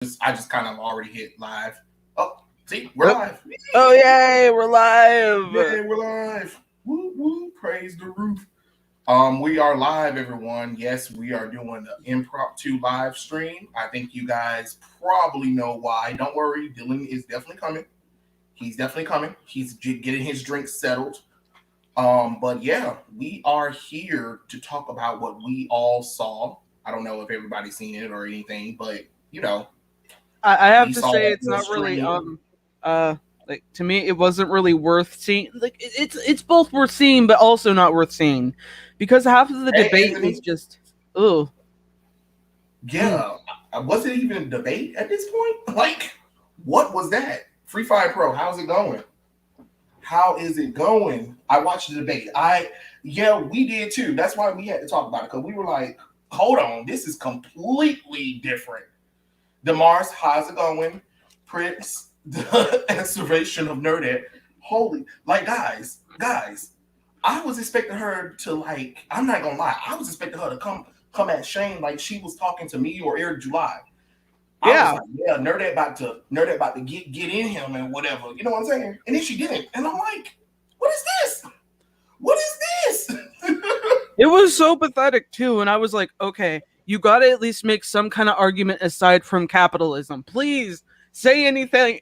I just kind of already hit live. Oh, see, we're live. Oh yay, we're live. Yeah, we're live. Woo woo, praise the roof. We are live, everyone. Yes, we are doing an impromptu live stream. I think you guys probably know why. Don't worry, Dylan is definitely coming. He's definitely coming. He's getting his drinks settled. But yeah, we are here to talk about what we all saw. I don't know if everybody's seen it or anything, but you know, I have we to saw say it's the not really stream. like to me it wasn't really worth seeing. Like it's both worth seeing but also not worth seeing because half of the Hey, debate was Anthony. just oh Yeah, was it even a debate at this point? Like, what was that? Free Fire Pro, how's it going? How is it going? I watched the debate. Yeah, we did too. That's why we had to talk about it because we were like, hold on, this is completely different. Demars, how's it going? Prince, the Restoration of Nerdette. Holy, like, guys, I was expecting her to, like, I'm not gonna lie, I was expecting her to come at Shane like she was talking to me or Eric July. I was yeah. like, yeah, Nerdette about to get in him and whatever. You know what I'm saying? And then she didn't. And I'm like, what is this? What is this? It was so pathetic too, and I was like, okay, you gotta at least make some kind of argument aside from capitalism. Please say anything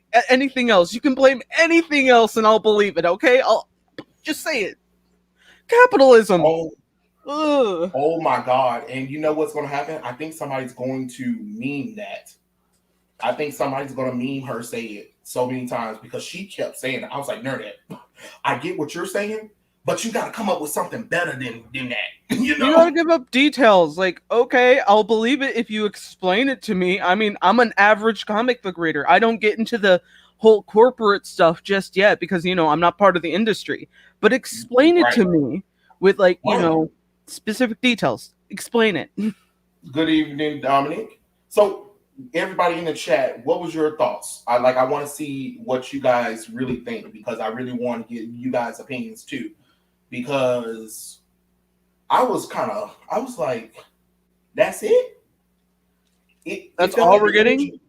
else. You can blame anything else and I'll believe it, okay? I'll just say it. Capitalism. oh, Ugh. oh my God. And you know what's gonna happen? I think somebody's going to meme that. I think somebody's gonna meme her say it so many times because she kept saying it. I was like, Nerdette, I get what you're saying, but you gotta come up with something better than that. You You gotta know? give up details. Like, okay, I'll believe it if you explain it to me. I mean, I'm an average comic book reader. I don't get into the whole corporate stuff just yet because, I'm not part of the industry. But explain it Right. to me with, like, Right. specific details. Explain it. Good evening, Dominic. So, everybody in the chat, what was your thoughts? I want to see what you guys really think because I really want to get you guys' opinions too. Because I was like, that's it. It That's felt all like we're the getting? energy.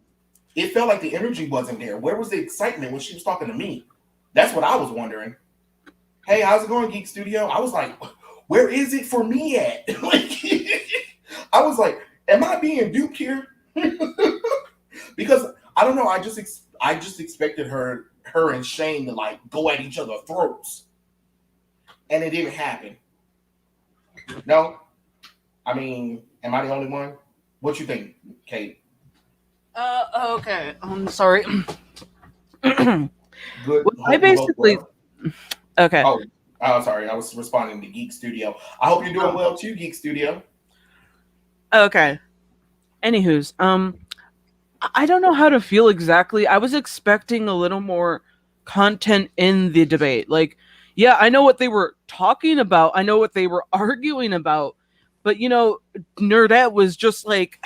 It felt like the energy wasn't there. Where was the excitement when she was talking to me? That's what I was wondering. Hey, how's it going, Geek Studio? I was like, where is it for me at? Like, I was like, am I being duped here? Because I don't know. I just expected her and Shane to like go at each other's throats, and it didn't happen. No, I mean, am I the only one? What you think, Kate? Okay. I'm sorry. Good. I Hope you both basically. well. Okay. Oh, sorry. I was responding to Geek Studio. I hope you're doing well too, Geek Studio. Okay. Anywho's, I don't know how to feel exactly. I was expecting a little more content in the debate. Like, yeah, I know what they were talking about. I know what they were arguing about. But, Nerdette was just like,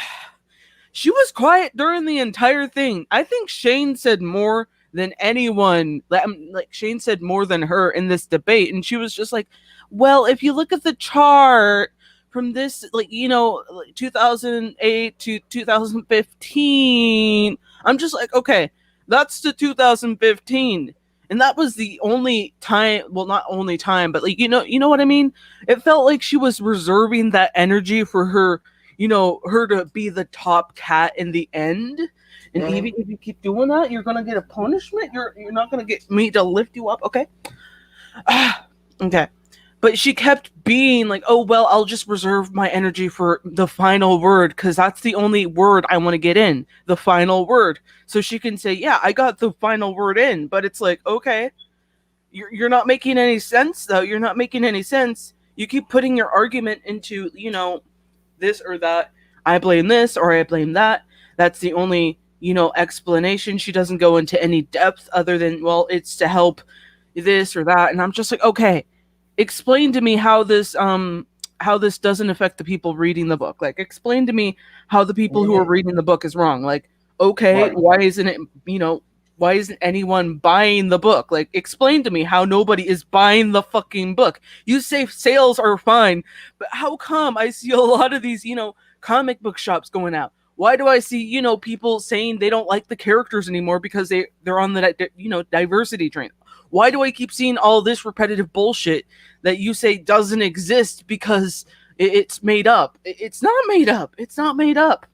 she was quiet during the entire thing. I think Shane said more than anyone. Like, Shane said more than her in this debate. And she was just like, well, if you look at the chart, from this, 2008 to 2015. I'm just like, okay, that's the 2015. And that was the only time, well, not only time, but like, you know what I mean? It felt like she was reserving that energy for her, her to be the top cat in the end. And Mm-hmm. even if you keep doing that, you're gonna get a punishment. You're not gonna get me to lift you up, okay? Okay. But she kept being like, oh, well, I'll just reserve my energy for the final word because that's the only word I want to get in. The final word. So she can say, yeah, I got the final word in. But it's like, okay, you're not making any sense, though. You're not making any sense. You keep putting your argument into, this or that. I blame this or I blame that. That's the only, explanation. She doesn't go into any depth other than, well, it's to help this or that. And I'm just like, okay, explain to me how this doesn't affect the people reading the book. Like, explain to me how the people who are Mm-hmm. reading the book is wrong. Like, okay, Right. why isn't anyone buying the book? Like, explain to me how nobody is buying the fucking book. You say sales are fine, but how come I see a lot of these, comic book shops going out? Why do I see, people saying they don't like the characters anymore because they're on the diversity train? Why do I keep seeing all this repetitive bullshit that you say doesn't exist because it's made up? It's not made up. It's not made up.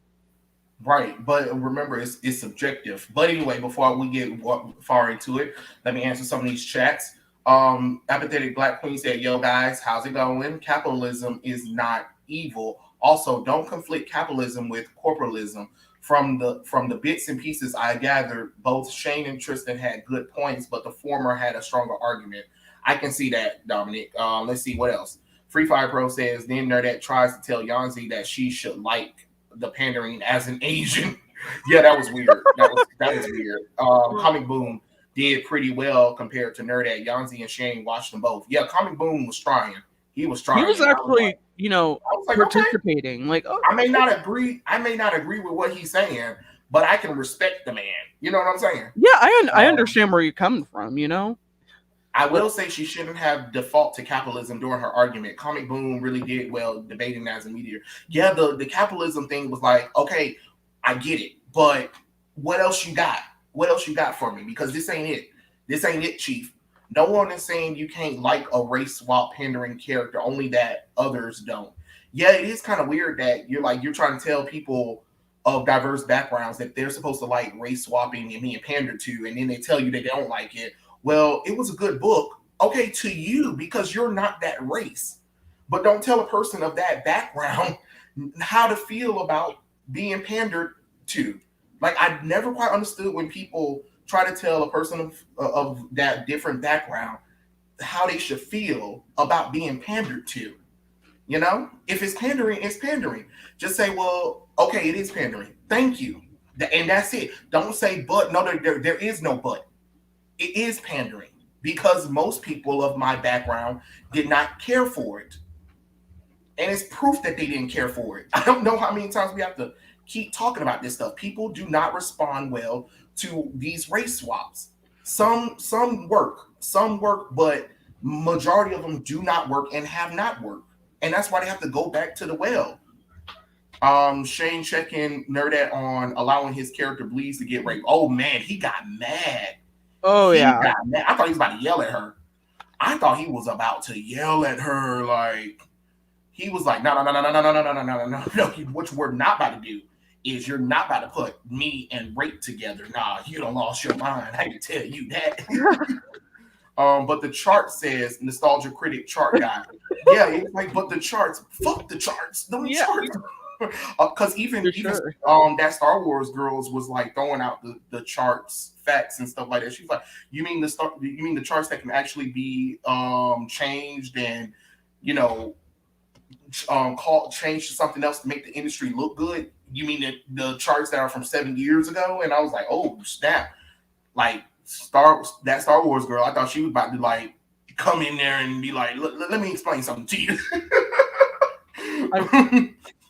Right, but remember, it's subjective. But anyway, before we get far into it, let me answer some of these chats. Apathetic Black Queen said, "Yo guys, how's it going? Capitalism is not evil. Also, don't conflict capitalism with corporalism. From the bits and pieces I gathered, both Shane and Tristan had good points, but the former had a stronger argument. I can see that, Dominic. Let's see what else. Free Fire Pro says, then Nerdette tries to tell Yanzi that she should like the pandering as an Asian. Yeah, that was weird. That was weird. Comic Boom did pretty well compared to Nerdette. Yanzi and Shane watched them both. Yeah, Comic Boom was trying. He was trying. He was actually, participating. Okay. Like, oh, I may not agree. I may not agree with what he's saying, but I can respect the man. You know what I'm saying? Yeah, I understand where you're coming from. I will say she shouldn't have default to capitalism during her argument. Comic Boom really did well debating as a meteor. Yeah, the capitalism thing was like, okay, I get it, but what else you got? What else you got for me? Because this ain't it. This ain't it, Chief. No one is saying you can't like a race swap pandering character, only that others don't. Yeah, it is kind of weird that you're trying to tell people of diverse backgrounds that they're supposed to like race swapping and being pandered to, and then they tell you they don't like it. Well, it was a good book, okay, to you because you're not that race. But don't tell a person of that background how to feel about being pandered to. Like, I never quite understood when people try to tell a person of that different background how they should feel about being pandered to. If it's pandering, it's pandering. Just say, well, okay, it is pandering. Thank you. And that's it. Don't say but. No, there is no but. It is pandering because most people of my background did not care for it. And it's proof that they didn't care for it. I don't know how many times we have to keep talking about this stuff. People do not respond well to these race swaps. Some work, but majority of them do not work and have not worked. And that's why they have to go back to the well. Shane checking Nerdette on allowing his character Bleeds to get raped. Oh man, he got mad. Oh yeah. I thought he was about to yell at her. I thought he was about to yell at her. Like he was like, no. What we're not about to do is you're not about to put me and rape together. Nah, you done lost your mind. I can tell you that. But the chart says nostalgia critic chart guy. Yeah, it's like, but the charts, fuck the charts. Charts. Because even that Star Wars girls was like throwing out the charts facts and stuff like that. She's like, you mean the charts that can actually be changed and changed to something else to make the industry look good? You mean the charts that are from 7 years ago? And I was like, oh snap! Like that Star Wars girl, I thought she was about to like come in there and be like, let me explain something to you.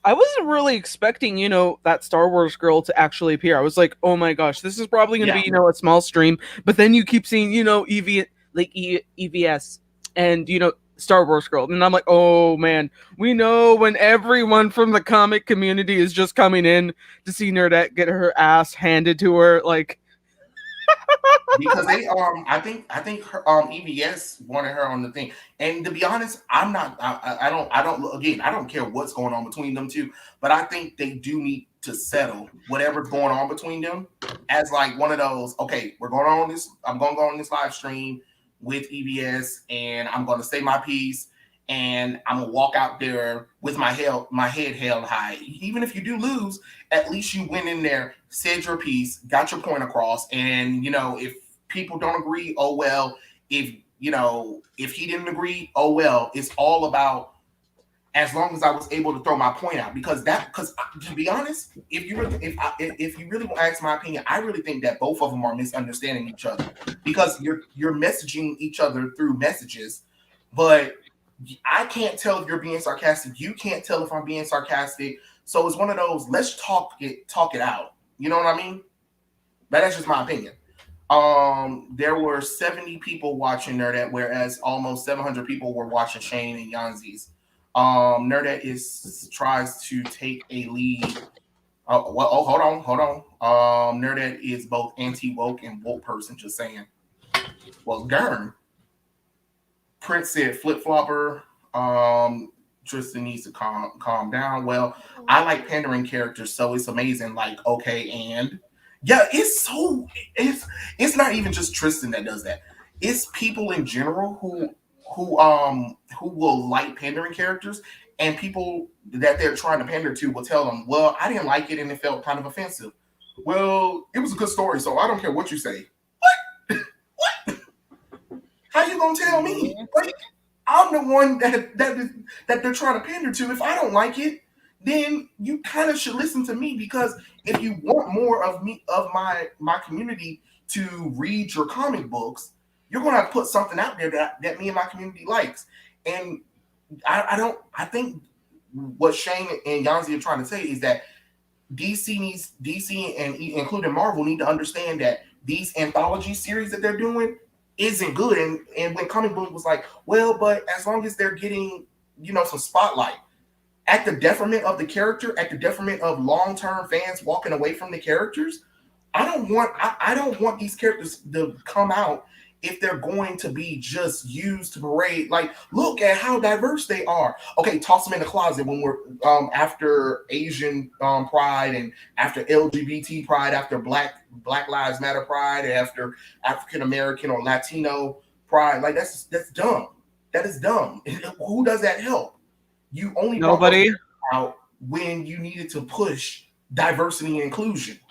I wasn't really expecting, that Star Wars girl to actually appear. I was like, oh my gosh, this is probably going to be, a small stream. But then you keep seeing, EVS and, Star Wars girl. And I'm like, oh man, we know when everyone from the comic community is just coming in to see Nerdette get her ass handed to her. Like, because they I think her EVS wanted her on the thing. And to be honest, I don't care what's going on between them two, but I think they do need to settle whatever's going on between them as like one of those, okay, I'm gonna go on this live stream with EVS and I'm gonna say my piece and I'm gonna walk out there with my head held high. Even if you do lose, at least you went in there, said your piece, got your point across, and if people don't agree, oh well. If he didn't agree, oh well. It's all about as long as I was able to throw my point out. Because to be honest, if you really want to ask my opinion, I really think that both of them are misunderstanding each other because you're messaging each other through messages, but I can't tell if you're being sarcastic. You can't tell if I'm being sarcastic. So it's one of those, let's talk it out. You know what I mean? But that's just my opinion. There were 70 people watching Nerdette, whereas almost 700 people were watching Shane and Yanzi's. Nerdette tries to take a lead. well, hold on. Nerdette is both anti woke and woke person. Just saying. Well, darn. Prince said flip flopper. Tristan needs to calm down. Well, I like pandering characters, so it's amazing. Like, okay, and yeah, it's not even just Tristan that does that. It's people in general who will like pandering characters, and people that they're trying to pander to will tell them, well, I didn't like it and it felt kind of offensive. Well, it was a good story, so I don't care what you say. What? How you gonna tell me? Like, I'm the one that they're trying to pander to. If I don't like it, then you kind of should listen to me, because if you want more of me, of my community to read your comic books, you're gonna have to put something out there that me and my community likes. And I think what Shane and Yanzi are trying to say is that DC and including Marvel need to understand that these anthology series that they're doing isn't good. And when comic book was like, well, but as long as they're getting, some spotlight at the detriment of the character, at the detriment of long-term fans walking away from the characters, I don't want these characters to come out if they're going to be just used to parade. Like, look at how diverse they are. Okay, toss them in the closet when we're after Asian pride, and after LGBT pride, after Black Lives Matter pride, after African American or Latino pride. Like, that's dumb. That is dumb. Who does that help? You only brought those Nobody. out when you needed to push diversity and inclusion.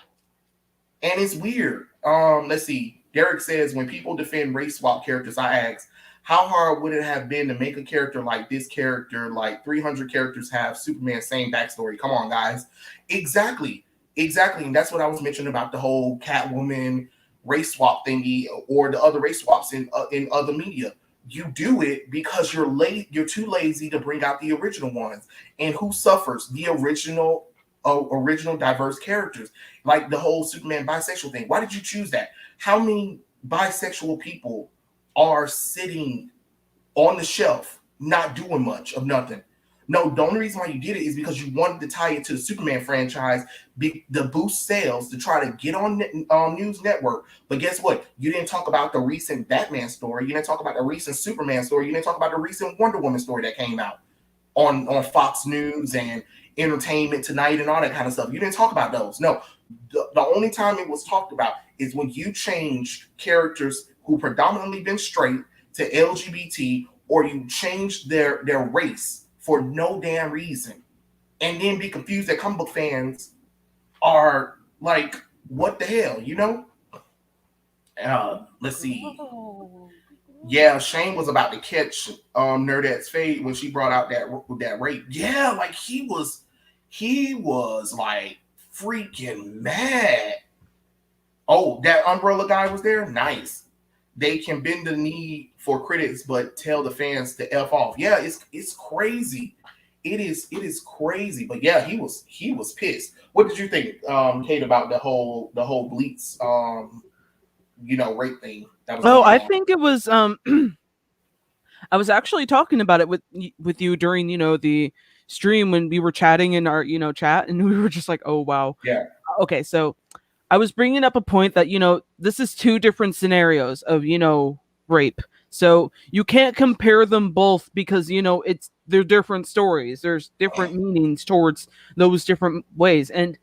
And it's weird. Let's see. Derek says, when people defend race swap characters, I ask, how hard would it have been to make a character like this character? Like 300 characters have Superman's same backstory. Come on, guys. Exactly. And that's what I was mentioning about the whole Catwoman race swap thingy, or the other race swaps in other media. You do it because you're late. You're too lazy to bring out the original ones. And who suffers? The original diverse characters, like the whole Superman bisexual thing. Why did you choose that? How many bisexual people are sitting on the shelf not doing much of nothing? No, the only reason why you did it is because you wanted to tie it to the Superman franchise, to boost sales, to try to get on News Network. But guess what? You didn't talk about the recent Batman story. You didn't talk about the recent Superman story. You didn't talk about the recent Wonder Woman story that came out on Fox News and Entertainment Tonight and all that kind of stuff. You didn't talk about those. No, the only time it was talked about is when you changed characters who predominantly been straight to LGBT, or you changed their race for no damn reason, and then be confused that comic book fans are like, what the hell? Let's see. Yeah, Shane was about to catch Nerdette's fade when she brought out that rape. Yeah, like he was like freaking mad. Oh, that umbrella guy was there? Nice. They can bend the knee for critics, but tell the fans to F off. Yeah, it's crazy. It is crazy. But yeah, he was pissed. What did you think, Kate, about the whole Bleach rape thing that was Oh, going I on? think it was I was actually talking about it with you during, the stream when we were chatting in our, chat, and we were just like, "Oh, wow." Yeah. Okay, so I was bringing up a point that, this is two different scenarios of, rape. So you can't compare them both because, they're different stories. There's different meanings towards those different ways. And,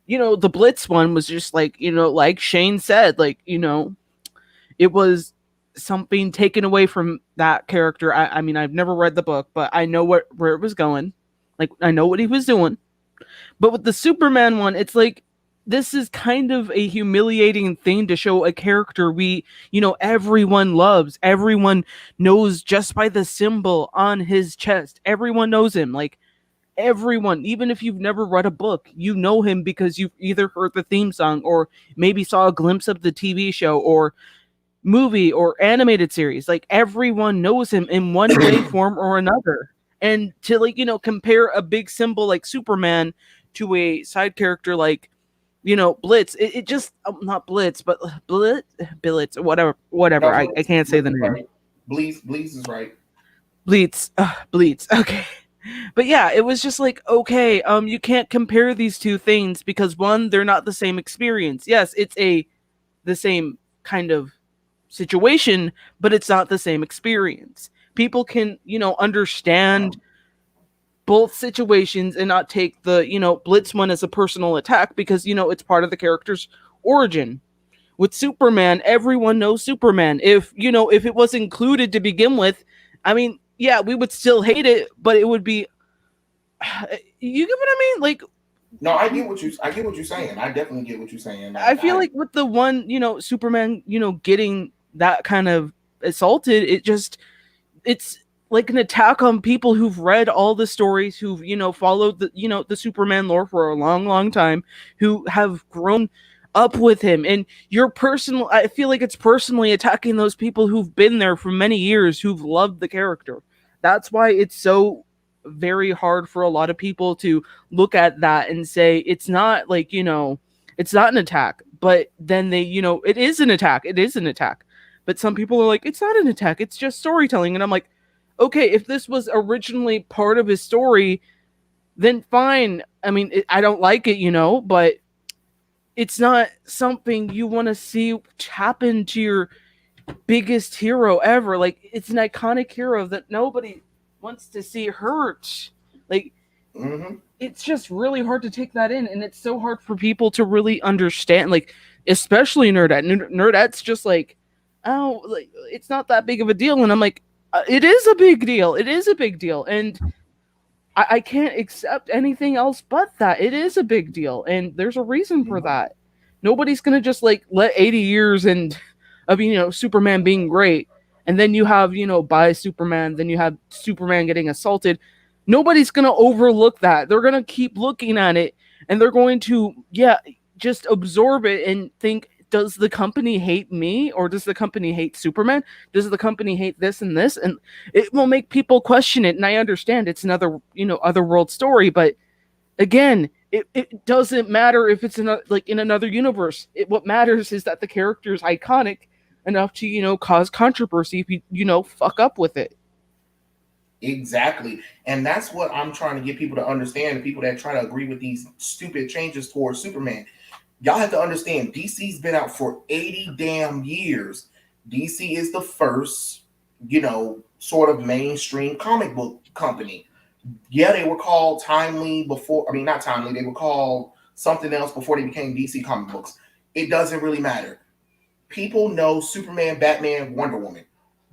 the Blitz one was just like, like Shane said, like, it was something taken away from that character. I mean, I've never read the book, but I know where it was going. Like, I know what he was doing. But with the Superman one, it's like, this is kind of a humiliating thing to show a character everyone loves. Everyone knows just by the symbol on his chest. Everyone knows him. Like, everyone, even if you've never read a book, you know him because you've either heard the theme song or maybe saw a glimpse of the TV show or movie or animated series. Like, everyone knows him in one way, form, or another. And to compare a big symbol like Superman to a side character like Blitz, it just not Blitz, but Blitz, whatever. I can't say the name. Right. Bleeds is right. Bleats, Bleats. Okay. But yeah, it was just like, okay, you can't compare these two things because one, they're not the same experience. Yes, it's a the same kind of situation, but it's not the same experience. People can, understand both situations and not take the, Blitz one as a personal attack because, it's part of the character's origin. With Superman, everyone knows Superman. If it was included to begin with, I mean, yeah, we would still hate it, but it would be you get what I mean? Like, No, I get what you're saying. I definitely get what you're saying. I feel like with the one, Superman, getting that kind of assaulted, it's like an attack on people who've read all the stories, who've, followed the, the Superman lore for a long, long time, who have grown up with him. And I feel like it's personally attacking those people who've been there for many years, who've loved the character. That's why it's so very hard for a lot of people to look at that and say it's not like, it's not an attack, but then they, it is an attack. It is an attack. But some people are like, it's not an attack. It's just storytelling. And I'm like, okay, if this was originally part of his story, then fine. I mean, I don't like it, but it's not something you want to see happen to your biggest hero ever. Like, it's an iconic hero that nobody wants to see hurt. Like, it's just really hard to take that in, and it's so hard for people to really understand. Like, especially Nerdette. Nerdette's just like, oh, like, it's not that big of a deal, and I'm like, it is a big deal. It is a big deal, and I can't accept anything else but that. It is a big deal, and there's a reason for that. Nobody's gonna just like let 80 years and of Superman being great, and then you have by Superman, then you have Superman getting assaulted. Nobody's gonna overlook that. They're gonna keep looking at it, and they're going to just absorb it and think, does the company hate me, or does the company hate Superman? Does the company hate this and this? And it will make people question it. And I understand it's another other world story, but again, it doesn't matter if it's in another universe. What matters is that the character is iconic enough to cause controversy if you fuck up with it. Exactly. And that's what I'm trying to get people to understand, the people that try to agree with these stupid changes towards Superman. Y'all have to understand, DC's been out for 80 damn years. DC is the first, sort of mainstream comic book company. Yeah, they were called Timely before. I mean, not Timely. They were called something else before they became DC comic books. It doesn't really matter. People know Superman, Batman, Wonder Woman.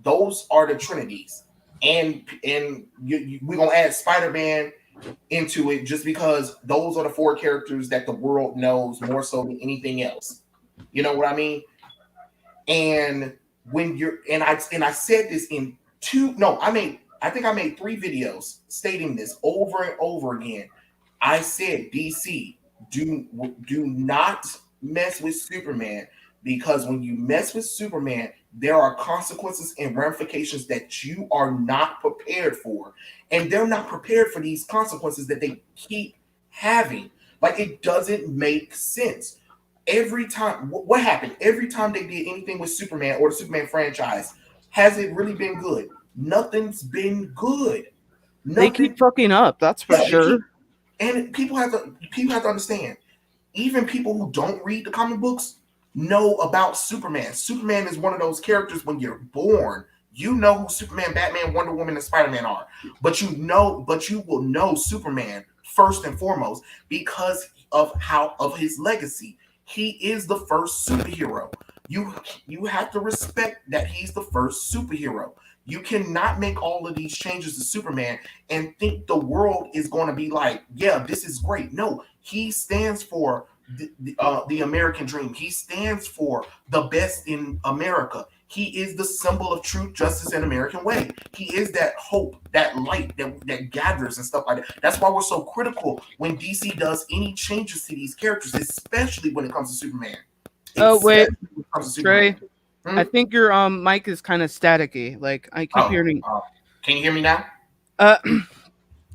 Those are the Trinities. And we're going to add Spider-Man into it just because those are the four characters that the world knows more so than anything else. You know what I mean? And when you're I said this in I think I made 3 videos stating this over and over again. I said, DC, do not mess with Superman, because when you mess with Superman, there are consequences and ramifications that you are not prepared for. And they're not prepared for these consequences that they keep having. Like, it doesn't make sense. Every time, what happened? Every time they did anything with Superman or the Superman franchise, has it really been good? Nothing's been good. They keep fucking up, that's for sure. And people have to understand, even people who don't read the comic books know about Superman. Superman is one of those characters when you're born, you know who Superman, Batman, Wonder Woman, and Spider-Man are. But you will know Superman first and foremost because of his legacy. He is the first superhero. You have to respect that he's the first superhero. You cannot make all of these changes to Superman and think the world is going to be like, yeah, this is great. No, he stands for the American dream. He stands for the best in America. He is the symbol of truth, justice, and American way. He is that hope, that light that gathers and stuff like that. That's why we're so critical when DC does any changes to these characters, especially when it comes to Superman. Oh, wait, Trey. I think your mic is kind of staticky. Like, I keep hearing. Can you hear me now?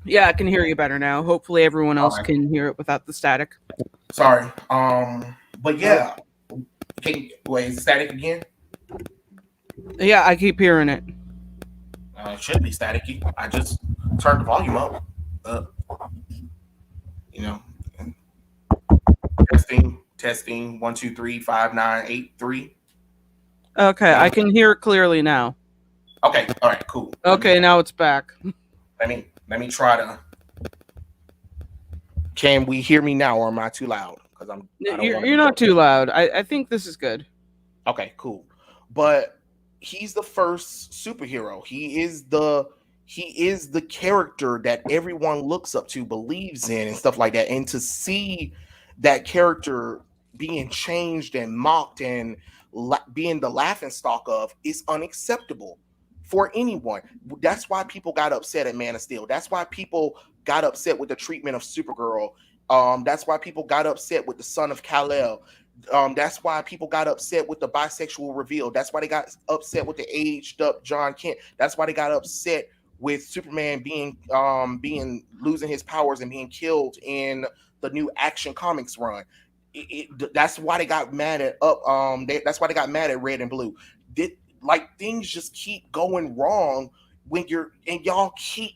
Yeah, I can hear you better now. Hopefully, everyone else can hear it without the static. Sorry. But yeah, is it static again? Yeah, I keep hearing it. It should be staticky. I just turned the volume up. Uh, you know, testing 1 2 3 5 9 8 3. Okay, I can hear clearly now. Okay, all right, cool. Okay, now it's back. Let me try to. Can we hear me now, or am I too loud? Because I don't want to You're be. not too loud. I think this is good. Okay, cool. But he's the first superhero. He is the character that everyone looks up to, believes in, and stuff like that. And to see that character being changed and mocked and being the laughing stock of is unacceptable for anyone. That's why people got upset at Man of Steel. That's why people got upset with the treatment of Supergirl. That's why people got upset with the son of Kal-El. That's why people got upset with the bisexual reveal. That's why they got upset with the aged up John Kent. That's why they got upset with Superman being losing his powers and being killed in the new Action Comics run. That's why they got mad at that's why they got mad at Red and Blue. Like things just keep going wrong when y'all keep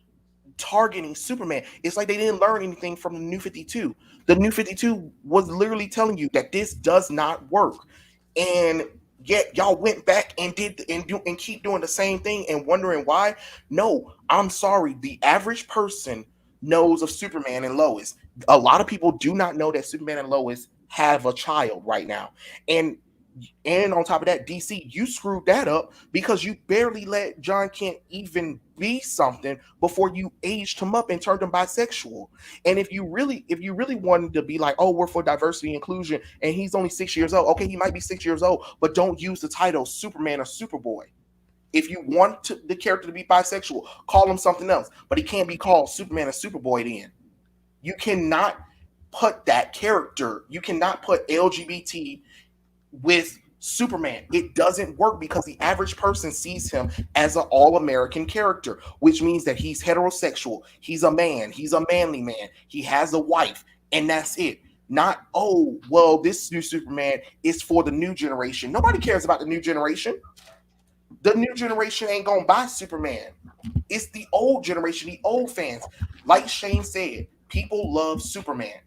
targeting Superman. It's like they didn't learn anything from the New 52. The New 52 was literally telling you that this does not work. And yet y'all went back and and keep doing the same thing and wondering why. No, I'm sorry. The average person knows of Superman and Lois. A lot of people do not know that Superman and Lois have a child right now. And on top of that, DC, you screwed that up because you barely let John Kent even be something before you aged him up and turned him bisexual. And if you really wanted to be like, oh, we're for diversity and inclusion, and he's only 6 years old, okay, he might be 6 years old, but don't use the title Superman or Superboy. If you want the character to be bisexual, call him something else, but he can't be called Superman or Superboy then. You cannot put that character, you cannot put LGBT with Superman. It doesn't work because the average person sees him as an all-American character, which means that he's heterosexual, he's a man, he's a manly man, he has a wife, and that's it. Not, oh, well, this new Superman is for the new generation. Nobody cares about the new generation. The new generation ain't gonna buy Superman. It's the old generation, the old fans. Like Shane said, people love Superman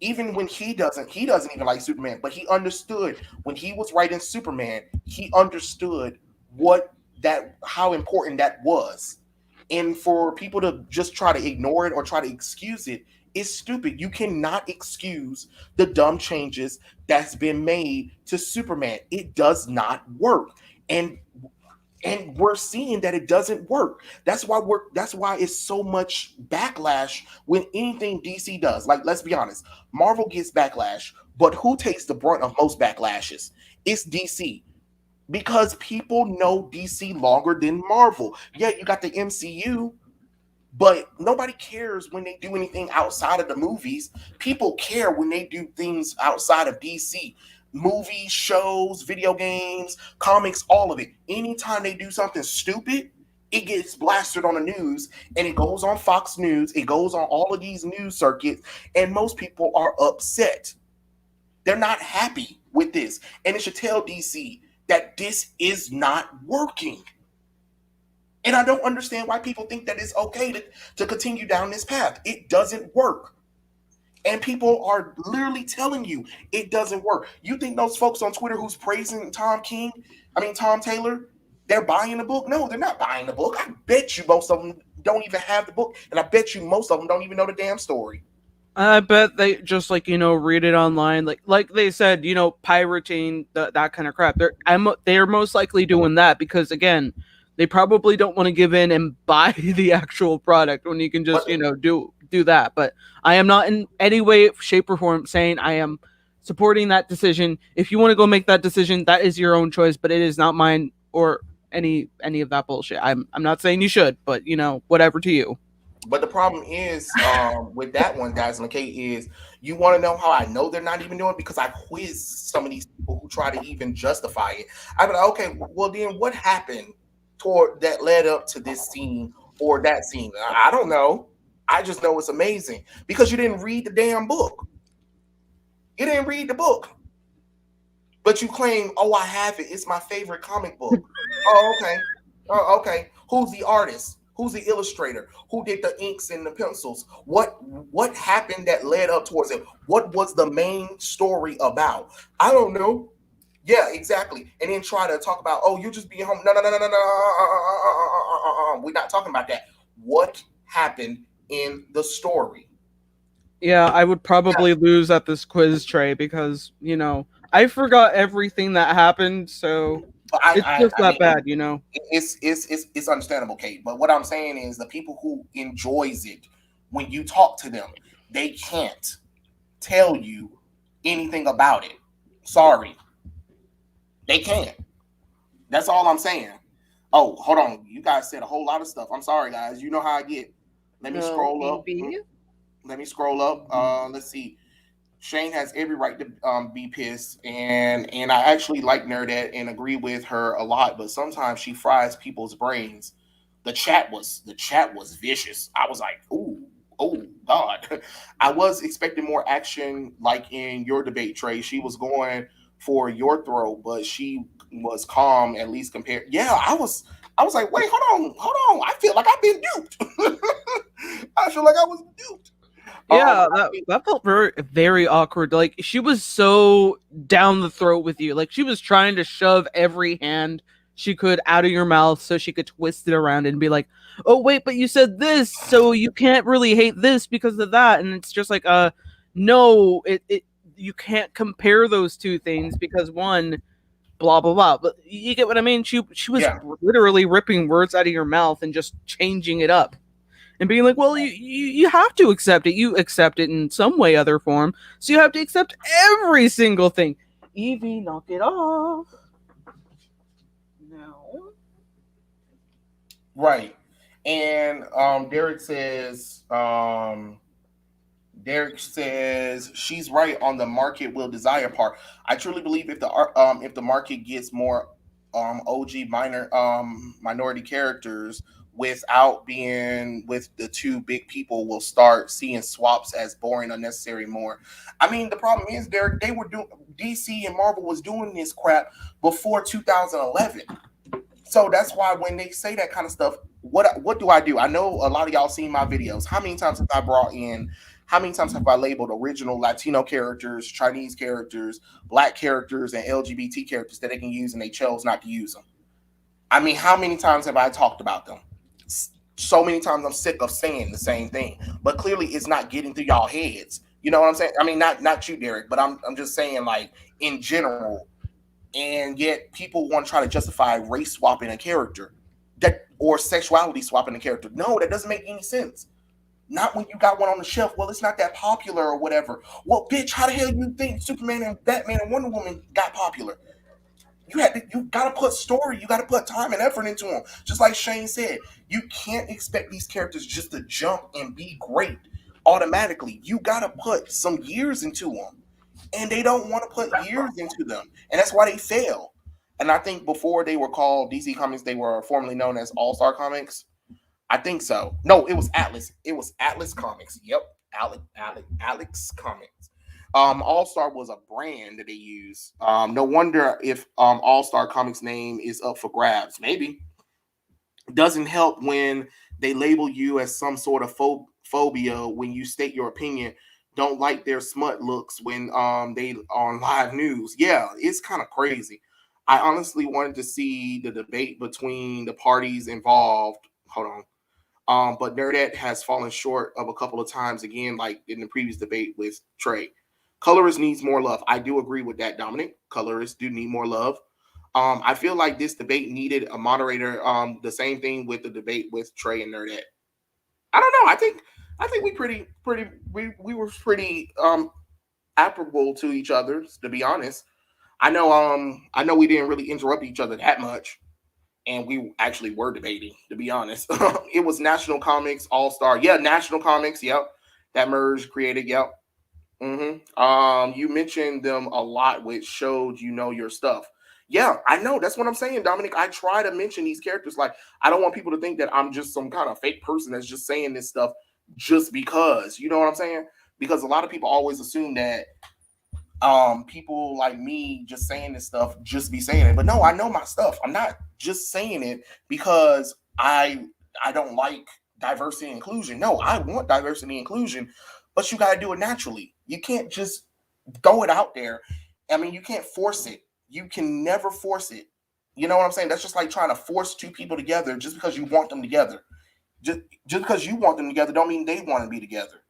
even when he doesn't even like Superman, but he understood when he was writing Superman, he understood what that how important that was. And for people to just try to ignore it or try to excuse it is stupid. You cannot excuse the dumb changes that's been made to Superman. It does not work. And we're seeing that it doesn't work. That's why it's so much backlash when anything DC does. Like, let's be honest, Marvel gets backlash, but who takes the brunt of most backlashes? It's DC, because people know DC longer than Marvel. Yeah, you got the MCU, but nobody cares when they do anything outside of the movies. People care when they do things outside of DC. Movies, shows, video games, comics, all of it. Anytime they do something stupid, it gets blasted on the news, and it goes on Fox News. It goes on all of these news circuits, and most people are upset. They're not happy with this. And it should tell DC that this is not working. And I don't understand why people think that it's okay to continue down this path. It doesn't work. And people are literally telling you it doesn't work. You think those folks on Twitter who's praising Tom Taylor, they're buying the book? No, they're not buying the book. I bet you most of them don't even have the book. And I bet you most of them don't even know the damn story. I bet they just read it online, like they said, pirating that kind of crap. They're most likely doing that because again, they probably don't want to give in and buy the actual product when you can just But do that. But I am not in any way, shape, or form saying I am supporting that decision. If you want to go make that decision, that is your own choice, but it is not mine or any of that bullshit. I'm not saying you should, but whatever to you. But the problem is, with that one, Dazzling K, is you want to know how I know they're not even doing it? Because I quizzed some of these people who try to even justify it. I'd be like, okay, well then what happened toward that led up to this scene or that scene? I don't know. I just know it's amazing because you didn't read the damn book. You didn't read the book, but you claim, oh, I have it. It's my favorite comic book. Oh, okay. Oh, okay. Who's the artist? Who's the illustrator? Who did the inks and the pencils? What happened that led up towards it? What was the main story about? I don't know. Yeah, exactly. And then try to talk about, oh, you just being home. No, no, no, no, no, no. We're not talking about that. What happened in the story? Yeah, I would Yeah, probably lose at this quiz, Trey, because, I forgot everything that happened, so but it's just I that mean, bad. it's understandable, Kate. But what I'm saying is the people who enjoys it, when you talk to them, they can't tell you anything about it. Sorry, they can't. That's all I'm saying. Oh, hold on. You guys said a whole lot of stuff. I'm sorry, guys. You know how I get. Let me No, scroll up. EB? Let me scroll up. Let's see. Shane has every right to be pissed, and I actually like Nerdette and agree with her a lot. But sometimes she fries people's brains. The chat was vicious. I was like, ooh, oh God. I was expecting more action, like in your debate, Trey. She was going for your throat, but she was calm at least compared. Yeah, I was like, wait, hold on. I feel like I've been duped. I feel like I was duped. Yeah, I that think, that felt very very awkward. Like she was so down the throat with you. Like she was trying to shove every hand she could out of your mouth so she could twist it around and be like, "Oh wait, but you said this, so you can't really hate this because of that." And it's just like, no, it you can't compare those two things because one blah blah blah. But you get what I mean? She was yeah. literally ripping words out of your mouth and just changing it up and being like, well, you have to accept it. You accept it in some way, other form. So you have to accept every single thing. Evie, knock it off. No. Right. And Derek says she's right on the market will desire part. I truly believe if the market gets more OG minority characters without being with the two big people, will start seeing swaps as boring, unnecessary more. I mean, the problem is, Derek, they were doing DC and Marvel was doing this crap before 2011. So that's why when they say that kind of stuff, what do I do? I know a lot of y'all seen my videos. How many times have I brought in? How many times have I labeled original Latino characters, Chinese characters, Black characters, and LGBT characters that they can use, and they chose not to use them? I mean, how many times have I talked about them? So many times I'm sick of saying the same thing, but clearly it's not getting through y'all heads. You know what I'm saying? I mean, not you, Derek, but I'm just saying, like, in general. And yet people want to try to justify race swapping a character, that or sexuality swapping a character. No, that doesn't make any sense. Not when you got one on the shelf. Well, it's not that popular or whatever. Well, bitch, how the hell you think Superman and Batman and Wonder Woman got popular? You got to put story, you got to put time and effort into them. Just like Shane said, you can't expect these characters just to jump and be great automatically. You got to put some years into them, and they don't want to put years into them, and that's why they fail. And I think before they were called DC Comics, they were formerly known as All Star Comics. I think so. No, it was Atlas. It was Atlas Comics. Yep, Alex Comics. All Star was a brand that they use. No wonder if All Star Comics name is up for grabs. Maybe it doesn't help when they label you as some sort of phobia when you state your opinion. Don't like their smut looks when they on live news. Yeah, it's kind of crazy. I honestly wanted to see the debate between the parties involved. Hold on. But Nerdette has fallen short of a couple of times again, like in the previous debate with Trey. Colorist needs more love. I do agree with that, Dominic. Colorists do need more love. I feel like this debate needed a moderator. The same thing with the debate with Trey and Nerdette. I don't know. I think we were pretty apparable to each other, to be honest. I know we didn't really interrupt each other that much, and we actually were debating, to be honest. It was National Comics All Star. Yeah, National Comics. Yep, that merge created. Yep. You mentioned them a lot, which showed you know your stuff. Yeah, I know. That's what I'm saying, Dominic. I try to mention these characters. Like, I don't want people to think that I'm just some kind of fake person that's just saying this stuff just because. You know what I'm saying? Because a lot of people always assume that people like me just saying this stuff just be saying it. But no, I know my stuff. I'm not just saying it because I I don't like diversity and inclusion. No, I want diversity and inclusion, but you got to do it naturally. You can't just throw it out there. I mean, you can't force it. You can never force it. You know what I'm saying? That's just like trying to force two people together just because you want them together. Just because you want them together don't mean they want to be together.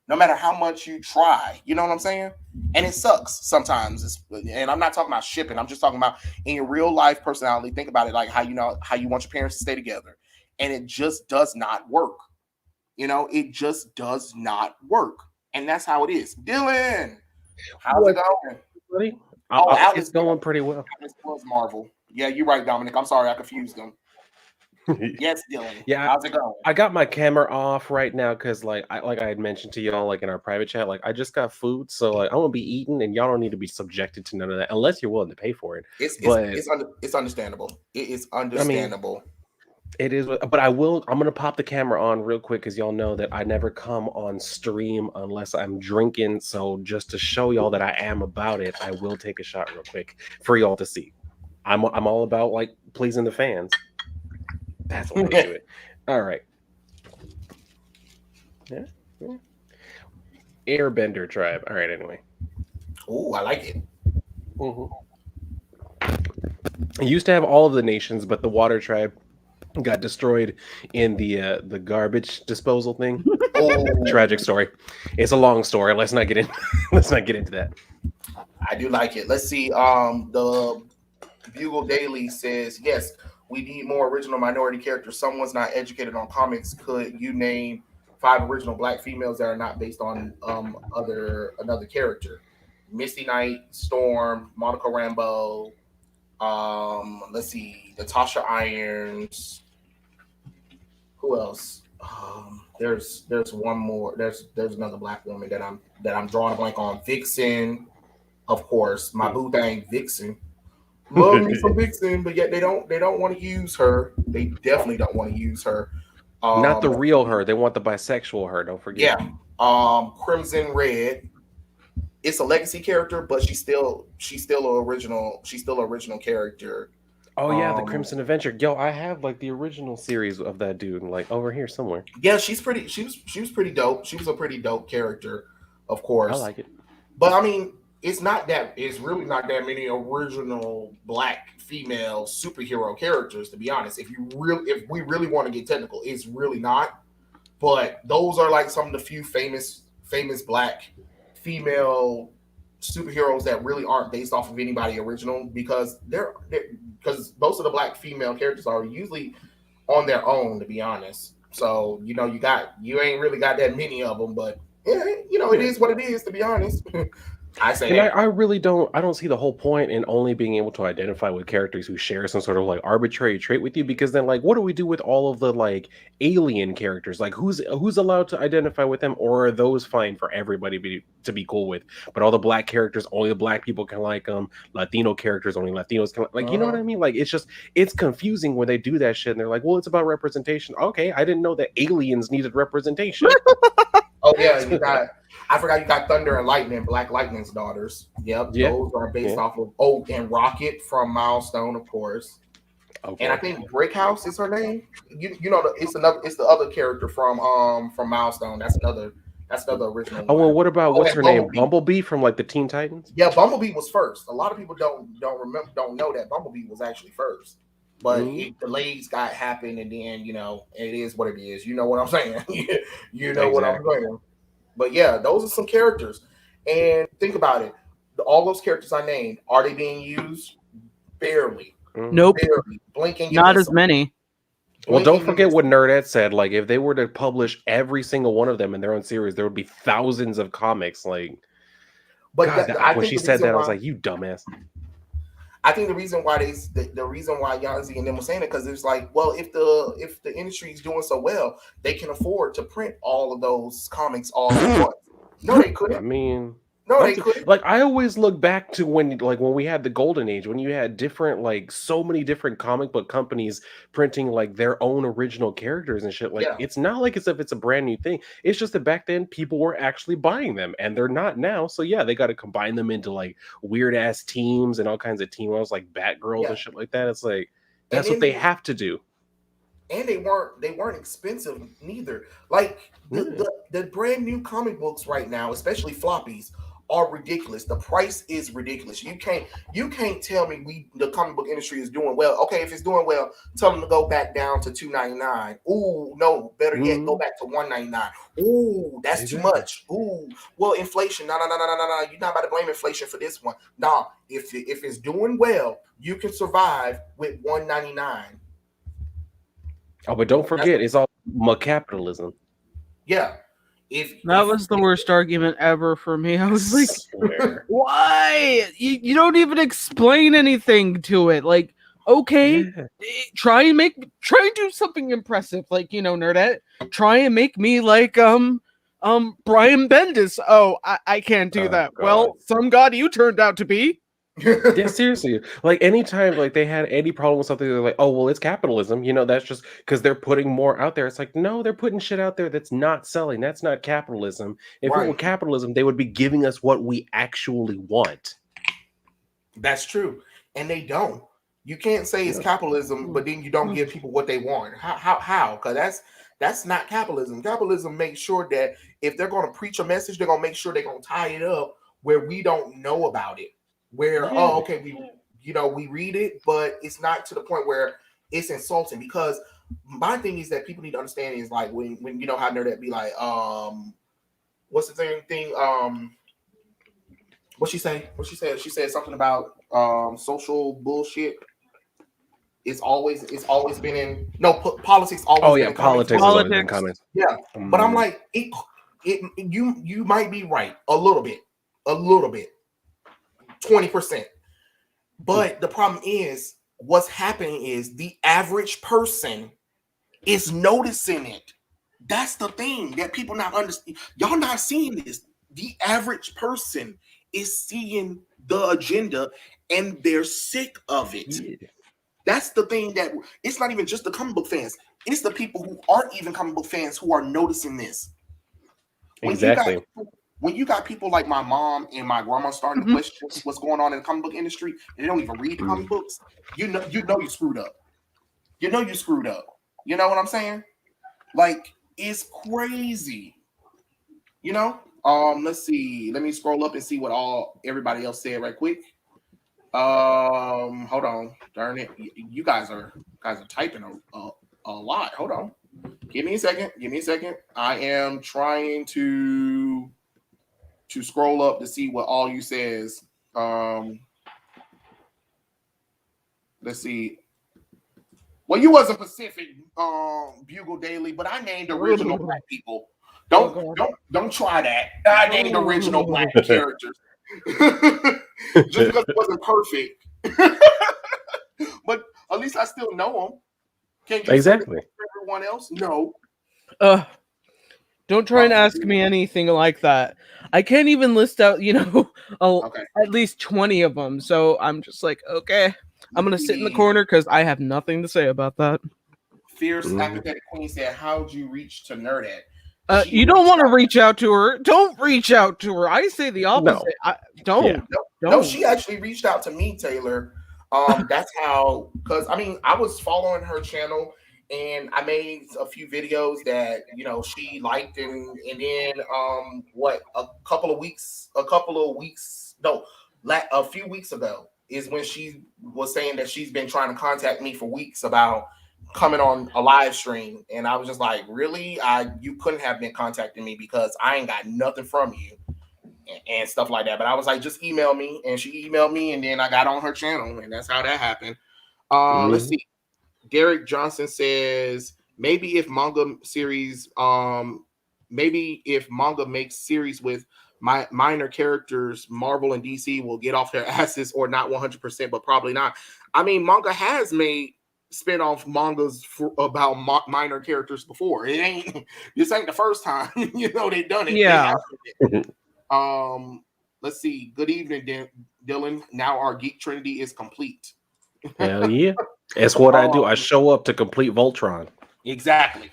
No matter how much you try, you know what I'm saying? And it sucks sometimes. And I'm not talking about shipping. I'm just talking about in your real life personality. Think about it like how you want your parents to stay together, and it just does not work. You know, it just does not work, and that's how it is. Dylan, how's it going? Buddy? Oh, It's Atlas going pretty well. was Marvel. Yeah, you're right, Dominic. I'm sorry, I confused them. Yes, Dylan. Yeah, How's it going? I got my camera off right now because I had mentioned to y'all like in our private chat, like I just got food, so like I'm gonna be eating, and y'all don't need to be subjected to none of that unless you're willing to pay for it. It's understandable. It is understandable. I mean, it is, but I'm gonna pop the camera on real quick because y'all know that I never come on stream unless I'm drinking. So just to show y'all that I am about it, I will take a shot real quick for y'all to see. I'm all about like pleasing the fans. That's the way to do it. All right. Yeah. Airbender tribe. All right. Anyway. Oh, I like it. Mm-hmm. It used to have all of the nations, but the water tribe got destroyed in the garbage disposal thing. Oh, Tragic story. It's a long story. Let's not get into that. I do like it. Let's see. The Bugle Daily says yes. We need more original minority characters. Someone's not educated on comics. Could you name 5 original Black females that are not based on another character? Misty Knight, Storm, Monica Rambeau. Let's see, Natasha Irons. Who else? There's one more. There's another Black woman that I'm drawing a blank on. Vixen, of course. My boo thing, Vixen. Love me some Vixen, but yet they don't want to use her. They definitely don't want to use her. Not the real her. They want the bisexual her. Don't forget. Yeah. Crimson Red. It's a legacy character, but she's still an original character. Oh yeah, the Crimson Adventure. Yo, I have like the original series of that dude, like over here somewhere. Yeah, she was pretty dope. She was a pretty dope character, of course. I like it. But I mean, it's really not that many original Black female superhero characters, to be honest. If we really want to get technical, it's really not. But those are like some of the few famous Black female superheroes that really aren't based off of anybody original, because because most of the Black female characters are usually on their own, to be honest. So you ain't really got that many of them, but yeah, it is what it is, to be honest. I say, and I really don't see the whole point in only being able to identify with characters who share some sort of like arbitrary trait with you, because then like what do we do with all of the like alien characters? Like who's allowed to identify with them, or are those fine for everybody to be cool with? But all the Black characters, only the Black people can like them. Latino characters, only Latinos can like. You know what I mean? Like it's confusing when they do that shit, and they're like, well, it's about representation. Okay, I didn't know that aliens needed representation. Oh yeah, I forgot you got Thunder and Lightning, Black Lightning's daughters. Yep, those are based off of and Rocket from Milestone, of course. Okay. And I think Brickhouse is her name. It's the other character from Milestone. That's another original. Oh well, what about what's her name? Bumblebee from like the Teen Titans? Yeah, Bumblebee was first. A lot of people don't know that Bumblebee was actually first. But delays happened, and then it is what it is. You know what I'm saying? What I'm saying. But yeah, those are some characters. And think about it. All those characters I named, are they being used? Barely. Nope. Barely. Blinking. Not as many. Well, don't forget what Nerdette said. Like, if they were to publish every single one of them in their own series, there would be thousands of comics. Like, but God, when she said that, I was like, "You dumbass." I think the reason why Yanzi and them were saying it, because it's like, well, if the industry is doing so well, they can afford to print all of those comics all at once. No, they couldn't. I mean, no, they couldn't. Like, I always look back to when we had the golden age, when you had different, like, so many different comic book companies printing like their own original characters and shit. Like, it's not like as if it's a brand new thing. It's just that back then people were actually buying them, and they're not now. So yeah, they got to combine them into like weird ass teams and all kinds of team models like Batgirls and shit like that. It's like that's what they have to do. and they weren't expensive neither. Like the brand new comic books right now, especially floppies, are ridiculous. The price is ridiculous. You can't tell me the comic book industry is doing well. Okay, if it's doing well, tell them to go back down to $2.99. Ooh, no, better yet, go back to $1.99. Ooh, that's too much. Ooh, well, inflation. No, no, no, no, no, no, no. You're not about to blame inflation for this one. Nah, if it's doing well, you can survive with $1.99. Oh, but don't forget, it's all capitalism. Yeah. If That was the worst argument ever for me. I was like, Swear. why? You don't even explain anything to it. Like, okay, Yeah. try and do something impressive. Like, Nerdette, try and make me like Brian Bendis. Oh, I can't do Oh, that. God. Well, some god you turned out to be. Yeah, seriously. Like anytime like they had any problem with something, they're like, "Oh, well, it's capitalism." That's just because they're putting more out there. It's like, no, they're putting shit out there that's not selling. That's not capitalism. If it were Right. capitalism, they would be giving us what we actually want. That's true. And they don't. You can't say it's Yeah. capitalism, but then you don't give people what they want. How? Because that's not capitalism. Capitalism makes sure that if they're going to preach a message, they're going to make sure they're going to tie it up where we don't know about it. Where, Yeah. okay, we read it, but it's not to the point where it's insulting. Because my thing is that people need to understand is like when you know how Nerdette be like, what's the thing? What she say? What she said? She said something about social bullshit. It's always been in politics. Always Oh been yeah, in comics. politics has always been Politics. comments. Yeah, but I'm like you might be right a little bit, 20%. But the problem is what's happening is the average person is noticing it. That's the thing that people not understand. Y'all not seeing this. The average person is seeing the agenda and they're sick of it. Yeah. That's the thing that it's not even just the comic book fans. It's the people who aren't even comic book fans who are noticing this. Exactly. When you got people like my mom and my grandma starting to question what's going on in the comic book industry, and they don't even read comic books, you know you screwed up. You know you screwed up. You know what I'm saying? Like it's crazy. Let's see. Let me scroll up and see what everybody else said right quick. Hold on. Darn it. You guys are typing a lot. Hold on. Give me a second. I am trying to scroll up to see what all you says. Let's see. Well, you wasn't Pacific Bugle Daily, but I named original black people. Don't try that. I named original black characters. Just because it wasn't perfect. But at least I still know them. Can you Exactly. say everyone else? No. Don't try and ask me anything like that. I can't even list out, Okay. at least 20 of them. So I'm just like, okay, I'm going to sit in the corner because I have nothing to say about that. Fierce Apathetic Queen said, how'd you reach to Nerdette? You don't want to reach out to her. Don't reach out to her. I say the opposite. Don't. No, she actually reached out to me, Taylor. That's how, because I was following her channel and I made a few videos that she liked, and then a few weeks ago is when she was saying that she's been trying to contact me for weeks about coming on a live stream, and I was just like, really? You couldn't have been contacting me because I ain't got nothing from you and stuff like that. But I was like, just email me, and she emailed me, and then I got on her channel, and that's how that happened. Let's see. Derek Johnson says maybe if manga makes series with minor characters, Marvel and DC will get off their asses, or not 100%, but probably not. Manga has made spin-off mangas about minor characters before. This ain't the first time they've done it. Yeah. Let's see. Good evening, Dylan. Now our Geek Trinity is complete. Hell yeah. That's what I do. I show up to complete Voltron. Exactly.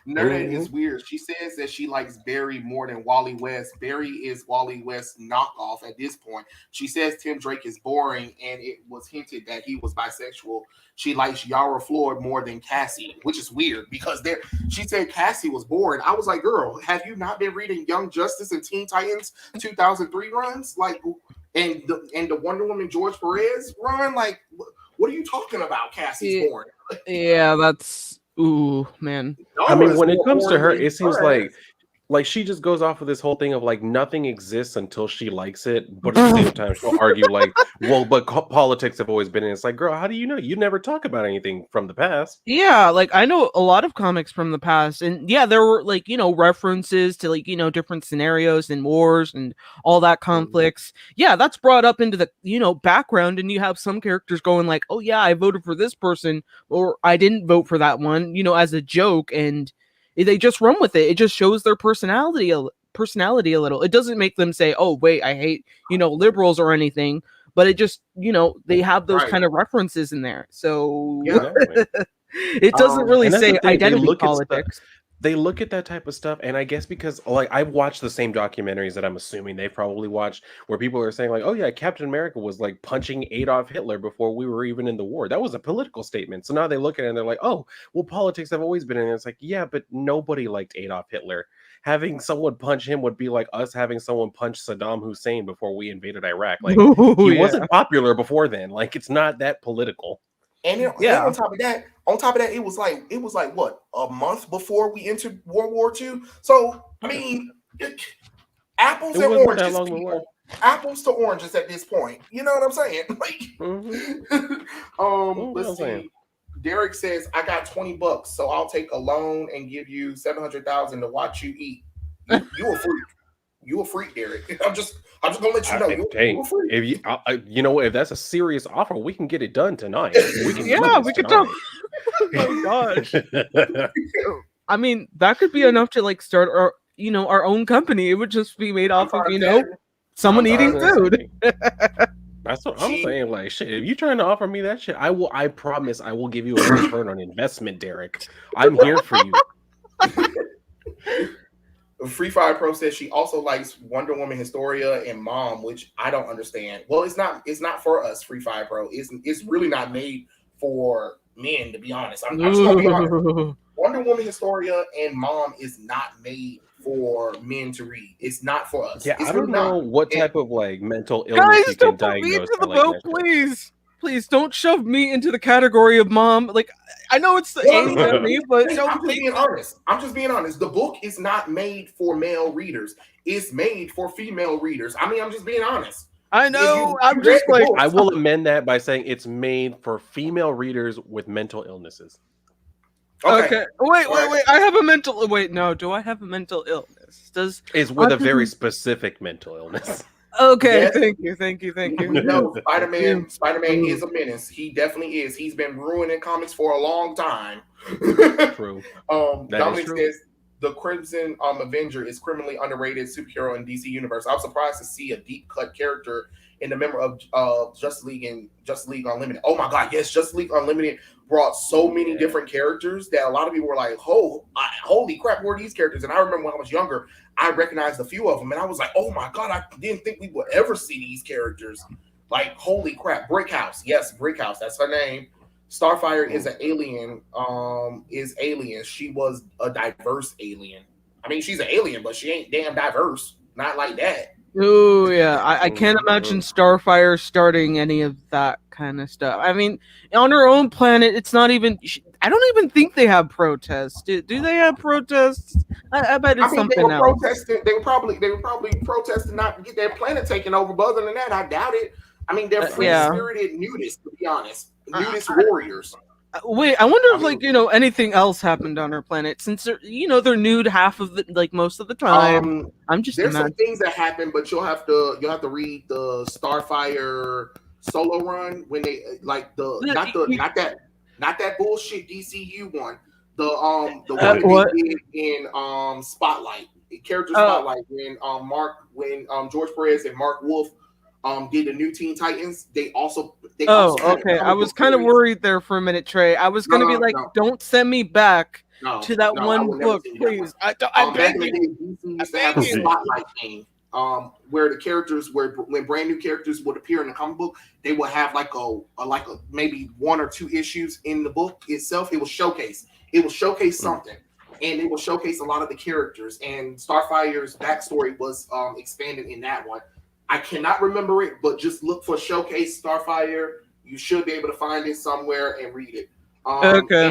Nerdette Mhm. is weird. She says that she likes Barry more than Wally West. Barry is Wally West's knockoff at this point. She says Tim Drake is boring, and it was hinted that he was bisexual. She likes Yara Floyd more than Cassie, which is weird because there. She said Cassie was boring. I was like, girl, have you not been reading Young Justice and Teen Titans 2003 runs? Like, and the Wonder Woman George Perez run? Like, what are you talking about? Cassie's Yeah, boring. yeah, that's ooh, man. I Yara mean, is when it more comes to boring her, than it seems like she just goes off of this whole thing of like nothing exists until she likes it, but at the same time she'll argue like, well, but politics have always been in. It's like, girl, how do you know? You never talk about anything from the past. Yeah, like I know a lot of comics from the past, and yeah, there were like references to like different scenarios and wars and all that conflicts. Yeah, that's brought up into the background, and you have some characters going like, "Oh yeah, I voted for this person," or "I didn't vote for that one," as a joke, and they just run with it. It just shows their personality a little. It doesn't make them say, "Oh wait, I hate liberals" or anything. But it just, they have those Right. kind of references in there. So Yeah. Exactly. it doesn't really And that's the say thing. identity politics. They look at that type of stuff, and I guess because like I've watched the same documentaries that I'm assuming they probably watched, where people are saying like, "Oh yeah, Captain America was like punching Adolf Hitler before we were even in the war." That was a political statement. So now they look at it and they're like, "Oh, well, politics have always been in it." It's like, yeah, but nobody liked Adolf Hitler. Having someone punch him would be like us having someone punch Saddam Hussein before we invaded Iraq. Like Oh he yeah, wasn't popular before then. Like it's not that political. And yeah. on top of that, it was like what, a month before we entered World War II. So I mean, apples It and wasn't that oranges, long people. before. Apples to oranges at this point. You know what I'm saying? Like, What let's I'm saying. see. Derek says, "I got $20, so I'll take a loan and give you 700,000 to watch you eat." You a freak. You a freak, Derek. I'm just gonna let you know you Hey, a freak. if you, if that's a serious offer, we can get it done tonight. We can do Yeah, this we could talk. tonight. Oh my gosh. I mean, that could be enough to like start our own company. It would just be made off of someone I'm eating trying food. That's what I'm She saying. Like, shit, if you're trying to offer me that shit, I will. I promise, I will give you a return on investment, Derek. I'm here for you. Free Fire Pro says she also likes Wonder Woman Historia and Mom, which I don't understand. Well, it's not for us, Free Fire Pro. It's really not made for men, to be honest. I'm just gonna be honest. Ooh. Wonder Woman Historia and Mom is not made for men to read. It's not for us. Yeah, It's I really don't know not. what And type of like mental illness Guys, you can don't put me diagnose into by the liking boat, that shit. please. Please don't shove me into the category of mom. Like I know it's well, I aimed mean, at me, but I'm don't just make being honest. I'm just being honest. The book is not made for male readers. It's made for female readers. I mean, I'm just being honest. I If know. you I'm read just the like book, I will amend that by saying it's made for female readers with mental illnesses. okay. okay. Wait, All right. I have a mental. Wait, no. Do I have a mental illness? Does Is with a very autism- specific mental illness. Okay. Yes. Thank you. We know Spider-Man. Spider-Man Ooh. is a menace. He definitely is. He's been ruining comics for a long time. True. That is Dominic true. says the Crimson Avenger is criminally underrated superhero in DC Universe. I was surprised to see a deep cut character in the member of Justice League and Justice League Unlimited. Oh my God, yes, Justice League Unlimited brought so many different characters that a lot of people were like, holy crap, who are these characters? And I remember when I was younger, I recognized a few of them, and I was like, oh my God, I didn't think we would ever see these characters. Like, holy crap, Brickhouse. Yes, Brickhouse, that's her name. Starfire is an alien, is alien. She was a diverse alien. I mean, she's an alien, but she ain't damn diverse. Not like that. Oh yeah, I can't imagine Starfire starting any of that kind of stuff. I mean, on her own planet, it's not even. I don't even think they have protests. Do they have protests? I bet it's I mean, something else. They were probably protesting not to get their planet taken over. But other than that, I doubt it. I mean, they're free spirited nudists, to be honest. Nudist warriors. Wait, I wonder if like anything else happened on her planet since they're nude half of the most of the time. I'm just there's some things that happen, but you'll have to read the Starfire solo run when they not that bullshit DCU one. The one that they did in Spotlight, character Spotlight when George Perez and Mark Wolf did the new Teen Titans. They also Oh, had a okay. I comic was book kind of series. worried there for a minute, Trey. I was gonna be like, No, "Don't send me back to that I one would never book, send you that please." I back beg in the you. day, DC used to have a beg you. spotlight thing, where the characters, when brand new characters would appear in the comic book, they would have like a maybe 1 or 2 issues in the book itself. It will showcase something, and it will showcase a lot of the characters. And Starfire's backstory was expanded in that one. I cannot remember it, but just look for Showcase Starfire. You should be able to find it somewhere and read it. Okay.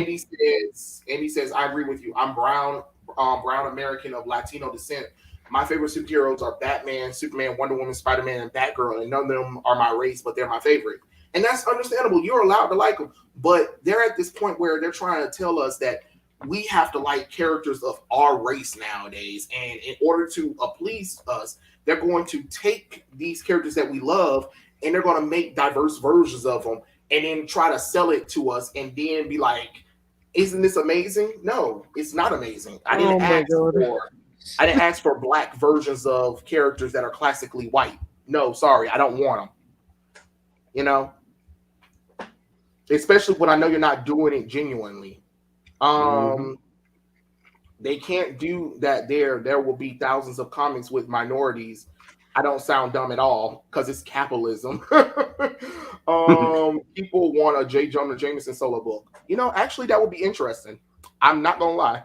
Andy says, I agree with you. I'm brown American of Latino descent. My favorite superheroes are Batman, Superman, Wonder Woman, Spider-Man, and Batgirl, and none of them are my race, but they're my favorite. And that's understandable. You're allowed to like them, but they're at this point where they're trying to tell us that we have to like characters of our race nowadays. And in order to please us, they're going to take these characters that we love and they're going to make diverse versions of them and then try to sell it to us and then be like, isn't this amazing? No, it's not amazing. I didn't ask for black versions of characters that are classically white. No, sorry, I don't want them. You know? Especially when I know you're not doing it genuinely. They can't do that there. There will be thousands of comics with minorities. I don't sound dumb at all because it's capitalism. People want a J. Jonah Jameson solo book. You know, actually, that would be interesting. I'm not gonna lie.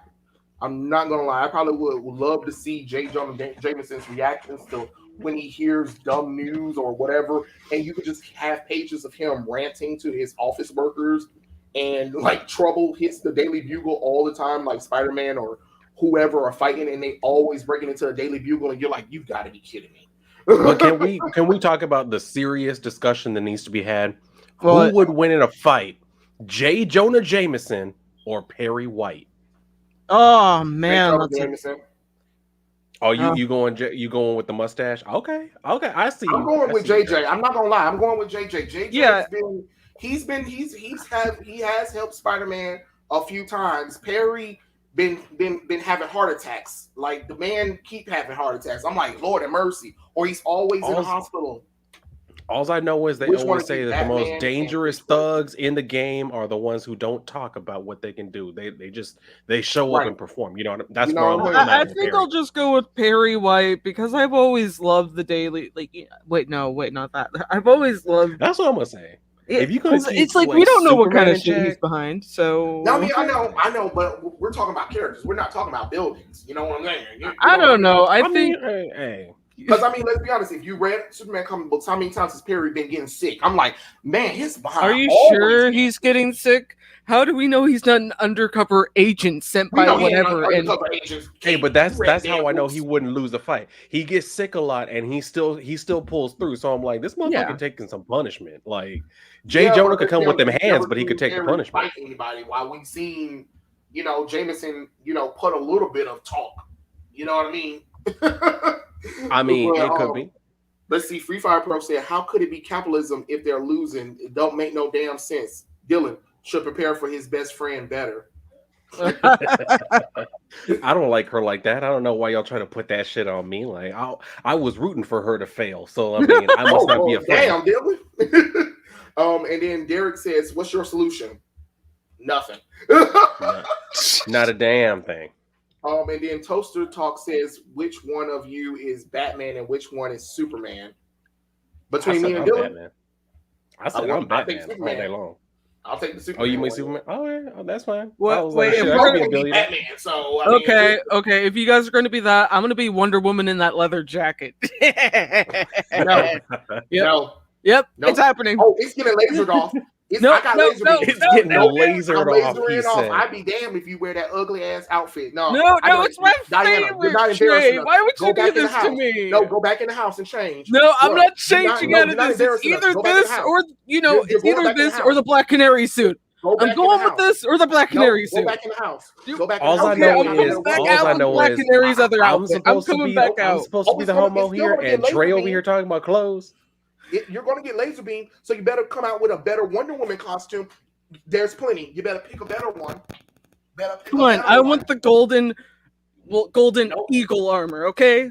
I probably would love to see J. Jonah Jameson's reactions to when he hears dumb news or whatever, and you could just have pages of him ranting to his office workers, and like trouble hits the Daily Bugle all the time, like Spider-Man or whoever are fighting, and they always breaking into the Daily Bugle, and you're like, you've got to be kidding me. But can we talk about the serious discussion that needs to be had? Who would win in a fight, J. Jonah Jameson or Perry White? Oh man, Oh, you going with the mustache? Okay, I see. I'm going with JJ. I'm not gonna lie. I'm going with JJ. JJ he has helped Spider-Man a few times. Perry been having heart attacks. Like the man keep having heart attacks. I'm like, Lord have mercy. Or he's always in the hospital. All I know is they always say that the most dangerous thugs in the game are the ones who don't talk about what they can do. They show up and perform. You know, that's where I think I'll just go with Perry White because I've always loved the Daily. Wait, not that. I've always loved. That's what I'm gonna say. If you could, it's like we don't know what kind of shit he's behind. So no, I mean, I know, but we're talking about characters. We're not talking about buildings. You know what I'm saying? I don't know. I think. Because I mean, let's be honest. If you read Superman comic books, how many times has Perry been getting sick? I'm like, man, his behind. Are you sure he's getting sick? How do we know he's not an undercover agent sent by whatever? Hey, but that's how I know he wouldn't lose the fight. He gets sick a lot, and he still pulls through. So I'm like, this motherfucker taking some punishment. Like J. Jonah could come with them hands, but he could take the punishment. Fight anybody? While we've seen, Jameson, put a little bit of talk. You know what I mean? I mean, it could be. Let's see. Free Fire Pro said, "How could it be capitalism if they're losing? It don't make no damn sense." Dylan should prepare for his best friend better. I don't like her like that. I don't know why y'all trying to put that shit on me. Like I was rooting for her to fail, so I mean, I must not be a fan. Damn, Dylan. And then Derek says, "What's your solution?" Nothing. Not a damn thing. And then Toaster Talk says, which one of you is Batman and which one is Superman? Between me and Dylan? Batman. I said I'm Batman all day long. I'll take the Superman. Oh, you mean Superman? Oh, yeah. Oh, that's fine. Wait, if we're going to be Batman, so okay. If you guys are going to be that, I'm going to be Wonder Woman in that leather jacket. No. Yep. It's happening. Oh, it's getting lasered off. It's getting lasered off. I'd be damned if you wear that ugly ass outfit. No, it's my favorite. Trey, why would you do this to me? No, go back in the house and change. No, I'm not changing out of this. It's either this or it's either this or the Black Canary suit. I'm going with this or the Black Canary suit. Go back in the house. All I know is Canary's other outfit. I'm coming back out. I'm supposed to be the homo here, and Trey over here talking about clothes. You're going to get laser beam, so you better come out with a better Wonder Woman costume. There's plenty. You better pick a better one. Come on, I want the golden eagle armor. Okay.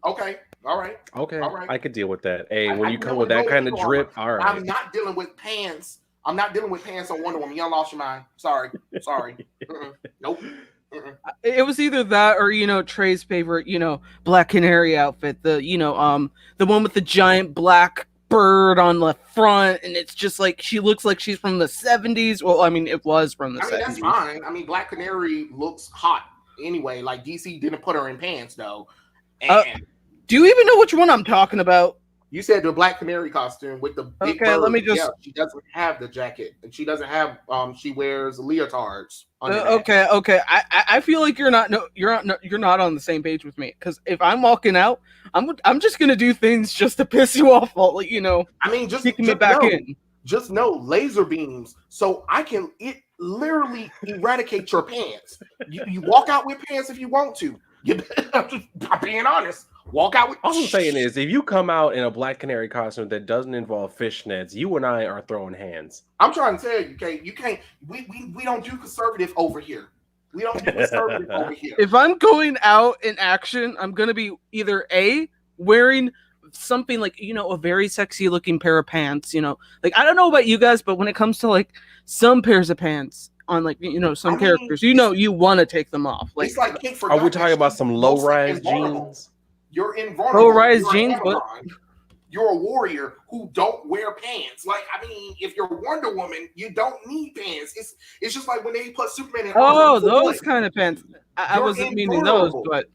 Okay. All right. Okay, All right. I could deal with that. Hey, when I you can come deal with with that no kind of legal armor. drip, all right. I'm not dealing with pants. I'm not dealing with pants on Wonder Woman. You lost your mind. Sorry. Nope. It was either that or Trey's favorite Black Canary outfit, the one with the giant black bird on the front, and it's just like she looks like she's from the 70s. Well, I mean, it was from the 70s. That's fine. I mean, Black Canary looks hot anyway. Like DC didn't put her in pants though. And do you even know which one I'm talking about? You said the Black Canary costume with the big bird. Let me just. Yeah, she doesn't have the jacket, and she doesn't have. She wears leotards. Okay. I feel like you're not on the same page with me, because if I'm walking out, I'm just gonna do things just to piss you off. I mean, just kicking me back in. Just know laser beams, so it literally eradicate your pants. You walk out with pants if you want to. I'm being honest. Walk out with. All I'm saying is, if you come out in a Black Canary costume that doesn't involve fishnets, you and I are throwing hands. I'm trying to tell you, okay, you can't. We don't do conservative over here. We don't do conservative over here. If I'm going out in action, I'm gonna be either A, wearing something like a very sexy looking pair of pants. Like, I don't know about you guys, but when it comes to like some pairs of pants on some characters, you want to take them off. Like, it's like are we talking about some low rise jeans? You're invulnerable. Low rise jeans, but you're a warrior who don't wear pants. Like, I mean, if you're Wonder Woman, you don't need pants. It's just like when they put Superman in armor. Those kind of pants. I wasn't meaning those, but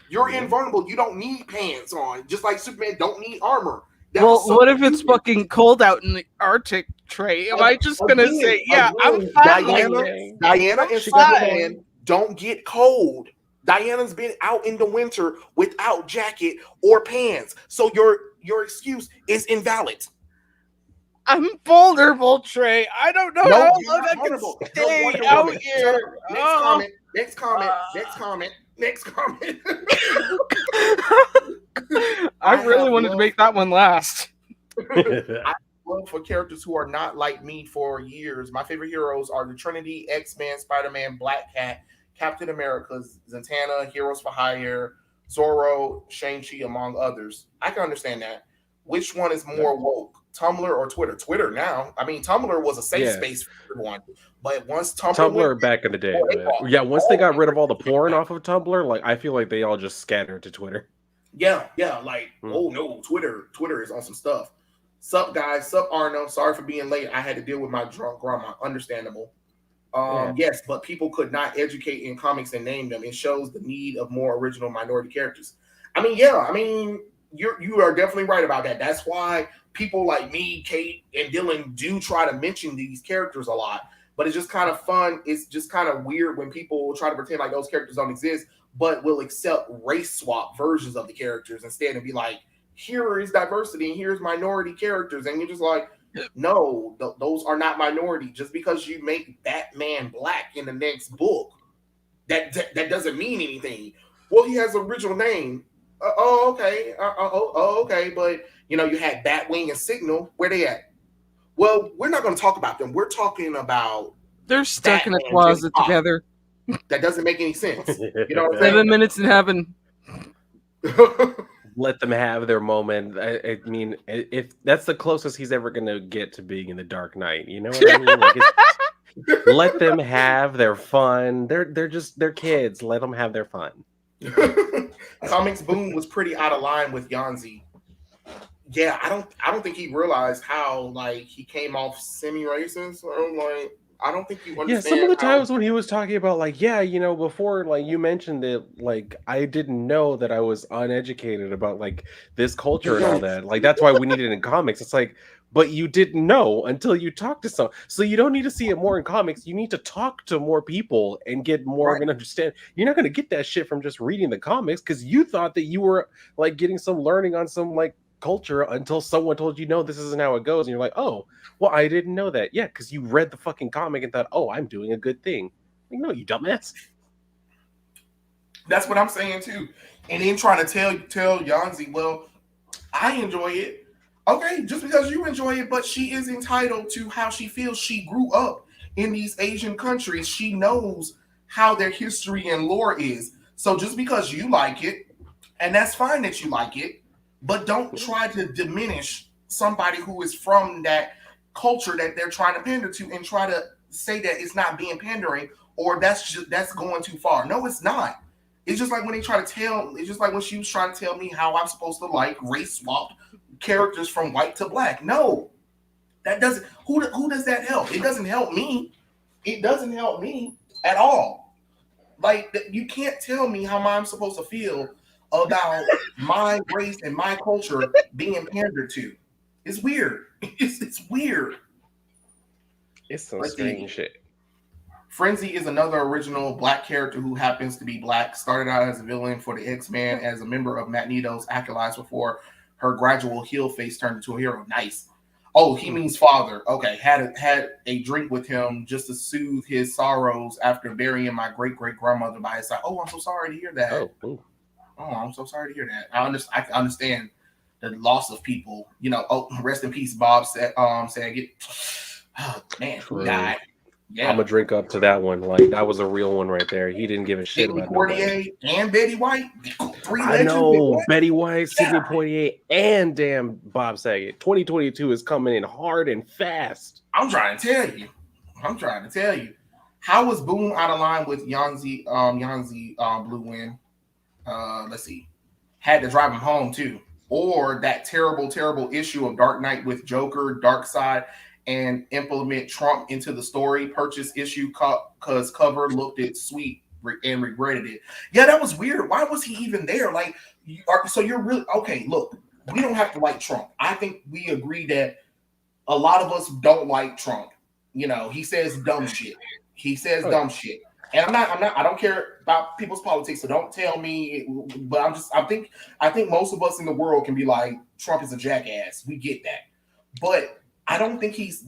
you're invulnerable. You don't need pants on. Just like Superman don't need armor. What if it's fucking cold out in the Arctic, Trey? Am I just gonna say, yeah, I'm fine? Diana and Superman don't get cold. Diana's been out in the winter without jacket or pants, so your excuse is invalid. I'm vulnerable, Trey. I don't know how long I can stay out here. Next comment. I really wanted to make that one last. I love for characters who are not like me for years. My favorite heroes are the Trinity, X-Men, Spider-Man, Black Cat, Captain America, Zatanna, Heroes for Hire, Zorro, Shang-Chi, among others. I can understand that. Which one is more woke, Tumblr or Twitter? Twitter now. I mean, Tumblr was a safe space for everyone. But once Tumblr back in the day. Once they got rid of all the porn off of Tumblr, like, I feel like they all just scattered to Twitter. Yeah. Like, oh no, Twitter is on some stuff. Sup, guys? Sup, Arno? Sorry for being late. I had to deal with my drunk grandma. Understandable. Yes, but people could not educate in comics and name them. It shows the need of more original minority characters. I mean, you are definitely right about that. That's why people like me, Kate, and Dylan do try to mention these characters a lot. But it's just kind of fun. It's just kind of weird when people try to pretend like those characters don't exist, but will accept race swap versions of the characters instead and be like, here is diversity and here's minority characters. And you're just like, no, those are not minority. Just because you make Batman black in the next book, that doesn't mean anything. Well, he has an original name. Okay. Okay. But, you had Batwing and Signal. Where they at? Well, we're not going to talk about them. We're talking about... They're stuck in a closet together. That doesn't make any sense. You know what I'm 7 minutes in heaven. Let them have their moment. I mean, if that's the closest he's ever going to get to being in the Dark Knight, you know what I mean? Like, let them have their fun. They're kids. Let them have their fun. Comics Boom was pretty out of line with Yanzi. Yeah, I don't think he realized how like he came off semi-racist. Or like, I don't think you understand. Yeah, some of the times when he was talking about like, before like you mentioned that like I didn't know that I was uneducated about like this culture and all that. Like that's why we need it in comics. It's like, but you didn't know until you talked to someone. So you don't need to see it more in comics. You need to talk to more people and get more of an understanding. You're not going to get that shit from just reading the comics because you thought that you were like getting some learning on some like culture until someone told you, no, this isn't how it goes. And you're like, oh, well, I didn't know that. Yeah, because you read the fucking comic and thought, oh, I'm doing a good thing. Like, no, you dumbass. That's what I'm saying too. And then trying to tell Yanzi, well, I enjoy it. Okay, just because you enjoy it, but she is entitled to how she feels. She grew up in these Asian countries. She knows how their history and lore is. So just because you like it, And that's fine that you like it, but don't try to diminish somebody who is from that culture that they're trying to pander to and try to say that it's not being pandering or that's going too far. No, it's not. It's just like when they try to tell. It's just like when she was trying to tell me how I'm supposed to like race swap characters from white to black. No, that doesn't. Who does that help? It doesn't help me. It doesn't help me at all. Like you can't tell me how I'm supposed to feel about my race and my culture being pandered to. It's weird. It's weird. It's some Let's see. strange shit. Frenzy is another original black character who happens to be black. Started out as a villain for the X-Men as a member of Magneto's acolytes before her gradual heel face turned into a hero. Nice. Oh, he means father. Okay, had a drink with him just to soothe his sorrows after burying my great-great-grandmother by his side. Oh, I'm so sorry to hear that. Oh, I'm so sorry to hear that. I can understand the loss of people. You know, oh, rest in peace, Bob Saget. Oh, man, he died. Yeah. I'm gonna drink up to that one. Like that was a real one right there. He didn't give a shit Sidney about Poitier and Betty White. Three I legends. know Betty White, Sidney Poitier, and damn Bob Saget. 2022 is coming in hard and fast. I'm trying to tell you. How was Boom out of line with Yanzi Blue Wind? Let's see. Had to drive him home too. Or that terrible issue of Dark Knight with Joker, Darkseid, and implement Trump into the story. Purchase issue because cover looked it sweet and regretted it. Yeah, that was weird. Why was he even there? Like, so you're really okay. Look, we don't have to like Trump. I think we agree that a lot of us don't like Trump. You know, he says dumb shit. And I don't care about people's politics, so don't tell me. But I think most of us in the world can be like, Trump is a jackass. We get that. But I don't think he's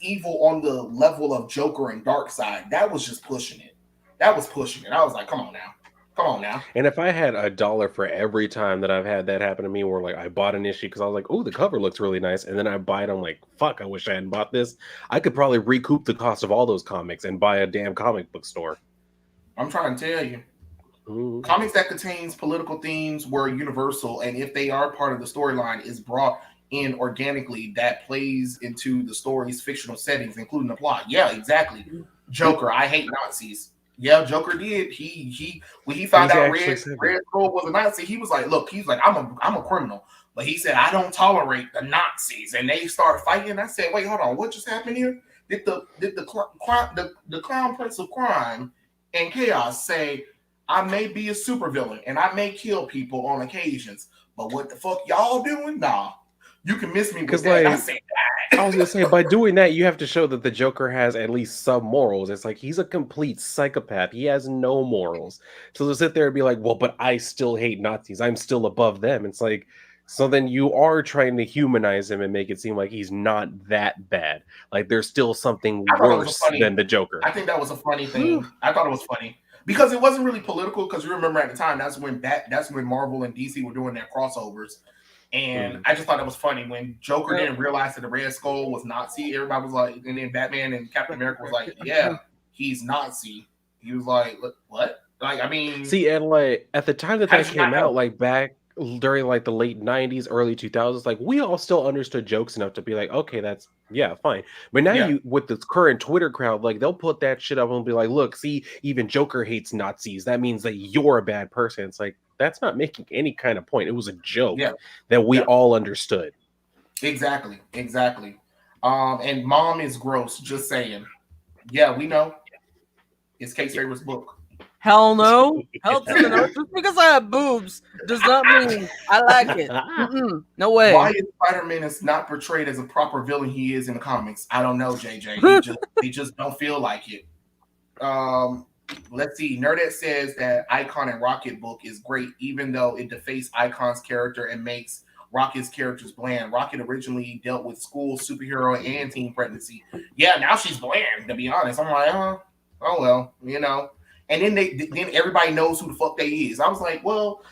evil on the level of Joker and Darkseid. That was just pushing it. I was like, come on now. And if I had $1 for every time that I've had that happen to me, where like I bought an issue because I was like, oh, the cover looks really nice, and then I buy it, I'm like, fuck, I wish I hadn't bought this. I could probably recoup the cost of all those comics and buy a damn comic book store. I'm trying to tell you. Comics that contains political themes were universal, and if they are part of the storyline, is brought in organically that plays into the story's fictional settings, including the plot. Yeah, exactly. Joker, I hate Nazis. Yeah, Joker did. He when he found out Red Skull was a Nazi, he was like, look, I'm a criminal. But he said, I don't tolerate the Nazis. And they start fighting. I said, wait, hold on, what just happened here? Did the clown prince of crime and chaos say, I may be a supervillain and I may kill people on occasions, but what the fuck y'all doing? Nah. You can miss me with that. Like, I was gonna say, by doing that, you have to show that the Joker has at least some morals. It's like he's a complete psychopath. He has no morals. So to sit there and be like, well, but I still hate Nazis. I'm still above them. It's like, so then you are trying to humanize him and make it seem like he's not that bad. Like there's still something worse than the Joker. I think that was a funny thing. I thought it was funny because it wasn't really political. Because you remember at the time, that's when Marvel and DC were doing their crossovers. And I just thought it was funny when Joker didn't realize that the Red Skull was Nazi. Everybody was like, and then Batman and Captain America was like, yeah, he's Nazi. He was like, what? Like, I mean, see, and like at the time that came out, like back during like the late 90s, early 2000s, like we all still understood jokes enough to be like, okay, that's fine. But now you with the current Twitter crowd, like they'll put that shit up and be like, look, see, even Joker hates Nazis. That means that you're a bad person. It's like, that's not making any kind of point. It was a joke that we all understood. Exactly. And Mom is gross, just saying. Yeah, we know. It's Kate's favorite book. Hell no. Hell to the no. Just because I have boobs does not mean I like it. No way. Why is Spider-Man is not portrayed as a proper villain he is in the comics? I don't know, JJ. He just don't feel like it. Let's see. Nerdette says that Icon and Rocket book is great, even though it defaces Icon's character and makes Rocket's characters bland. Rocket originally dealt with school, superhero, and teen pregnancy. Yeah, now she's bland, to be honest. I'm like, oh well, you know. And then then everybody knows who the fuck they is. I was like, well,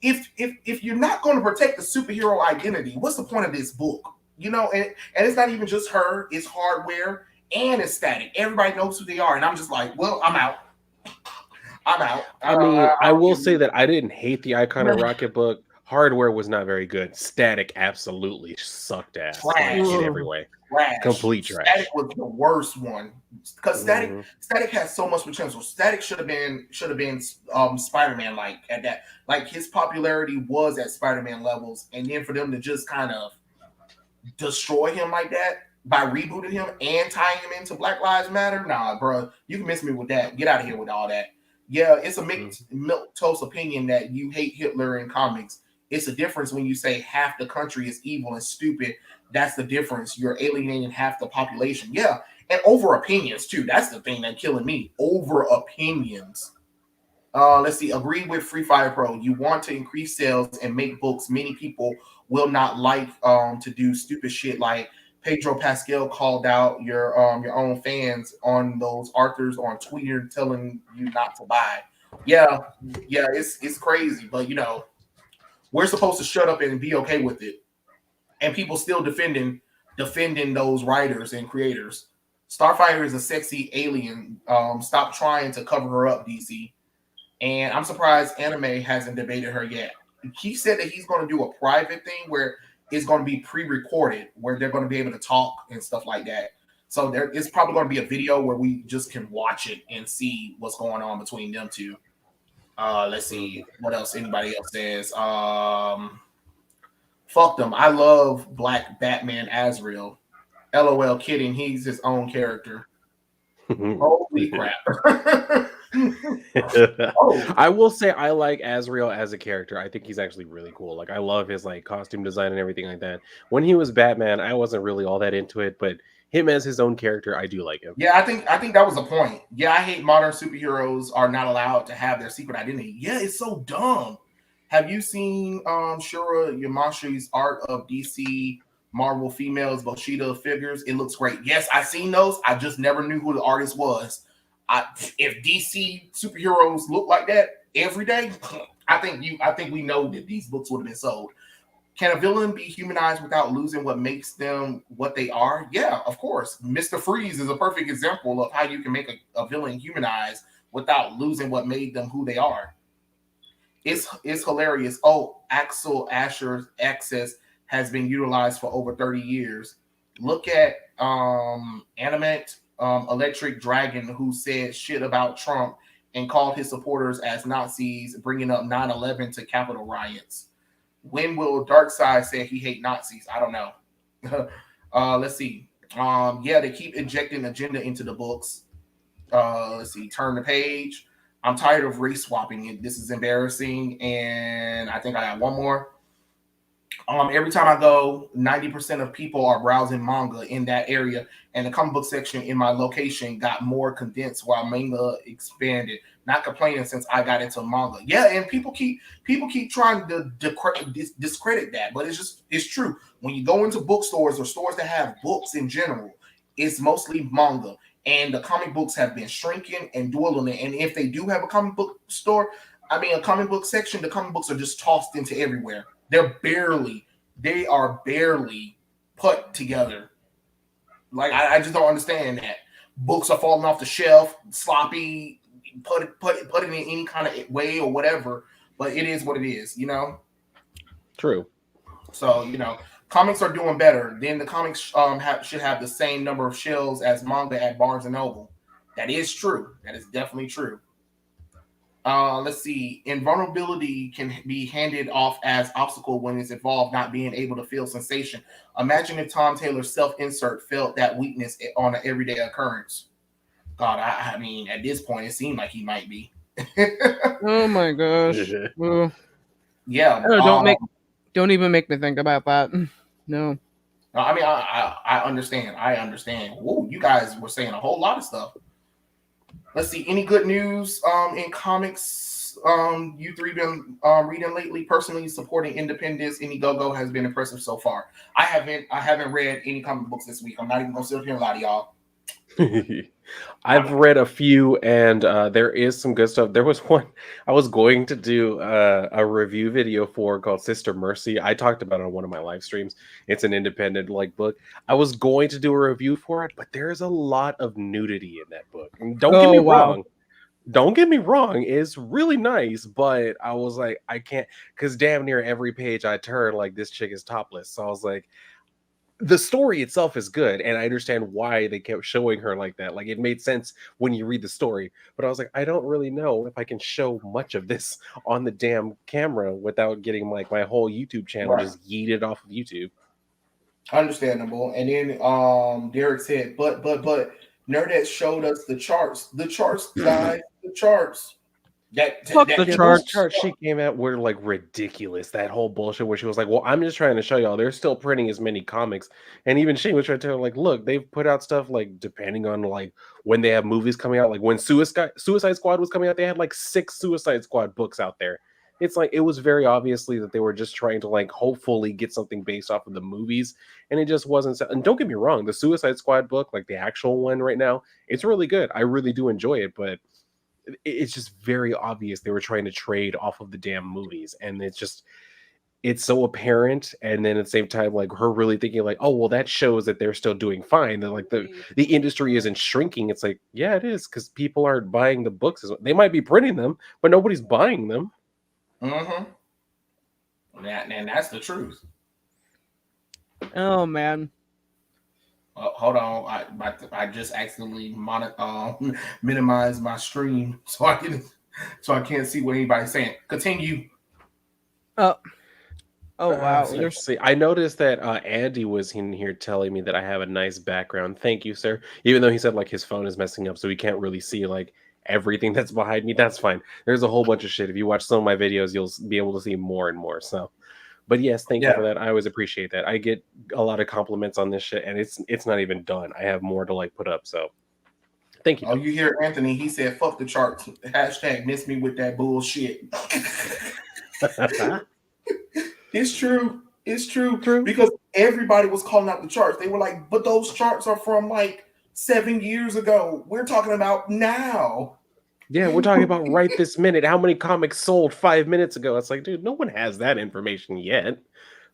if you're not going to protect the superhero identity, what's the point of this book? You know, and it's not even just her, it's Hardware and it's Static. Everybody knows who they are. And I'm just like, well, I'm out. I'm out. I mean, I I don't will give say you that I didn't hate the Icon of Rocket book. Hardware was not very good. Static absolutely sucked ass, like in trash. every way. Trash. Complete Static trash. was the worst one because Hmm. Static has so much potential. Static should have been Spider-Man like at that. Like his popularity was at Spider-Man levels, and then for them to just kind of destroy him like that by rebooting him and tying him into Black Lives Matter, nah, bro, you can miss me with that. Get out of here with all that. Yeah, it's a milk toast opinion that you hate Hitler in comics. It's a difference when you say half the country is evil and stupid. That's the difference. You're alienating half the population. Yeah, and over opinions too. That's the thing that's killing me. Over opinions. Let's see. Agree with Free Fire Pro. You want to increase sales and make books. Many people will not like to do stupid shit like Pedro Pascal called out your own fans on those authors on Twitter telling you not to buy. Yeah, yeah, it's crazy, but we're supposed to shut up and be okay with it, and people still defending those writers and creators. Starfire is a sexy alien. Stop trying to cover her up, DC. And I'm surprised anime hasn't debated her yet. He said that he's going to do a private thing where it's going to be pre-recorded, where they're going to be able to talk and stuff like that. So there is probably going to be a video where we just can watch it and see what's going on between them two. Let's see what else anybody else says. Fuck them. I love Black Batman Azrael. LOL, kidding. He's his own character. Holy crap. Oh, I will say I like Azrael as a character. I think he's actually really cool. Like I love his like costume design and everything like that. When he was Batman, I wasn't really all that into it, but him as his own character, I do like him. yeah, I think that was the point. Yeah, I hate modern superheroes are not allowed to have their secret identity. Yeah, it's so dumb. Have you seen Shura Yamashi's art of DC Marvel females Boshida figures? It looks great. Yes, I seen those. I just never knew who the artist was. If DC superheroes look like that every day, I think we know that these books would have been sold. Can a villain be humanized without losing what makes them what they are? Yeah, of course. Mr. Freeze is a perfect example of how you can make a villain humanized without losing what made them who they are. It's hilarious. Oh, Axel Asher's access has been utilized for over 30 years. Look at Animate Electric Dragon, who said shit about Trump and called his supporters as Nazis, bringing up 9/11 to Capitol riots. When will Darkseid say he hate Nazis? I don't know. Let's see. Yeah, they keep injecting agenda into the books. Let's see. Turn the page. I'm tired of race swapping it. This is embarrassing. And I think I got one more. Every time I go, 90% of people are browsing manga in that area, and the comic book section in my location got more condensed while manga expanded. Not complaining since I got into manga. Yeah, and people keep trying to discredit that, but it's true. When you go into bookstores or stores that have books in general, it's mostly manga, and the comic books have been shrinking and dwindling. And if they do have a comic book store, a comic book section, the comic books are just tossed into everywhere. They are barely put together. Like I just don't understand that. Books are falling off the shelf, sloppy, put it in any kind of way or whatever. But it is what it is, True. So comics are doing better. Then the comics should have the same number of shelves as manga at Barnes and Noble. That is true. That is definitely true. Let's see. Invulnerability can be handed off as obstacle when it's involved not being able to feel sensation. Imagine if Tom Taylor's self-insert felt that weakness on an everyday occurrence. God, I mean, at this point, it seemed like he might be. Oh my gosh. Yeah. Don't even make me think about that. No. I mean, I understand. I understand. Whoa, you guys were saying a whole lot of stuff. Let's see. Any good news in comics you three been reading lately? Personally, supporting independence, Indiegogo has been impressive so far. I haven't read any comic books this week. I'm not even gonna sit here and lie to y'all. I've read a few, and there is some good stuff. There was one I was going to do a review video for called Sister Mercy. I talked about it on one of my live streams. It's an independent book. I was going to do a review for it, but there's a lot of nudity in that book. And don't get me wrong. Don't get me wrong, it's really nice, but I was like, I can't, because damn near every page I turn, like this chick is topless. So I was like, the story itself is good, and I understand why they kept showing her like that. Like it made sense when you read the story, but I was like, I don't really know if I can show much of this on the damn camera without getting like my whole YouTube channel Right. just yeeted off of YouTube. Understandable. And then Derek said, but Nerdette showed us the charts. The charts, guys. The charts. Fuck the Yeah, those charts. charts she came out were like ridiculous. That whole bullshit where she was like, "Well, I'm just trying to show y'all they're still printing as many comics," and even she was trying to tell her, like, "Look, they've put out stuff like depending on like when they have movies coming out. Like when Suicide Squad was coming out, they had like 6 Suicide Squad books out there. It's like it was very obviously that they were just trying to like hopefully get something based off of the movies, and it just wasn't. And don't get me wrong, the Suicide Squad book, like the actual one right now, it's really good. I really do enjoy it, but it's just very obvious they were trying to trade off of the damn movies, and it's so apparent. And then at the same time, like her really thinking like, oh well, that shows that they're still doing fine, that like the industry isn't shrinking. It's like, yeah, it is, because people aren't buying the books. They might be printing them, but nobody's buying them. Mm-hmm. And that's the truth. Oh man. Hold on, I just accidentally minimized my stream so I can't see what anybody's saying. Continue. Oh wow. Let's see. I noticed that Andy was in here telling me that I have a nice background. Thank you, sir. Even though he said like his phone is messing up, so he can't really see like everything that's behind me. That's fine. There's a whole bunch of shit. If you watch some of my videos, you'll be able to see more and more. So, but yes, thank you for that. I always appreciate that. I get a lot of compliments on this shit, and it's not even done. I have more to like put up. So, thank you. Oh, you hear Anthony? He said, "Fuck the charts." Hashtag miss me with that bullshit. It's true. It's true. Because everybody was calling out the charts. They were like, but those charts are from like 7 years ago. We're talking about now. Yeah, we're talking about right this minute. How many comics sold 5 minutes ago? It's like, dude, no one has that information yet.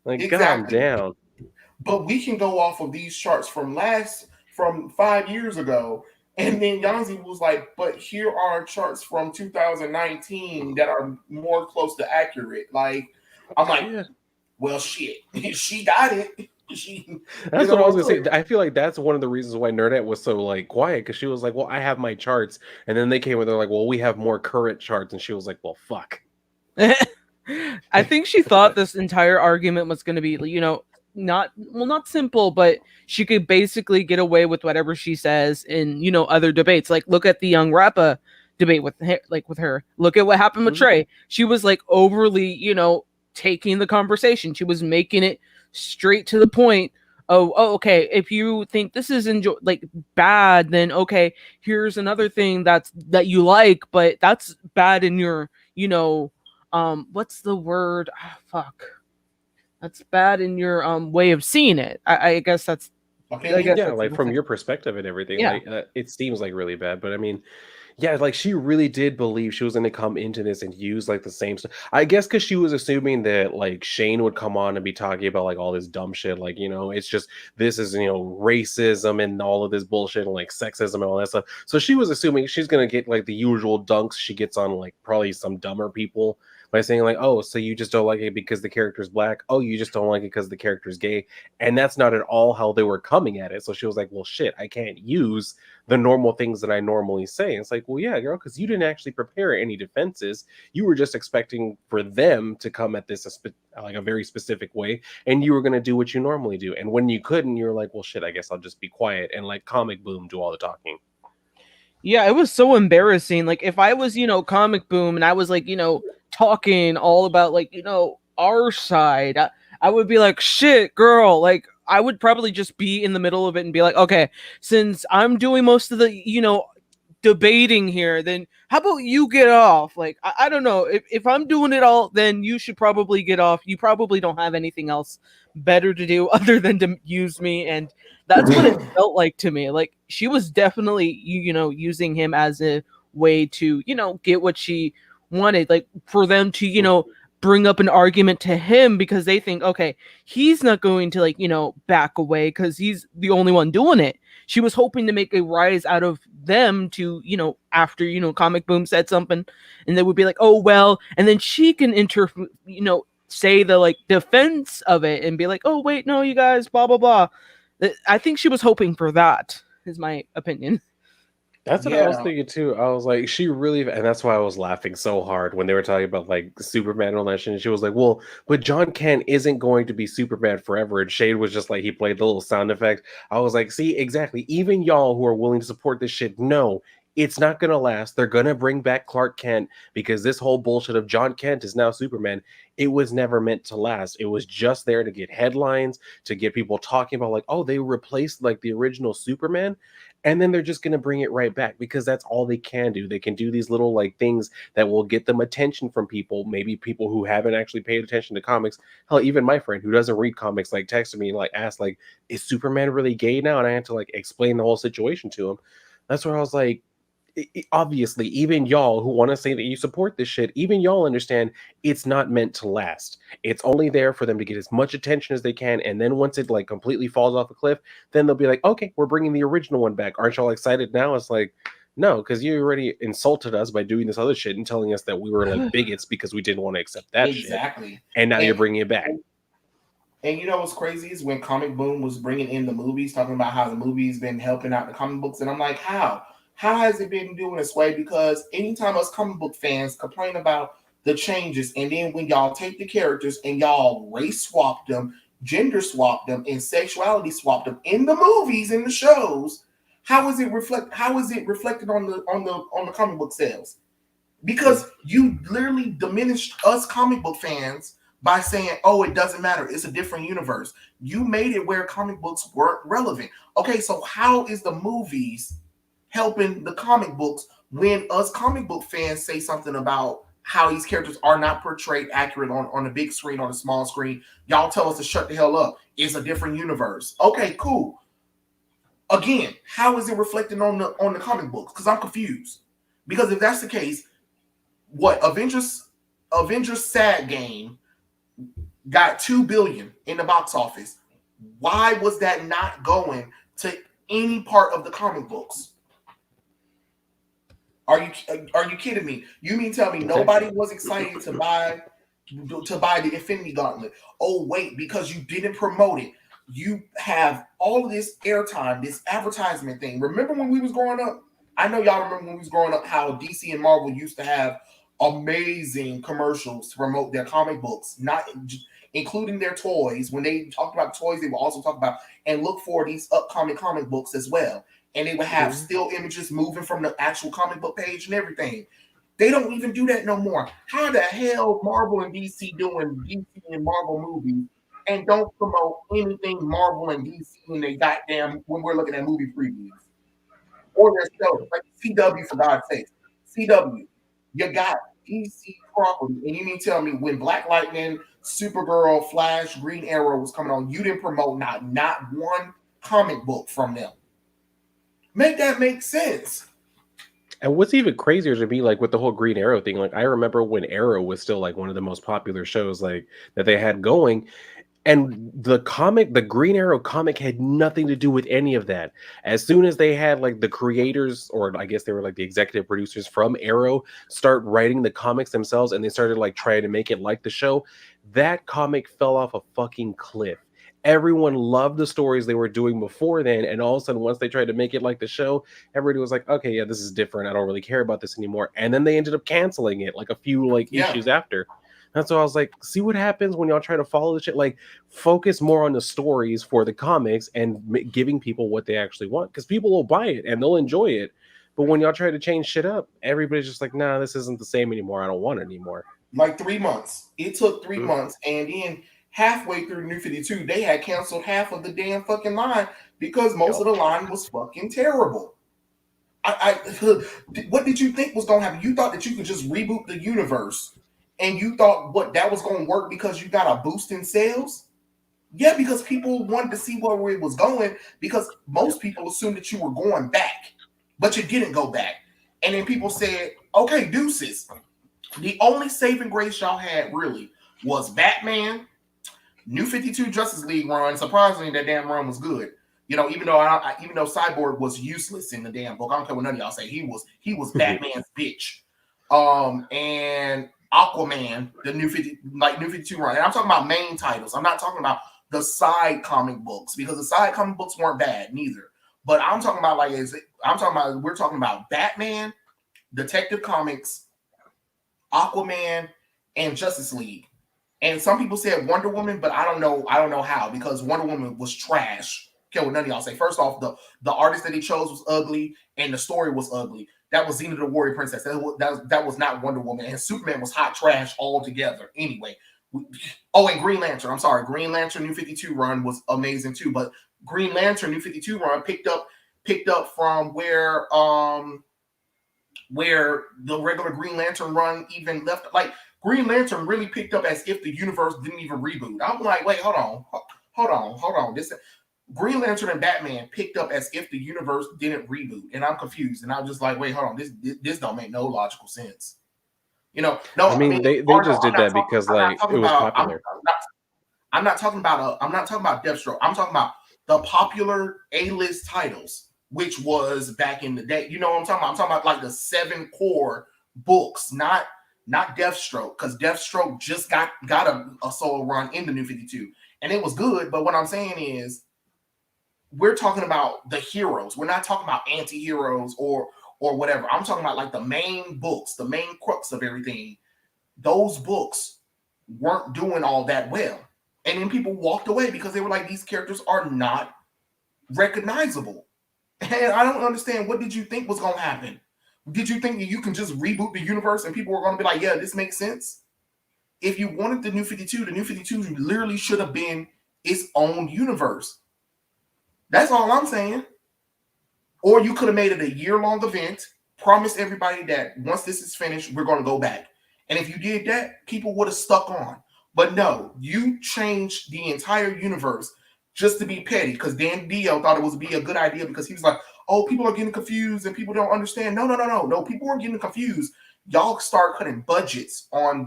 Like, Exactly. calm down. But we can go off of these charts from 5 years ago. And then Yanzi was like, but here are charts from 2019 that are more close to accurate. Like, I'm like, yeah. Well, shit, she got it. That's what I was gonna say. I feel like that's one of the reasons why Nerdette was so like quiet, because she was like, well, I have my charts, and then they came and they're like, well, we have more current charts, and she was like, well, fuck. I think she thought this entire argument was going to be, not simple, but she could basically get away with whatever she says in other debates. Like, look at the Young Rappa debate with her. Look at what happened with Trey. She was like overly, taking the conversation. She was making it straight to the point. Oh, okay. If you think this is bad, then okay, here's another thing that you like, but that's bad in your, what's the word? Fuck. That's bad in your way of seeing it. I guess that's okay. I guess yeah, like from your perspective and everything. Yeah. Like it seems like really bad, but I mean, yeah, like she really did believe she was going to come into this and use like the same stuff. I guess because she was assuming that like Shane would come on and be talking about like all this dumb shit, like it's just this is racism and all of this bullshit and like sexism and all that stuff. So she was assuming she's going to get like the usual dunks she gets on like probably some dumber people by saying like, oh, so you just don't like it because the character's black. Oh, you just don't like it because the character's gay. And that's not at all how they were coming at it. So she was like, well, shit, I can't use the normal things that I normally say. And it's like, well, yeah, girl, because you didn't actually prepare any defenses. You were just expecting for them to come at this like a very specific way, and you were going to do what you normally do. And when you couldn't, you're like, well, shit, I guess I'll just be quiet and like Comic Boom do all the talking. Yeah, it was so embarrassing. Like if I was, Comic Boom and I was like, talking all about like, our side, I would be like, shit, girl, like I would probably just be in the middle of it and be like, okay, since I'm doing most of the, debating here, then how about you get off? Like, I don't know. If I'm doing it all, then you should probably get off. You probably don't have anything else better to do other than to use me. And that's what it felt like to me. Like she was definitely, using him as a way to, get what she wanted, like for them to, bring up an argument to him because they think, okay, he's not going to like, back away because he's the only one doing it. she was hoping to make a rise out of them to, after, Comic Boom said something, and they would be like, oh, well, and then she can say the like defense of it and be like, oh, wait, no, you guys, blah, blah, blah. I think she was hoping for that, is my opinion. That's what I was Yeah, thinking too. I was like, she really, and that's why I was laughing so hard when they were talking about like Superman and all that shit. And she was like, well, but John Kent isn't going to be Superman forever. And Shade was just like, he played the little sound effect. I was like, see, exactly. Even y'all who are willing to support this shit, no, it's not going to last. They're going to bring back Clark Kent because this whole bullshit of John Kent is now Superman. It was never meant to last. It was just there to get headlines, to get people talking about like, oh, they replaced like the original Superman. And then they're just going to bring it right back because that's all they can do. They can do these little like things that will get them attention from people, maybe people who haven't actually paid attention to comics. Hell, even my friend who doesn't read comics like texted me and like asked like, is Superman really gay now? And I had to like explain the whole situation to him. That's where I was like, obviously, even y'all who want to say that you support this shit, even y'all understand it's not meant to last. It's only there for them to get as much attention as they can, and then once it like completely falls off a cliff, then they'll be like, okay, we're bringing the original one back. Aren't y'all excited now? It's like, no, because you already insulted us by doing this other shit and telling us that we were like bigots because we didn't want to accept that shit. exactly. And now you're And bringing it back. and you know what's crazy is when Comic Boom was bringing in the movies, talking about how the movies been helping out the comic books, and I'm like, how? How has it been doing this way? Because anytime us comic book fans complain about the changes, and then when y'all take the characters and y'all race swap them, gender swap them, and sexuality swap them in the movies, in the shows, how is it reflected on the comic book sales? Because you literally diminished us comic book fans by saying, oh, it doesn't matter, it's a different universe. You made it where comic books weren't relevant. Okay, so how is the movies helping the comic books when us comic book fans say something about how these characters are not portrayed accurate on the big screen, on the small screen? Y'all tell us to shut the hell up. It's a different universe. Okay, cool. Again, how is it reflecting on the comic books? Because I'm confused. Because if that's the case, what Avengers Sad Game got $2 billion in the box office. Why was that not going to any part of the comic books? Are you kidding me? You mean tell me nobody was excited to buy the Infinity Gauntlet? Oh wait, because you didn't promote it. You have all of this airtime, this advertisement thing. Remember when we was growing up? I know y'all remember when we was growing up how DC and Marvel used to have amazing commercials to promote their comic books, not including their toys. When they talked about toys, they would also talk about and look for these upcoming comic books as well. And they would have still images moving from the actual comic book page and everything. They don't even do that no more. How the hell Marvel and DC doing DC and Marvel movies and don't promote anything Marvel and DC in they goddamn when we're looking at movie previews? Or their shows, like CW for God's sake. CW, you got DC property, and you mean tell me when Black Lightning, Supergirl, Flash, Green Arrow was coming on, you didn't promote not one comic book from them. Make that make sense. And what's even crazier to me, like with the whole Green Arrow thing, like I remember when Arrow was still like one of the most popular shows like that they had going. And the Green Arrow comic had nothing to do with any of that. As soon as they had like the creators, or I guess they were like the executive producers from Arrow, start writing the comics themselves, and they started like trying to make it like the show, that comic fell off a fucking cliff. Everyone loved the stories they were doing before then, and all of a sudden, once they tried to make it like the show, everybody was like, okay, yeah, this is different. I don't really care about this anymore. And then they ended up canceling it like a few issues after. That's why I was like, see what happens when y'all try to follow the shit. Like, focus more on the stories for the comics and giving people what they actually want, because people will buy it and they'll enjoy it. But when y'all try to change shit up, everybody's just like, nah, this isn't the same anymore. I don't want it anymore. Like 3 months. It took 3 months, and then halfway through New 52, they had canceled half of the damn fucking line because most of the line was fucking terrible. What did you think was going to happen? You thought that you could just reboot the universe, and you thought that was going to work because you got a boost in sales? Yeah, because people wanted to see where it was going, because most people assumed that you were going back, but you didn't go back. And then people said, okay, deuces. The only saving grace y'all had really was Batman, New 52 Justice League run. Surprisingly, that damn run was good. You know, even though Cyborg was useless in the damn book, I don't care what none of y'all say. He was Batman's bitch. And Aquaman, the new 52 run. And I'm talking about main titles. I'm not talking about the side comic books because the side comic books weren't bad neither. But I'm talking about we're talking about Batman, Detective Comics, Aquaman, and Justice League. And some people said Wonder Woman, but I don't know how, because Wonder Woman was trash. Okay, what none of y'all say. First off, the artist that he chose was ugly, and the story was ugly. That was Xena the Warrior Princess. That was not Wonder Woman. And Superman was hot trash altogether. Anyway. And Green Lantern. I'm sorry. Green Lantern New 52 run was amazing too. But Green Lantern New 52 run picked up from where the regular Green Lantern run even left. Like, Green Lantern really picked up as if the universe didn't even reboot. I'm like, wait, hold on. This Green Lantern and Batman picked up as if the universe didn't reboot, and I'm confused. And I'm just like, wait, hold on. This don't make no logical sense. You know, no. I mean, they just did that because like it was popular. I'm not talking about Deathstroke. I'm talking about the popular A-list titles, which was back in the day. You know what I'm talking about? I'm talking about like the 7 core books, not Deathstroke, because Deathstroke just got a solo run in the New 52, and it was good. But what I'm saying is, we're talking about the heroes. We're not talking about anti-heroes or whatever. I'm talking about like the main books, the main crux of everything. Those books weren't doing all that well. And then people walked away because they were like, these characters are not recognizable. And I don't understand, what did you think was going to happen? Did you think that you can just reboot the universe and people were going to be like, yeah, this makes sense? If you wanted the New 52 literally should have been its own universe. That's all I'm saying. Or you could have made it a year-long event, promised everybody that once this is finished, we're going to go back. And if you did that, people would have stuck on. But no, you changed the entire universe just to be petty, because Dan Dio thought it would be a good idea because he was like, oh, people are getting confused and people don't understand. No, people weren't getting confused. Y'all start cutting budgets on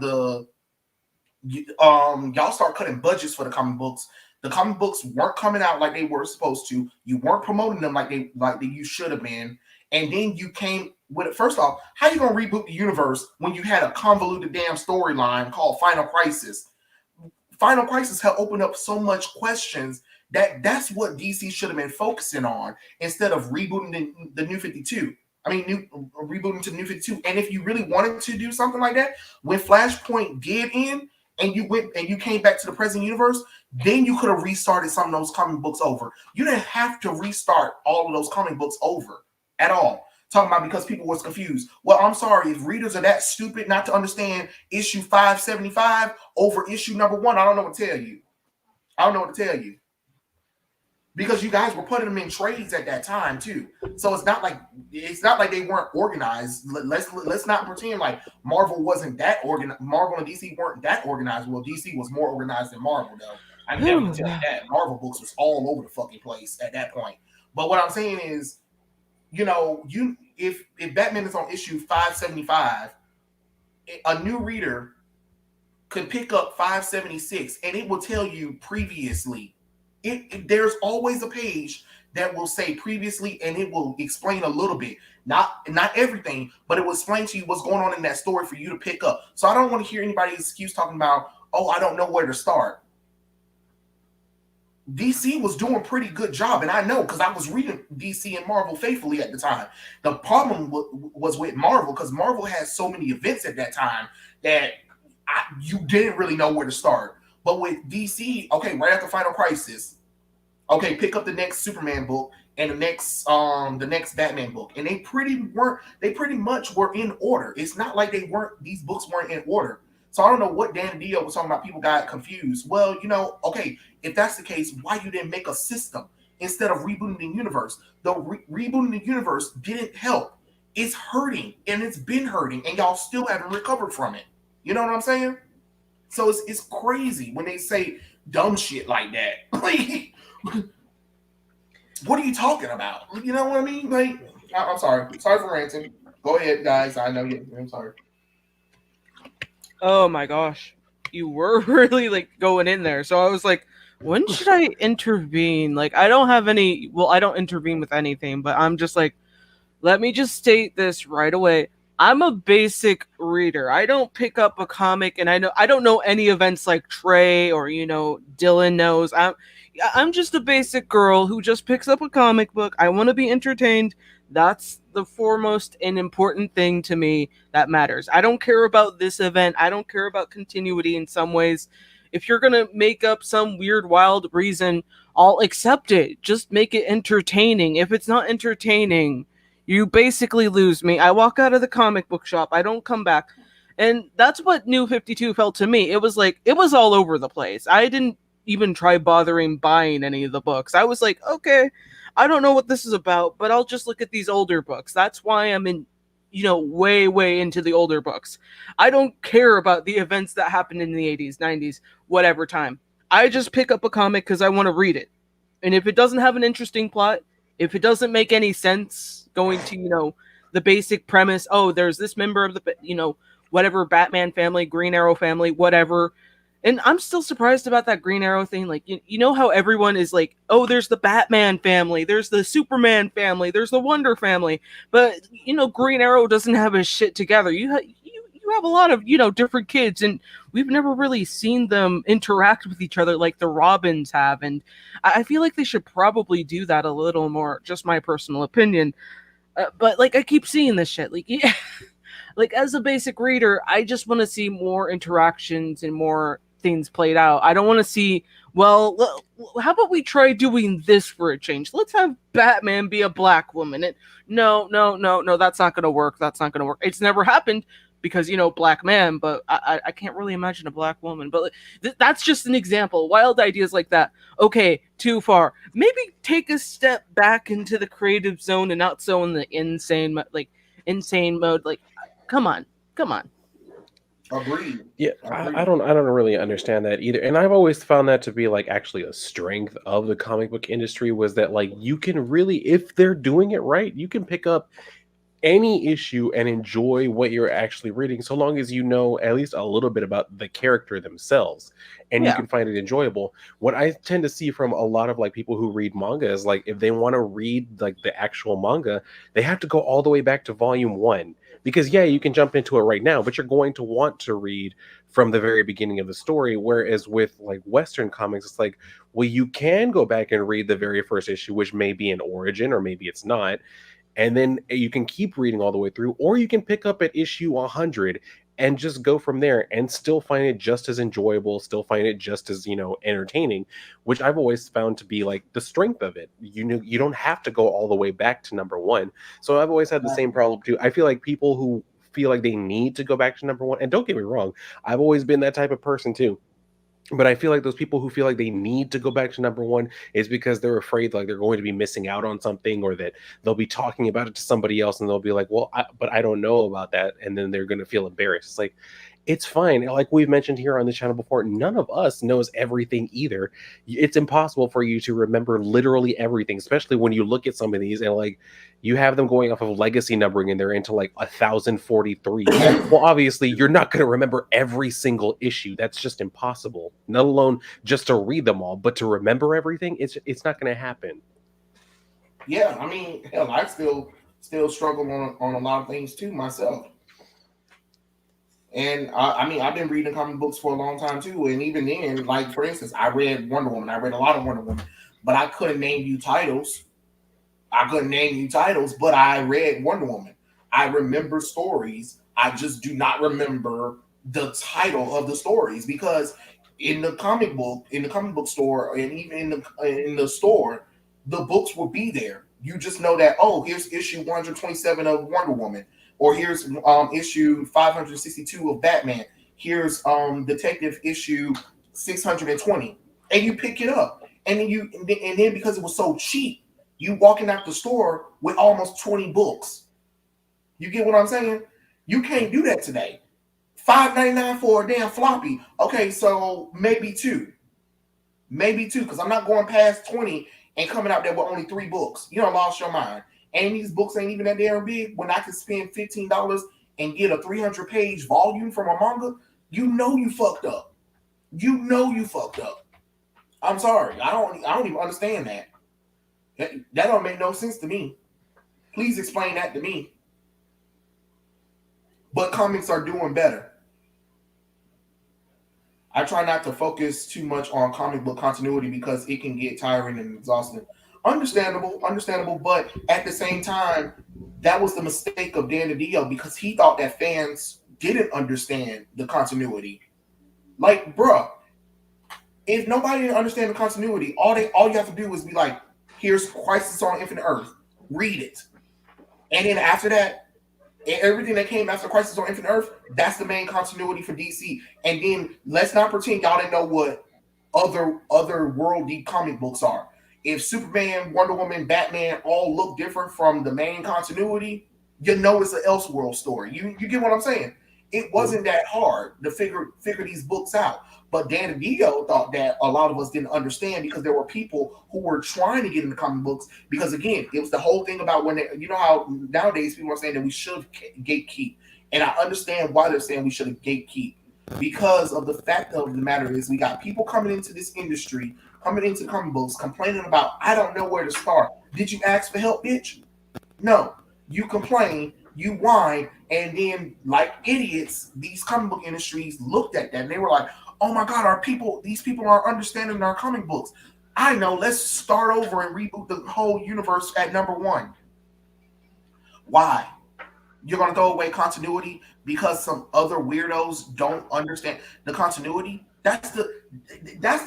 y'all start cutting budgets for the comic books. The comic books weren't coming out like they were supposed to. You weren't promoting them like you should have been. And then you came with it. First off, how you gonna reboot the universe when you had a convoluted damn storyline called Final Crisis? Final Crisis had opened up so much questions that's what DC should have been focusing on instead of rebooting the New 52. I mean, rebooting to the New 52. And if you really wanted to do something like that, when Flashpoint did end, and you went and you came back to the present universe, then you could have restarted some of those comic books over. You didn't have to restart all of those comic books over at all. Talking about because people was confused. Well, I'm sorry, if readers are that stupid not to understand issue 575 over issue number 1, I don't know what to tell you. Because you guys were putting them in trades at that time too. So it's not like they weren't organized. Let's not pretend like Marvel wasn't that organized. Marvel and DC weren't that organized. Well, DC was more organized than Marvel, though. I can never tell you that. Marvel books was all over the fucking place at that point. But what I'm saying is, you know, if Batman is on issue 575, a new reader could pick up 576 and it will tell you previously. There's always a page that will say previously, and it will explain a little bit, not everything, but it will explain to you what's going on in that story for you to pick up. So I don't want to hear anybody's excuse talking about, oh, I don't know where to start. DC was doing a pretty good job, and I know because I was reading DC and Marvel faithfully at the time. The problem was with Marvel, because Marvel had so many events at that time that you didn't really know where to start. But with DC, okay, right after Final Crisis, okay, pick up the next Superman book and the next Batman book, and they pretty much were in order. It's not like these books weren't in order. So I don't know what Dan Dio was talking about. People got confused. Well, you know, okay, if that's the case, why you didn't make a system instead of rebooting the universe? The rebooting the universe didn't help. It's hurting, and it's been hurting, and y'all still haven't recovered from it. You know what I'm saying? So it's crazy when they say dumb shit like that. Like, what are you talking about? You know what I mean? Like, I'm sorry. Sorry for ranting. Go ahead, guys. I know you. I'm sorry. Oh my gosh. You were really like going in there. So I was like, when should I intervene? Like, I don't have any. Well, I don't intervene with anything, but I'm just like, let me just state this right away. I'm a basic reader. I don't pick up a comic, and I don't know any events like Trey or Dylan knows. I'm just a basic girl who just picks up a comic book. I want to be entertained. That's the foremost and important thing to me that matters. I don't care about this event. I don't care about continuity in some ways. If you're gonna make up some weird, wild reason, I'll accept it. Just make it entertaining. If it's not entertaining, you basically lose me. I walk out of the comic book shop. I don't come back. And that's what New 52 felt to me. It was like, it was all over the place. I didn't even try bothering buying any of the books. I was like, okay, I don't know what this is about, but I'll just look at these older books. That's why I'm in, way, way into the older books. I don't care about the events that happened in the 80s, 90s, whatever time. I just pick up a comic because I want to read it. And if it doesn't have an interesting plot, if it doesn't make any sense going to, the basic premise, oh, there's this member of the, whatever Batman family, Green Arrow family, whatever. And I'm still surprised about that Green Arrow thing. Like, you know how everyone is like, oh, there's the Batman family, there's the Superman family, there's the Wonder family. But, Green Arrow doesn't have his shit together. You have a lot of, different kids, and we've never really seen them interact with each other like the Robins have. And I feel like they should probably do that a little more, just my personal opinion. But like, I keep seeing this shit. Like, yeah, like as a basic reader, I just want to see more interactions and more things played out. I don't want to see, well, how about we try doing this for a change? Let's have Batman be a black woman. No, that's not going to work. That's not going to work. It's never happened because, black man, but I can't really imagine a black woman. But that's just an example. Wild ideas like that. Okay, too far. Maybe take a step back into the creative zone and not so in the insane mode. Like, come on. Agreed. Yeah, Agreed. I don't really understand that either. And I've always found that to be like actually a strength of the comic book industry was that like you can really, if they're doing it right, you can pick up any issue and enjoy what you're actually reading so long as you know at least a little bit about the character themselves and you Yeah. can find it enjoyable. What I tend to see from a lot of like people who read manga is like if they want to read like the actual manga, they have to go all the way back to volume 1 because yeah, you can jump into it right now, but you're going to want to read from the very beginning of the story, whereas with like Western comics it's like, well, you can go back and read the very first issue, which may be an origin or maybe it's not, and then you can keep reading all the way through, or you can pick up at issue 100 and just go from there and still find it just as enjoyable, still find it just as, entertaining, which I've always found to be like the strength of it. You don't have to go all the way back to number 1. So I've always had the same problem too. I feel like people who feel like they need to go back to number 1, and don't get me wrong, I've always been that type of person too. But I feel like those people who feel like they need to go back to number 1 is because they're afraid like they're going to be missing out on something, or that they'll be talking about it to somebody else and they'll be like, well, but I don't know about that. And then they're going to feel embarrassed. It's like, it's fine. Like we've mentioned here on the channel before, none of us knows everything either. It's impossible for you to remember literally everything, especially when you look at some of these and like you have them going off of legacy numbering and they're into like 1043. Well, obviously you're not going to remember every single issue. That's just impossible, let alone just to read them all, but to remember everything, it's not going to happen. Yeah, I mean, hell, I still struggle on a lot of things too myself. And I mean, I've been reading comic books for a long time too. And even then, like for instance, I read Wonder Woman. I read a lot of Wonder Woman, but I couldn't name you titles. But I read Wonder Woman. I remember stories. I just do not remember the title of the stories because in the comic book store, and even in the store, the books will be there. You just know that, oh, here's issue 127 of Wonder Woman, or here's issue 562 of Batman. Here's detective issue 620, and you pick it up, and then because it was so cheap, you walking out the store with almost 20 books. You get what I'm saying? You can't do that today. $5.99 for a damn floppy. Okay, so maybe two, because I'm not going past 20 and coming out there with only 3 books. You don't lost your mind. And these books ain't even that damn big. When I can spend $15 and get a 300-page volume from a manga, you know you fucked up. I'm sorry. I don't even understand that. That don't make no sense to me. Please explain that to me. But comics are doing better. I try not to focus too much on comic book continuity because it can get tiring and exhausting. Understandable, but at the same time, that was the mistake of Dan DiDio because he thought that fans didn't understand the continuity. Like, bruh, if nobody didn't understand the continuity, all you have to do is be like, here's Crisis on Infinite Earth. Read it. And then after that, everything that came after Crisis on Infinite Earth, that's the main continuity for DC. And then let's not pretend y'all didn't know what other worldly comic books are. If Superman, Wonder Woman, Batman all look different from the main continuity, you know it's an Elseworld story. You get what I'm saying? It wasn't that hard to figure these books out. But Dan DiDio thought that a lot of us didn't understand because there were people who were trying to get into comic books because again, it was the whole thing about when you know how nowadays people are saying that we should gatekeep, and I understand why they're saying we should gatekeep because of the fact of the matter is we got people coming into this industry, coming into comic books, complaining about I don't know where to start. Did you ask for help, bitch? No. You complain, you whine, and then like idiots, these comic book industries looked at that and they were like, oh my god, these people are understanding our comic books. I know, let's start over and reboot the whole universe at number one. Why? You're gonna throw away continuity because some other weirdos don't understand the continuity? That's the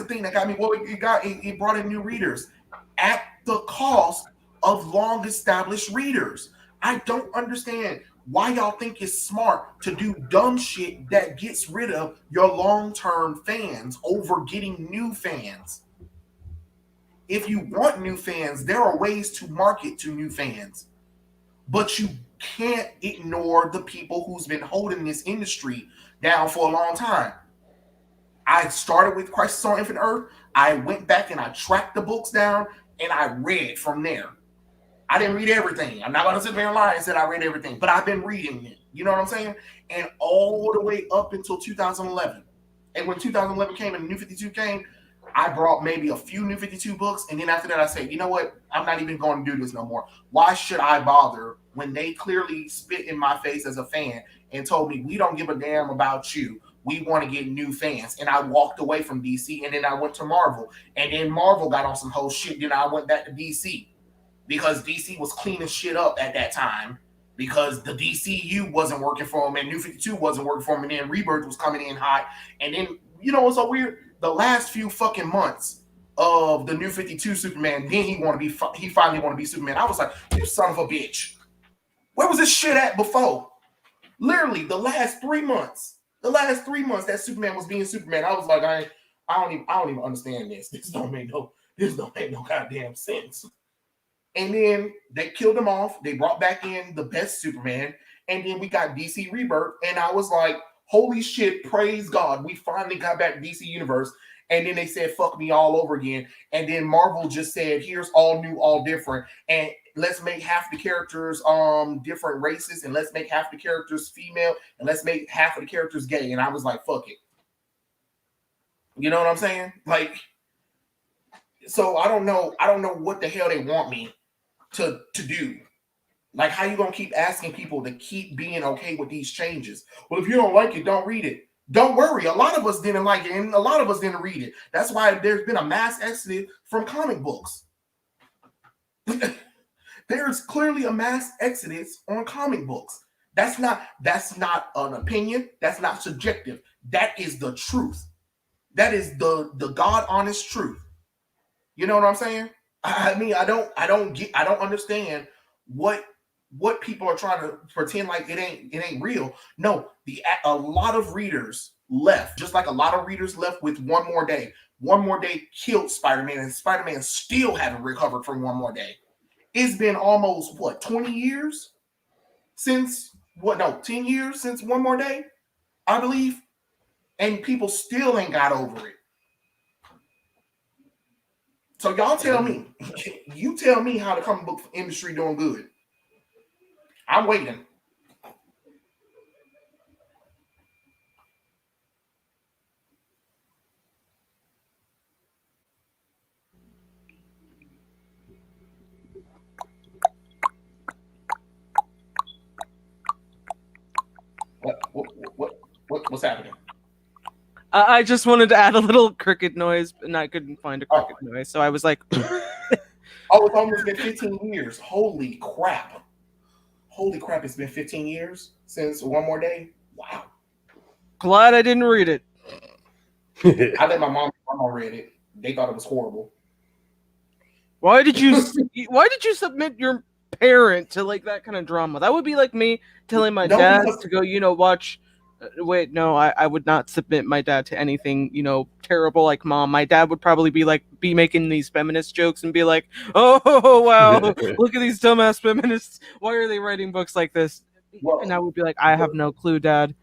thing that got me. Well, it brought in new readers at the cost of long established readers. I don't understand why y'all think it's smart to do dumb shit that gets rid of your long-term fans over getting new fans. If you want new fans, there are ways to market to new fans. But you can't ignore the people who's been holding this industry down for a long time. I started with Crisis on Infinite Earth. I went back and I tracked the books down and I read from there. I didn't read everything. I'm not going to sit there and lie and say I read everything, but I've been reading it. You know what I'm saying? And all the way up until 2011. And when 2011 came and New 52 came, I brought maybe a few New 52 books. And then after that, I said, you know what? I'm not even going to do this no more. Why should I bother when they clearly spit in my face as a fan and told me, we don't give a damn about you. We want to get new fans. And I walked away from DC and then I went to Marvel. And then Marvel got on some whole shit. Then I went back to DC because DC was cleaning shit up at that time because the DCU wasn't working for them and New 52 wasn't working for them. And then Rebirth was coming in hot. And then, you know what's so weird? The last few fucking months of the New 52 Superman, then he finally want to be Superman. I was like, you son of a bitch. Where was this shit at before? Literally, the last 3 months that Superman was being Superman, I was like, I don't even understand this. This don't make no goddamn sense. And then they killed him off. They brought back in the best Superman, and then we got DC Rebirth, and I was like, holy shit, praise God, we finally got back to DC Universe. And then they said, fuck me all over again. And then Marvel just said, here's all new, all different. And let's make half the characters different races, and let's make half the characters female, and let's make half of the characters gay. And I was like, fuck it. You know what I'm saying? Like, so I don't know what the hell they want me to do. Like, how you gonna keep asking people to keep being okay with these changes? Well, if you don't like it, don't read it. Don't worry. A lot of us didn't like it, and a lot of us didn't read it. That's why there's been a mass exodus from comic books. There's clearly a mass exodus on comic books. That's not an opinion. That's not subjective. That is the truth. That is the God honest truth. You know what I'm saying? I mean, I don't understand what people are trying to pretend like it ain't real. No, a lot of readers left, just like a lot of readers left with One More Day. One More Day killed Spider-Man, and Spider-Man still haven't recovered from One More Day. It's been almost 20 years since 10 years since One More Day, I believe, and people still ain't got over it. So y'all tell me, you tell me how the comic book industry doing good. I'm waiting. What's happening? I just wanted to add a little cricket noise, and I couldn't find a cricket noise, so I was like, Oh, it's almost been 15 years. Holy crap. Holy crap, it's been 15 years since One More Day? Wow. glad I didn't read it. I let my mom read it. They thought it was horrible. Why did you submit your parent to like that kind of drama? That would be like me telling my dad to go, watch. Wait, no, I would not submit my dad to anything, terrible like mom. My dad would probably be making these feminist jokes and be like, "Oh wow, look at these dumbass feminists. Why are they writing books like this?" Well, and I would be like, "I have no clue, Dad."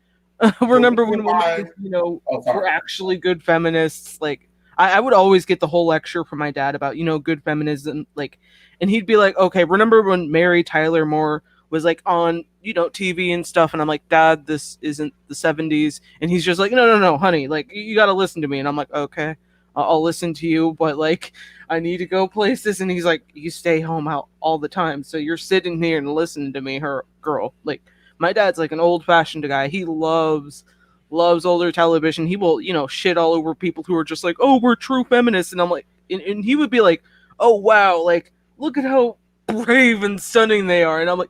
Remember when women, were actually good feminists? Like, I would always get the whole lecture from my dad about, good feminism, like, and he'd be like, "Okay, remember when Mary Tyler Moore was like on, TV and stuff?" And I'm like, "Dad, this isn't the 70s." And he's just like, No, honey, like, you got to listen to me." And I'm like, "Okay, I'll listen to you, but like, I need to go places." And he's like, "You stay home out all the time, so you're sitting here and listening to me, her girl." Like, my dad's like an old-fashioned guy. He loves older television. He will, shit all over people who are just like, "Oh, we're true feminists." And I'm like, and he would be like, "Oh wow, like, look at how brave and stunning they are." And I'm like,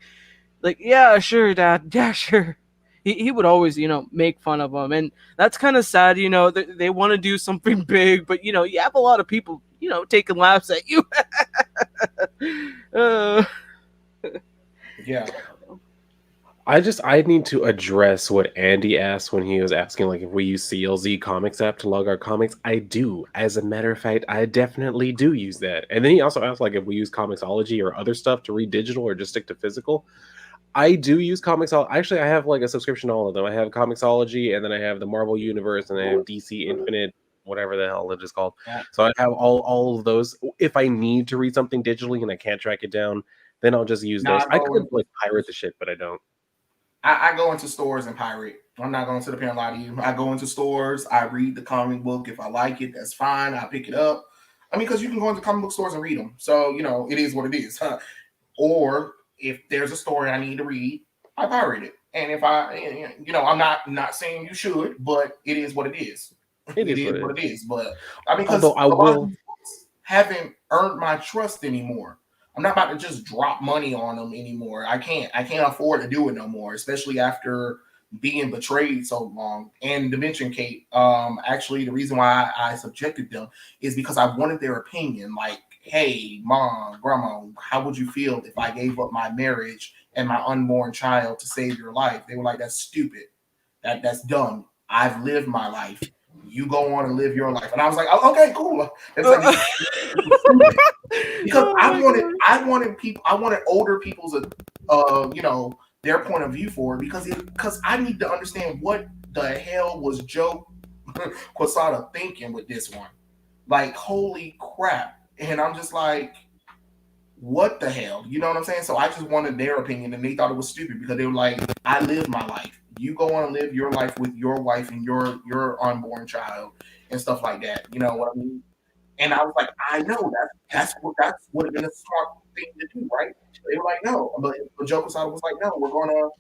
"Yeah, sure, Dad. Yeah, sure." He would always, make fun of them. And that's kind of sad, they want to do something big, but, you have a lot of people, taking laughs at you. Yeah. I need to address what Andy asked when he was asking like if we use CLZ Comics app to log our comics. I do. As a matter of fact, I definitely do use that. And then he also asked like if we use Comixology or other stuff to read digital or just stick to physical. I do use Comixology. Actually, I have like a subscription to all of them. I have Comixology, and then I have the Marvel Universe, and I have DC Infinite, whatever the hell it is called. Yeah. So I have all of those. If I need to read something digitally and I can't track it down, then I'll just use those. I could like pirate the shit, but I don't. I go into stores and pirate. I'm not going to sit up here and lie to you. I go into stores. I read the comic book. If I like it, that's fine. I pick it up. I mean, because you can go into comic book stores and read them. So, it is what it is. Or if there's a story I need to read, I pirate it. And if I'm not saying you should, but it is what it is. It is what it is. But I mean, because a lot of these books haven't earned my trust anymore. I'm not about to just drop money on them anymore. I can't afford to do it no more, especially after being betrayed so long. And to mention, Kate, actually the reason why I subjected them is because I wanted their opinion. Like, hey, mom, grandma, how would you feel if I gave up my marriage and my unborn child to save your life? They were like, that's stupid. That's dumb. I've lived my life. You go on and live your life. And I was like, oh, okay, cool. It's like, because I wanted older people's their point of view for it because I need to understand what the hell was Joe Quesada thinking with this one. Like, holy crap. And I'm just like, what the hell? You know what I'm saying? So I just wanted their opinion, and they thought it was stupid because they were like, I live my life. You go on and live your life with your wife and your unborn child and stuff like that. You know what I mean? And I was like, I know that's what would have been a smart thing to do, right? They were like, no, but Joe Quesada was like, no, we're going to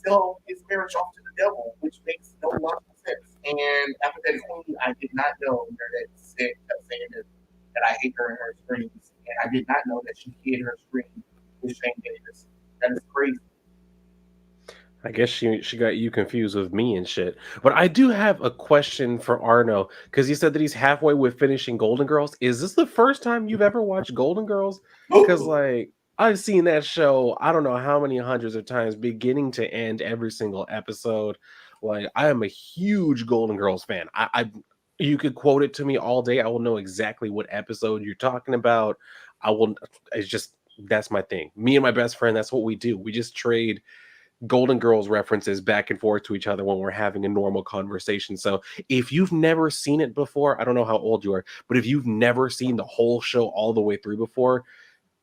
sell his marriage off to the devil, which makes no logical sense. And after that queen, I did not know that kept saying that I hate her and her screams, and I did not know that she hid her scream with Shane Davis. That is crazy. I guess she got you confused with me and shit. But I do have a question for Arno, because he said that he's halfway with finishing Golden Girls. Is this the first time you've ever watched Golden Girls? Because like I've seen that show, I don't know how many hundreds of times, beginning to end, every single episode. Like, I am a huge Golden Girls fan. I you could quote it to me all day. I will know exactly what episode you're talking about. It's just, that's my thing. Me and my best friend, that's what we do. We just trade Golden Girls references back and forth to each other when we're having a normal conversation. So if you've never seen it before, I don't know how old you are, but if you've never seen the whole show all the way through before,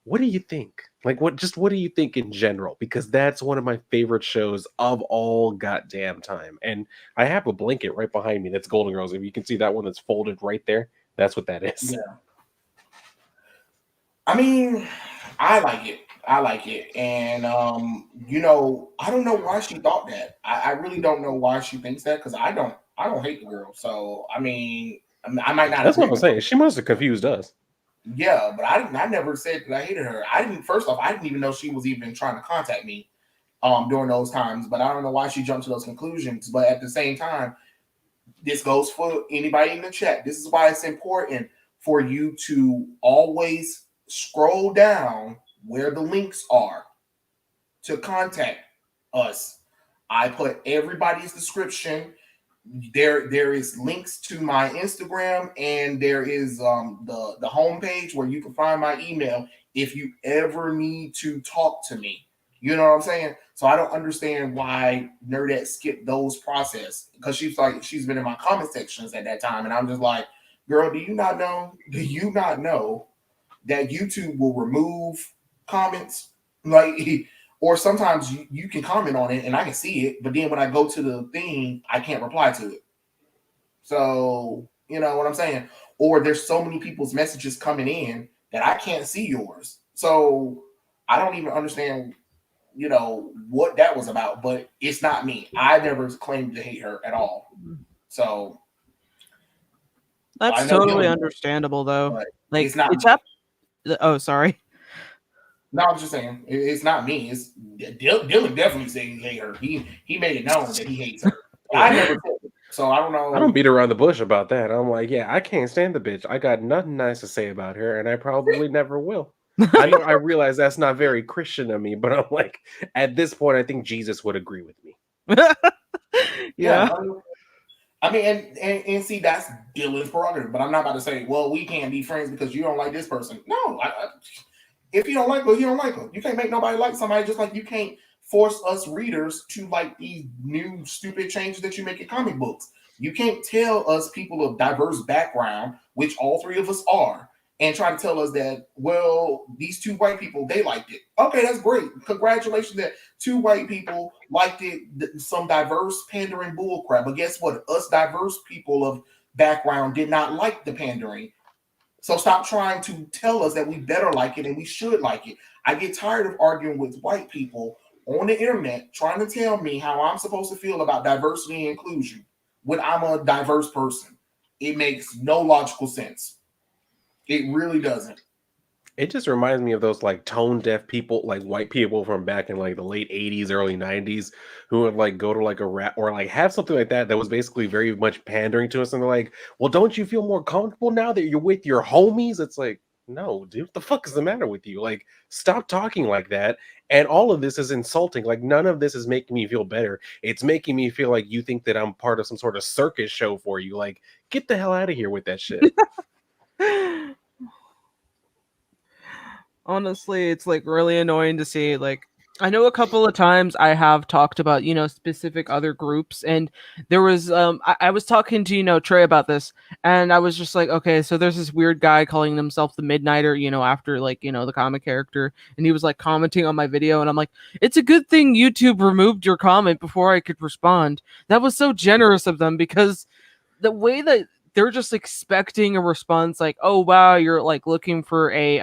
what do you think? Like, what do you think in general? Because that's one of my favorite shows of all goddamn time. And I have a blanket right behind me that's Golden Girls. If you can see that one that's folded right there, that's what that is. Yeah. I mean, I like it. I like it, and I don't know why she thought that. I really don't know why she thinks that because I don't hate the girl. So I might not That's what agree I'm with her. saying. She must have confused us. Yeah, but I didn't. I never said that I hated her. I didn't. First off, I didn't even know she was even trying to contact me during those times. But I don't know why she jumped to those conclusions. But at the same time, this goes for anybody in the chat. This is why it's important for you to always scroll down where the links are to contact us. I put everybody's description. There is links to my Instagram, and there is the homepage where you can find my email if you ever need to talk to me. You know what I'm saying? So I don't understand why Nerdette skipped those process because she's been in my comment sections at that time, and I'm just like, girl, do you not know? Do you not know that YouTube will remove comments? Like, or sometimes you can comment on it and I can see it, but then when I go to the thing, I can't reply to it. So, you know what I'm saying? Or there's so many people's messages coming in that I can't see yours. So I don't even understand, what that was about, but it's not me. I never claimed to hate her at all. So I That's know totally Dylan, understandable, though. but Like it's not it's me. up. Oh, sorry. No, I'm just saying it's not me. It's Dylan definitely said he hate her. He made it known that he hates her. But I never said it. So I don't I don't know. beat around the bush about that. I'm like, yeah, I can't stand the bitch. I got nothing nice to say about her, and I probably never will. I know I realize that's not very Christian of me, but I'm like, at this point, I think Jesus would agree with me. Yeah, Yeah. and see that's Dylan's prerogative. But I'm not about to say, well, we can't be friends because you don't like this person. No, if you don't like her, you don't like her. You can't make nobody like somebody, just like you can't force us readers to like these new stupid changes that you make in comic books. You can't tell us people of diverse background, which all three of us are, and try to tell us that, well, these two white people, they liked it. Okay, that's great. Congratulations that two white people liked it, some diverse pandering bullcrap. But guess what? Us diverse people of background did not like the pandering. So stop trying to tell us that we better like it and we should like it. I get tired of arguing with white people on the internet trying to tell me how I'm supposed to feel about diversity and inclusion when I'm a diverse person. It makes no logical sense. It really doesn't. It just reminds me of those like tone deaf people, like white people from back in like the late 80s, early 90s, who would like go to like a rap or like have something like that was basically very much pandering to us. And they're like, well, don't you feel more comfortable now that you're with your homies? It's like, no, dude, what the fuck is the matter with you? Like, stop talking like that. And all of this is insulting. Like, none of this is making me feel better. It's making me feel like you think that I'm part of some sort of circus show for you. Like, get the hell out of here with that shit. Honestly, it's like really annoying to see. Like, I know a couple of times I have talked about, specific other groups, and there was I was talking to, Trey about this, and I was just like, okay, so there's this weird guy calling himself the Midnighter, after like, the comic character, and he was like commenting on my video, and I'm like, it's a good thing YouTube removed your comment before I could respond. That was so generous of them, because the way that they're just expecting a response like, oh wow, you're like looking for a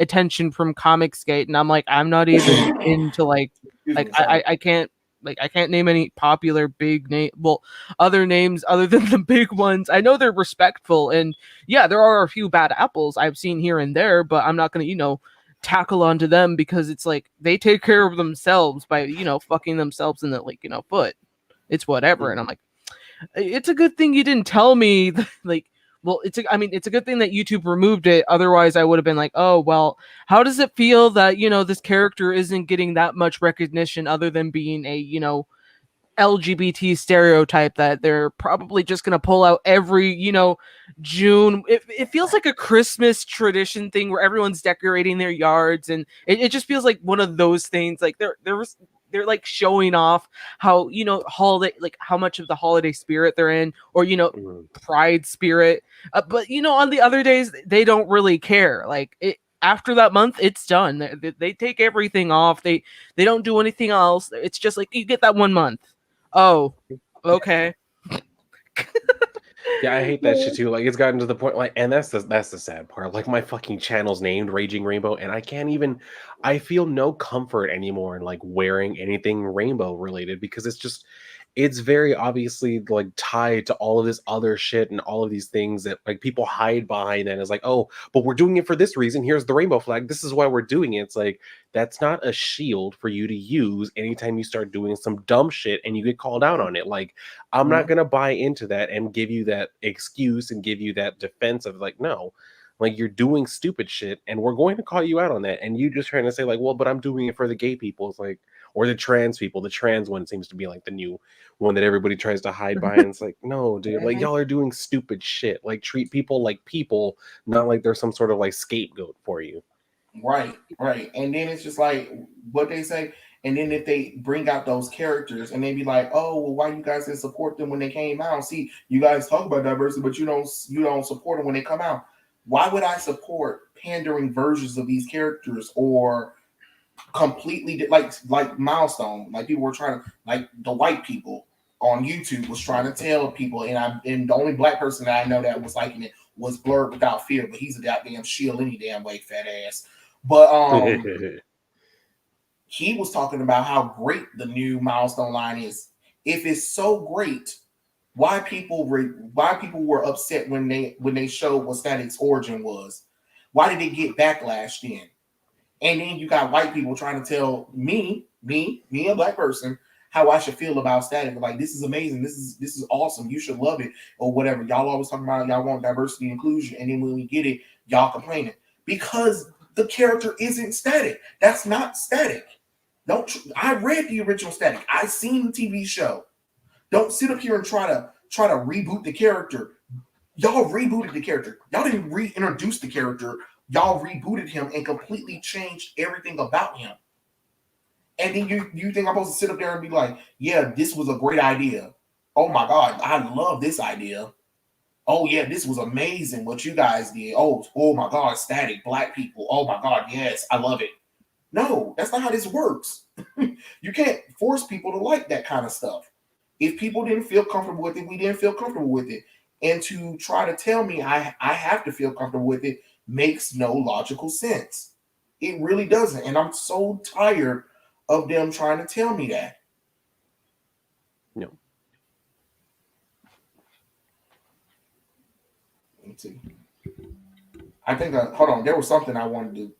attention from Comicsgate, and I'm like, I'm not even into like Excuse like me, sorry. I can't name any popular big name, well, other names other than the big ones. I know they're respectful, and yeah, there are a few bad apples I've seen here and there, but I'm not gonna tackle onto them, because it's like they take care of themselves by fucking themselves in the foot. It's whatever. And I'm like, it's a good thing you didn't tell me like, well, it's a good thing that YouTube removed it. Otherwise I would have been like, oh well, how does it feel that this character isn't getting that much recognition other than being a LGBT stereotype that they're probably just gonna pull out every June. It feels like a Christmas tradition thing where everyone's decorating their yards, and it just feels like one of those things. Like they're like showing off how holiday, like how much of the holiday spirit they're in, or Mhm. pride spirit. But on the other days they don't really care. Like it. After that month, it's done. They take everything off. They don't do anything else. It's just like you get that 1 month. Oh, okay. Yeah, I hate that shit too. Like, it's gotten to the point, like, and that's the sad part. Like, my fucking channel's named Raging Rainbow, and I can't even. I feel no comfort anymore in like wearing anything rainbow related because it's very obviously like tied to all of this other shit and all of these things that like people hide behind. And it's like, oh, but we're doing it for this reason. Here's the rainbow flag. This is why we're doing it. It's like that's not a shield for you to use anytime you start doing some dumb shit and you get called out on it. Like, I'm not gonna buy into that and give you that excuse and give you that defense of like, no, like you're doing stupid shit and we're going to call you out on that. And you just trying to say, like, well, but I'm doing it for the gay people. It's like, or the trans people. The trans one seems to be like the new one that everybody tries to hide behind. It's like, no, dude, like y'all are doing stupid shit. Like treat people like people, not like they're some sort of like scapegoat for you. Right, right. And then it's just like what they say. And then if they bring out those characters and they be like, oh, well, why you guys didn't support them when they came out? See, you guys talk about diversity, but you don't support them when they come out. Why would I support pandering versions of these characters or completely like Milestone? Like people were trying to, like the white people on YouTube was trying to tell people, and the only black person that I know that was liking it was Blurred Without Fear, but he's a goddamn shield any damn way, fat ass. But he was talking about how great the new Milestone line is. If it's so great, why people were upset when they showed what Static's origin was? Why did it get backlash then? And then you got white people trying to tell me, a black person, how I should feel about Static. Like, this is amazing. This is awesome. You should love it or whatever. Y'all always talking about y'all want diversity and inclusion, and then when we get it, y'all complaining because the character isn't Static. That's not Static. I read the original Static. I seen the TV show. Don't sit up here and try to reboot the character. Y'all rebooted the character. Y'all didn't reintroduce the character. Y'all rebooted him and completely changed everything about him. And then you think I'm supposed to sit up there and be like, yeah, this was a great idea. Oh my God, I love this idea. Oh yeah, this was amazing what you guys did. Oh my God, Static, black people. Oh my God, yes, I love it. No, that's not how this works. You can't force people to like that kind of stuff. If people didn't feel comfortable with it, we didn't feel comfortable with it. And to try to tell me I have to feel comfortable with it makes no logical sense. It really doesn't. And I'm so tired of them trying to tell me that. No. Let's see. I think hold on. There was something I wanted to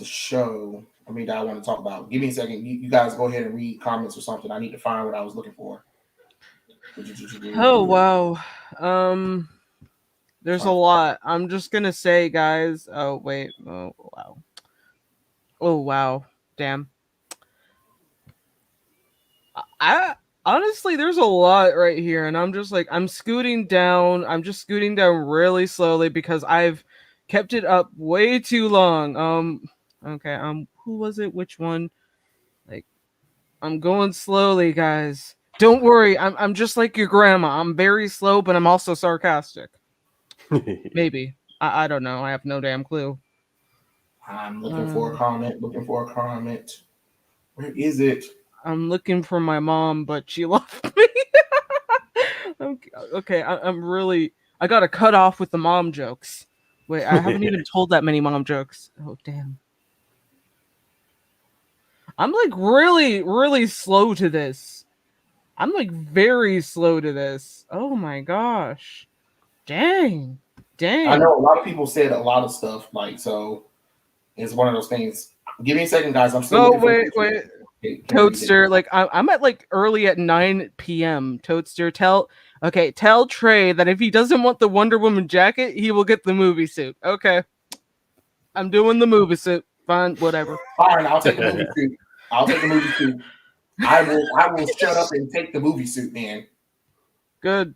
show. That I want to talk about. Give me a second. You guys go ahead and read comments or something. I need to find what I was looking for. Oh wow. There's a lot. I'm just gonna say, guys. Oh wait. Oh wow. Oh wow. Damn. I honestly, there's a lot right here, and I'm just like, I'm scooting down. I'm just scooting down really slowly because I've kept it up way too long. Okay. Who was it? Which one? Like, I'm going slowly, guys. Don't worry. I'm just like your grandma. I'm very slow, but I'm also sarcastic. Maybe. I don't know. I have no damn clue. I'm looking for a comment. Where is it? I'm looking for my mom, but she left me. Okay, I'm really. I gotta cut off with the mom jokes. Wait, I haven't even told that many mom jokes. Oh damn. I'm like really, really slow to this. I'm like very slow to this. Oh my gosh. Dang. I know a lot of people said a lot of stuff, like, so it's one of those things. Give me a second, guys. I'm still wait. Toadster, like I'm at like early at 9 p.m. Toadster, tell Trey that if he doesn't want the Wonder Woman jacket, he will get the movie suit. Okay. I'm doing the movie suit. Fine, whatever. Fine, I'll take the movie suit. I will shut up and take the movie suit, man. Good.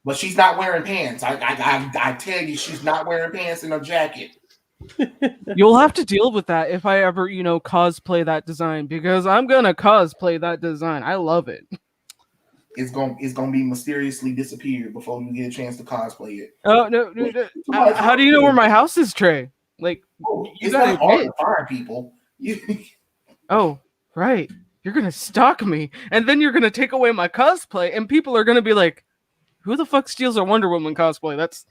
But she's not wearing pants. I tell you, she's not wearing pants in a jacket. You'll have to deal with that if I ever, cosplay that design, because I'm gonna cosplay that design. I love it. It's gonna be mysteriously disappeared before you get a chance to cosplay it. Oh no! How do you know where my house is, Trey? Like, it's not hard to find people. Oh, right. you're gonna stalk me, and then you're gonna take away my cosplay, and people are gonna be like, who the fuck steals a Wonder Woman cosplay? That's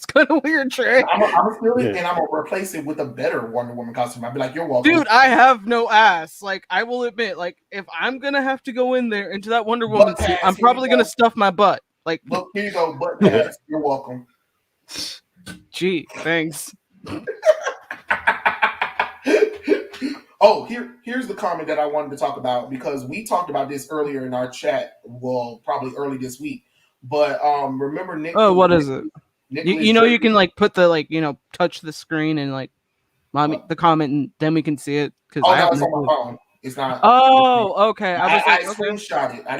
kind of weird, Trey. I'm gonna steal it and I'm gonna replace it with a better Wonder Woman costume. I'll be like, you're welcome. Dude, I have no ass. Like, I will admit, like, if I'm gonna have to go in there into that Wonder Woman Butt suit, pads, I'm here you probably go. gonna stuff my butt. Like, Look, here you go, butt pads. You're welcome. gee, thanks. Oh, here's the comment that I wanted to talk about because we talked about this earlier in our chat. Well, probably early this week. But remember Nick? Oh, what is it? Nicholas You know, you Drake- can like put the like, you know, touch the screen and like, mommy, the comment, and then we can see it. Because Oh, I no, have it's no on my clue. phone. It's not. Oh, okay. I was like, I okay. screenshot it. I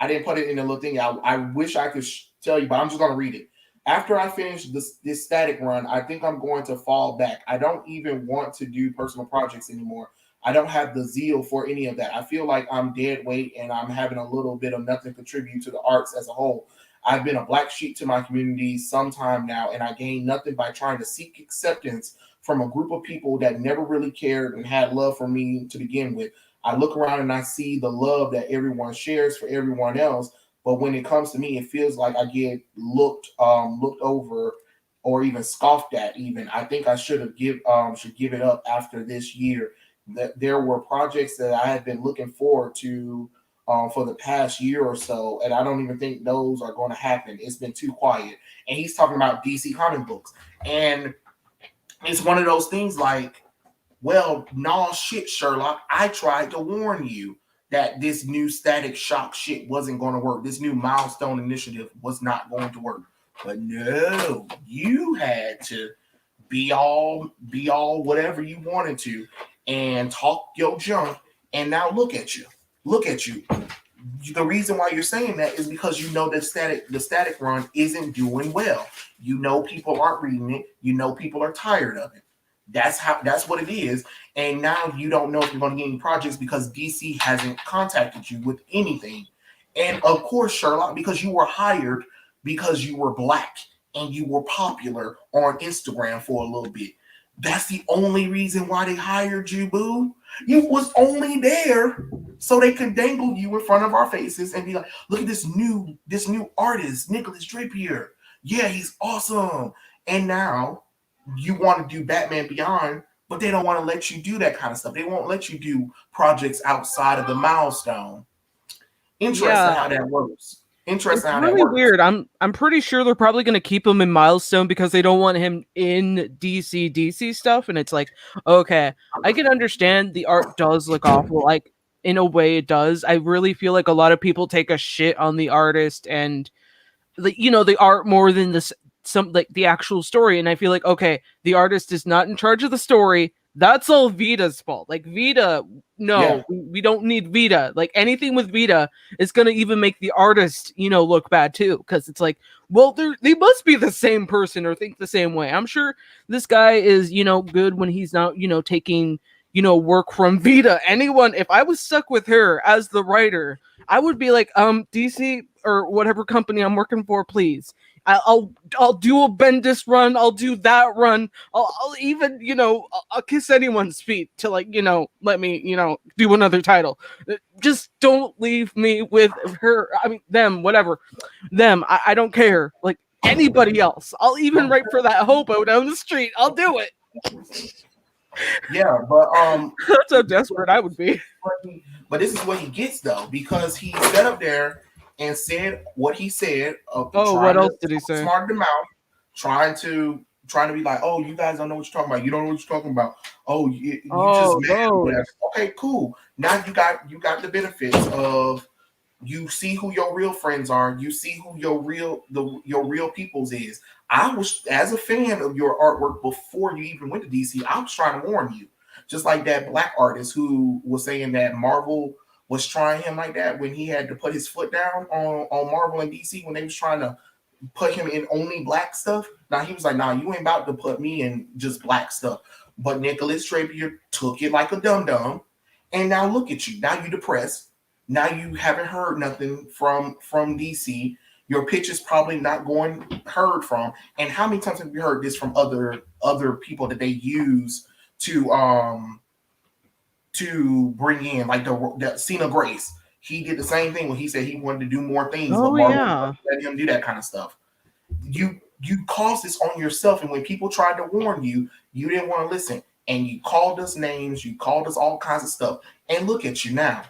didn't put it in a little thing. I wish I could tell you, but I'm just gonna read it. After I finish this static run, I think I'm going to fall back. I don't even want to do personal projects anymore. I don't have the zeal for any of that. I feel like I'm dead weight and I'm having a little bit of nothing contribute to the arts as a whole. I've been a black sheep to my community some time now, and I gained nothing by trying to seek acceptance from a group of people that never really cared and had love for me to begin with. I look around and I see the love that everyone shares for everyone else, but when it comes to me, it feels like I get looked over or even scoffed at. Even I think I should give it up after this year. That there were projects that I had been looking forward to for the past year or so, and I don't even think those are going to happen. It's been too quiet. And he's talking about DC comic books, and it's one of those things like, well, nah, shit, Sherlock. I tried to warn you that this new Static Shock shit wasn't going to work. This new Milestone initiative was not going to work. But no, you had to be all whatever you wanted to and talk your junk. And now look at you. Look at you. The reason why you're saying that is because you know that the static run isn't doing well. You know people aren't reading it. You know people are tired of it. That's what it is. And now you don't know if you're going to get any projects because DC hasn't contacted you with anything. And of course, Sherlock, because you were hired because you were black and you were popular on Instagram for a little bit. That's the only reason why they hired you, boo. You was only there so they could dangle you in front of our faces and be like, look at this new artist, Nicholas Drapier. Yeah, he's awesome. And now you want to do Batman Beyond, but they don't want to let you do that kind of stuff. They won't let you do projects outside of the milestone. Interesting how that works. Interesting how that really works. Weird. I'm pretty sure they're probably gonna keep him in Milestone because they don't want him in DC stuff. And it's like, okay, I can understand the art does look awful. Like in a way, it does. I really feel like a lot of people take a shit on the artist and the art more than the actual story. And I feel like, okay, the artist is not in charge of the story. That's all Vita's fault. Like Vita, no, Yeah. we don't need Vita. Like anything with Vita is gonna even make the artist, look bad too. Because it's like, well, they must be the same person or think the same way. I'm sure this guy is, good when he's not, taking, work from Vita. Anyone, if I was stuck with her as the writer, I would be like, DC or whatever company I'm working for, please. I'll do a Bendis run. I'll do that run. I'll even, I'll kiss anyone's feet to let me, do another title. Just don't leave me with her. I mean, them, whatever. Them. I don't care. Like anybody else. I'll even write for that hobo down the street. I'll do it. Yeah, but That's how desperate I would be. But this is what he gets though, because he sat up there and said what he said. What else did he say? Smarted them out, trying to be like, oh, you guys don't know what you're talking about. You don't know what you're talking about. Oh, you just mad or whatever. Okay, cool. Now you got the benefits of you see who your real friends are. You see who your real peoples is. I was, as a fan of your artwork before you even went to DC, I was trying to warn you. Just like that black artist who was saying that Marvel was trying him like that when he had to put his foot down on Marvel and DC when they was trying to put him in only black stuff. Now he was like, nah, you ain't about to put me in just black stuff. But Nicholas Drapier took it like a dum-dum. And now look at you. Now you depressed. Now you haven't heard nothing from DC. Your pitch is probably not going heard from. And how many times have you heard this from other people that they use to to bring in, like the Cena Grace. He did the same thing when he said he wanted to do more things, but Oh Marvel yeah. let him do that kind of stuff. You caused this on yourself, and when people tried to warn you, you didn't want to listen, and you called us names, you called us all kinds of stuff, and look at you now.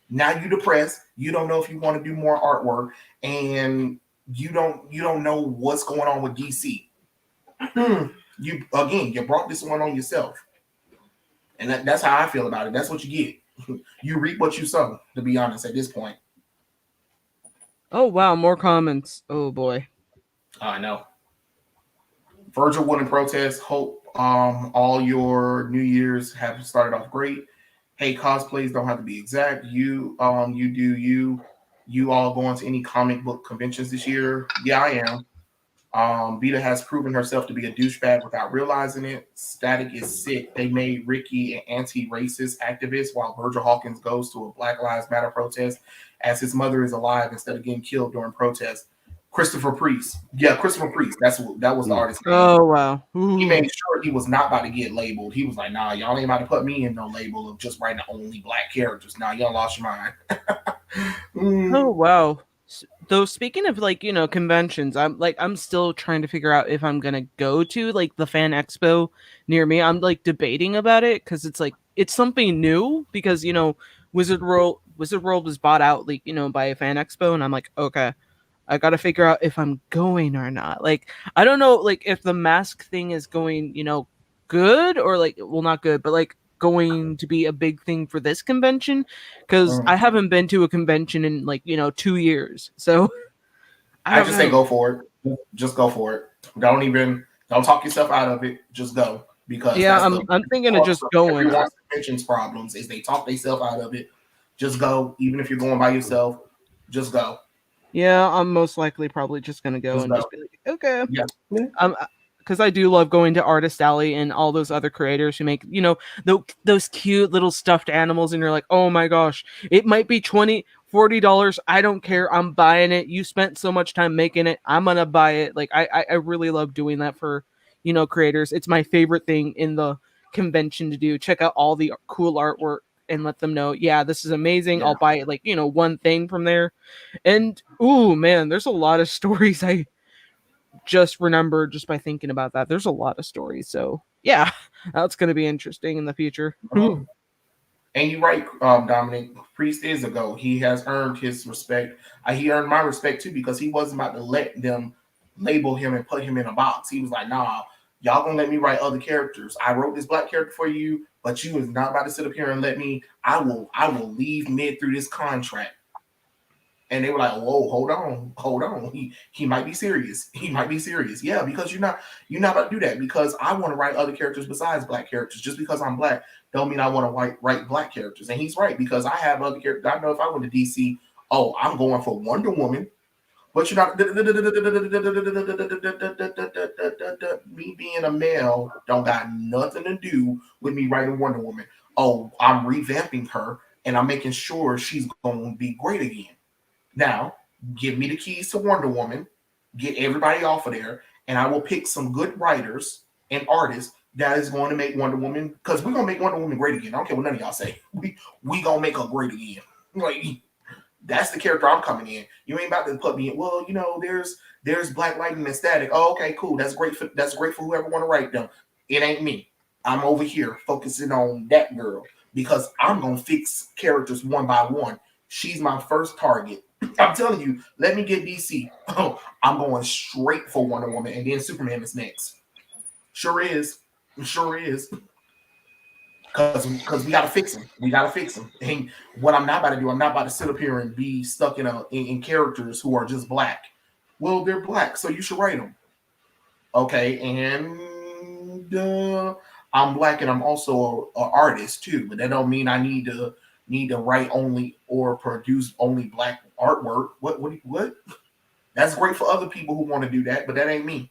Now you're depressed. You don't know if you want to do more artwork, and you don't know what's going on with DC. You brought this one on yourself, and that's how I feel about it. That's what you get. You reap what you sow. To be honest, at this point, Oh wow, more comments. Oh boy. I know. Virgil wouldn't protest. Hope all your New Year's have started off great. Hey, cosplays don't have to be exact. You do you all going to any comic book conventions this year? Yeah, I am. Beta has proven herself to be a douchebag without realizing it. Static is sick. They made Ricky an anti-racist activist while Virgil Hawkins goes to a Black Lives Matter protest as his mother is alive instead of getting killed during protest. Christopher Priest. Yeah, Christopher Priest. That was the artist's name. Oh wow. He Ooh. made sure he was not about to get labeled. He was like, nah, y'all ain't about to put me in no label of just writing only black characters. Nah, y'all lost your mind. Oh wow. Though speaking of like, conventions, I'm still trying to figure out if I'm going to go to like the fan expo near me. I'm like debating about it cuz it's like it's something new because, Wizard World was bought out like, by a fan expo and I'm like, okay, I got to figure out if I'm going or not. Like I don't know like if the mask thing is going, good or like well not good, but like going to be a big thing for this convention because I haven't been to a convention in like 2 years, so I I don't just say know. go for it. Just go for it. Don't talk yourself out of it. Just go because Yeah, that's I'm thinking of just going. everyone's convention's problems is they talk themselves out of it. Just go, even if you're going by yourself. Just go. Yeah, I'm most likely probably just gonna go Just and go. just be like, okay. Yeah. Um, because I do love going to Artist Alley and all those other creators who make, those cute little stuffed animals, and you're like, oh my gosh, it might be $20, $40. I don't care. I'm buying it. You spent so much time making it. I'm gonna buy it. Like I really love doing that for, creators. It's my favorite thing in the convention to do. Check out all the cool artwork and let them know, yeah, this is amazing. Yeah. I'll buy it like, one thing from there. And ooh man, there's a lot of stories I just remembered just by thinking about that. There's a lot of stories. So yeah, that's gonna be interesting in the future. And you're right, Dominic. Priest is a go. He has earned his respect. He earned my respect too because he wasn't about to let them label him and put him in a box. He was like, nah, y'all gonna let me write other characters. I wrote this black character for you, but you is not about to sit up here and let me. I will leave mid through this contract. And they were like, "Whoa, hold on. He might be serious. He might be serious. Yeah, because you're not about to do that. Because I want to write other characters besides black characters. Just because I'm black, don't mean I want to write black characters." And he's right because I have other characters. I know if I went to DC, oh, I'm going for Wonder Woman. But you're not me being a male don't got nothing to do with me writing Wonder Woman. Oh, I'm revamping her and I'm making sure she's going to be great again. Now, give me the keys to Wonder Woman, get everybody off of there, and I will pick some good writers and artists that is going to make Wonder Woman, because we're gonna make Wonder Woman great again. I don't care what none of y'all say. We gonna make her great again. Like that's the character I'm coming in. You ain't about to put me in. Well, there's Black Lightning and Static. Oh, okay, cool. That's great for whoever want to write them. It ain't me. I'm over here focusing on that girl because I'm gonna fix characters one by one. She's my first target. I'm telling you, let me get DC. Oh, I'm going straight for Wonder Woman, and then Superman is next. Sure is, sure is. Because we gotta fix him. We gotta fix him. And what I'm not about to do, I'm not about to sit up here and be stuck in characters who are just black. Well, they're black, so you should write them. Okay, and I'm black, and I'm also an artist too. But that don't mean I need to write only or produce only black artwork. What? That's great for other people who want to do that, but that ain't me.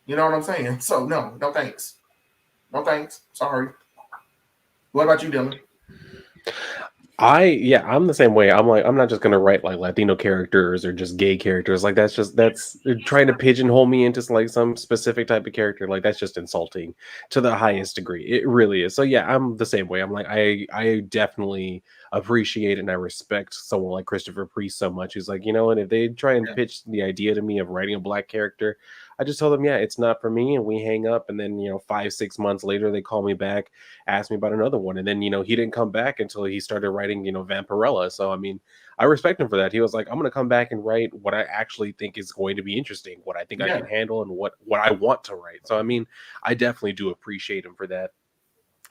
You know what I'm saying? So no thanks. No thanks. Sorry. What about you, Dylan? I'm the same way. I'm like, I'm not just gonna write like Latino characters or just gay characters. Like that's trying to pigeonhole me into like some specific type of character. Like that's just insulting to the highest degree. It really is. So yeah, I'm the same way. I'm like, I definitely appreciate and I respect someone like Christopher Priest so much. He's like, you know, and if they try and Yeah, pitch the idea to me of writing a black character, I just tell them, yeah, it's not for me, and we hang up. And then 5-6 months later, they call me back, asked me about another one, and then he didn't come back until he started writing Vampirella. So I mean, I respect him for that. He was like, I'm gonna come back and write what I actually think is going to be interesting, what I think I yeah, can handle, and what I want to write. So I mean, I definitely do appreciate him for that.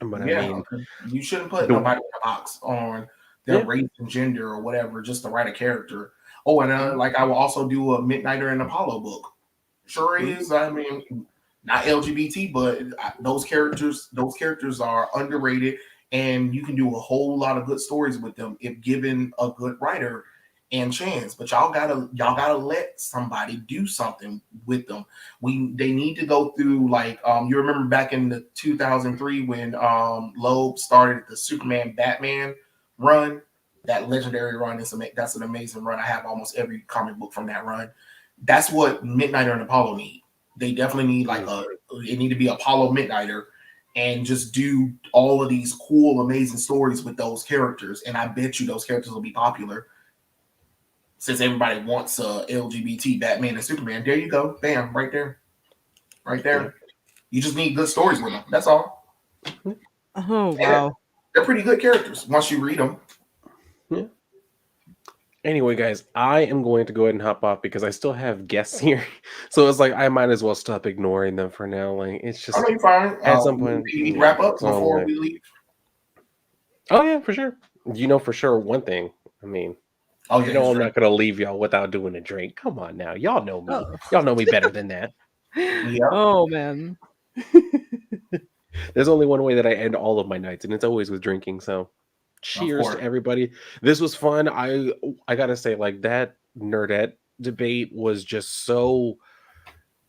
But I yeah. mean, You shouldn't put the nobody in a box on their yeah, race and gender or whatever just to write a character. Oh, and mhm, like I will also do a Midnighter and Apollo book. Sure mhm, is. I mean, not LGBT, but those characters are underrated, and you can do a whole lot of good stories with them if given a good writer and chance. But y'all gotta let somebody do something with them. They need to go through like you remember back in the 2003 when Loeb started the Superman Batman run. That legendary run that's an amazing run. I have almost every comic book from that run. That's what Midnighter and Apollo need. They definitely need mhm. it need to be Apollo Midnighter and just do all of these cool, amazing stories with those characters. And I bet you those characters will be popular since everybody wants LGBT Batman and Superman. There you go. Bam, right there. Right Yeah, there. You just need good stories with them. That's all. yeah, Oh And wow. they're pretty good characters once you read them. yeah. Anyway, guys, I am going to go ahead and hop off because I still have guests here. So it's like I might as well stop ignoring them for now. Like it's I know just you're fine. at some point, You need to yeah. wrap up So I'm before like, we leave. oh yeah, for sure. You know for sure one thing. I mean, Oh, yeah, his I'm drink. not gonna leave y'all without doing a drink. Come on now. Y'all know me. Oh. Y'all know me better than that. Yeah, Oh man. There's only one way that I end all of my nights, and it's always with drinking. So of cheers to course. everybody. This was fun. I gotta say, like that nerdette debate was just so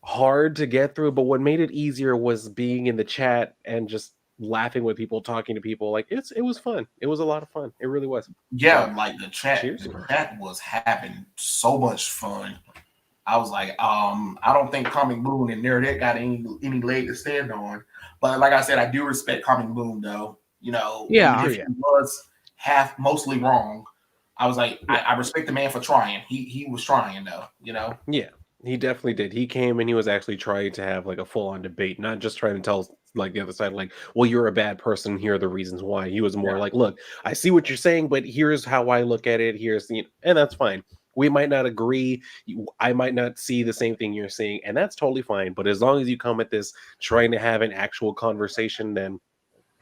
hard to get through, but what made it easier was being in the chat and just laughing with people, talking to people. Like it was fun. It was a lot of fun. It really was. So Yeah, like the chat. cheers. The chat was having so much fun. I was like, I don't think Comic Boom and Nerdette got any leg to stand on. But like I said, I do respect Comic Boom though. Even Yeah. Oh if yeah. he was half mostly wrong, I was like, Yeah. I respect the man for trying. He was trying though. Yeah. He definitely did. He came and he was actually trying to have like a full on debate, not just trying to tell like the other side, like, well, you're a bad person. Here are the reasons why. He was Yeah. more like, look, I see what you're saying, but here's how I look at it. Here's the, and that's fine. We might not agree. I might not see the same thing you're seeing, and that's totally fine. But as long as you come at this trying to have an actual conversation, then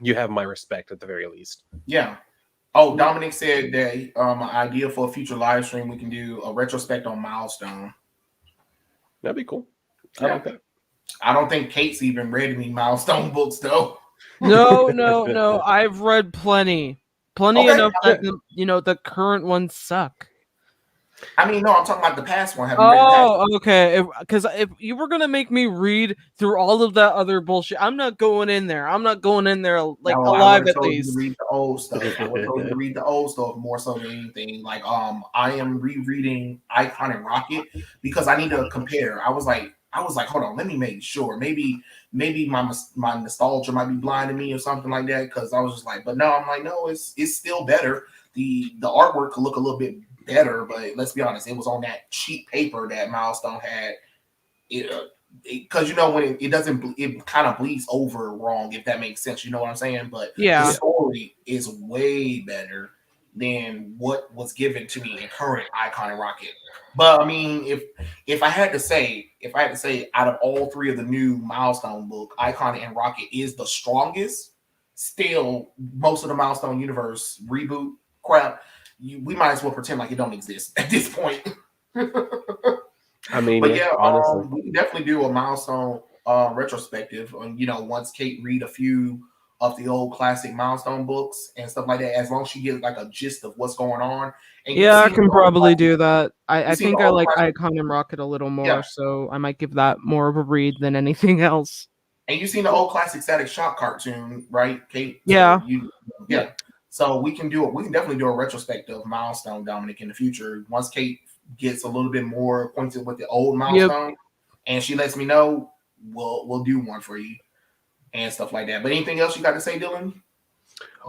you have my respect at the very least. Yeah. Oh, Yeah, Dominic said that an idea for a future live stream we can do a retrospect on Milestone. that'd be cool. I Yeah. like that. I don't think Kate's even read any Milestone books though. No, no, no. I've read plenty. Plenty Okay. enough Yeah. that the current ones suck. I mean, no, I'm talking about the past one. Have you read the past? Oh, okay. Because if you were gonna make me read through all of that other bullshit, I'm not going in there. I'm not going in there like No, I would alive have at told you to least. read the old stuff. I would have told you to read the old stuff more so than anything. Like, I am rereading Icon and Rocket because I need to compare. I was like, hold on, let me make sure. Maybe my nostalgia might be blinding me or something like that. Because I was just like, but no, I'm like, no, it's still better. The artwork could look a little bit better, but let's be honest, it was on that cheap paper that Milestone had. Because when it doesn't, it kind of bleeds over wrong, if that makes sense. You know what I'm saying? But the Yeah. Yeah. story is way better than what was given to me in current Icon and Rocket. But I mean, if I had to say, out of all three of the new Milestone book, Icon and Rocket is the strongest. Still, most of the Milestone universe reboot crap, we might as well pretend like it don't exist at this point. I mean, But yeah, yeah, honestly. we can definitely do a Milestone retrospective. Once Kate read a few of the old classic Milestone books and stuff like that, as long as she gets like a gist of what's going on. And you've Yeah, I seen can the old probably classic, do that. I you've seen the think I old like classic, Icon and Rocket a little yeah. more, so I might give that more of a read than anything else. And you've seen the old classic Static Shock cartoon, right, Kate? So Yeah. you, Yeah. yeah. So we can definitely do a retrospective milestone, Dominic, in the future. Once Kate gets a little bit more acquainted with the old milestone, and she lets me know, we'll do one for you and stuff like that. But anything else you got to say, Dylan?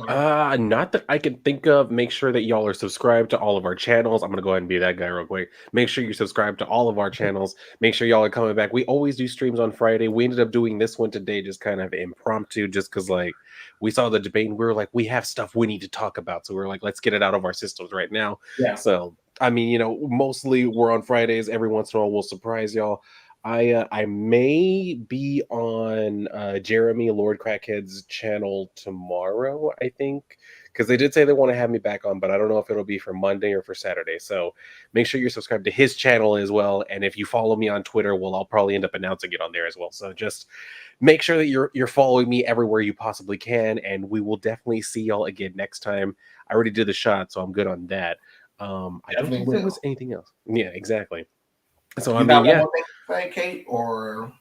Not that I can think of. Make sure that y'all are subscribed to all of our channels. I'm gonna go ahead and be that guy real quick. Make sure you're subscribed to all of our channels. Make sure y'all are coming back. We always do streams on Friday. We ended up doing this one today, just kind of impromptu, just because like we saw the debate and we were like, we have stuff we need to talk about. So we are like, let's get it out of our systems right now. Yeah. So I mean, you know, mostly we're on Fridays. Every once in a while, we'll surprise y'all. I may be on Jeremy Lord Crackhead's channel tomorrow, I think, because they did say they want to have me back on, but I don't know if it'll be for Monday or for Saturday. So make sure you're subscribed to his channel as well. And if you follow me on Twitter, well, I'll probably end up announcing it on there as well. So just make sure that you're following me everywhere you possibly can, and we will definitely see y'all again next time. I already did the shot, so I'm good on that. I don't think there was anything else. Yeah, exactly. So I mean, yeah. Say, Kate, or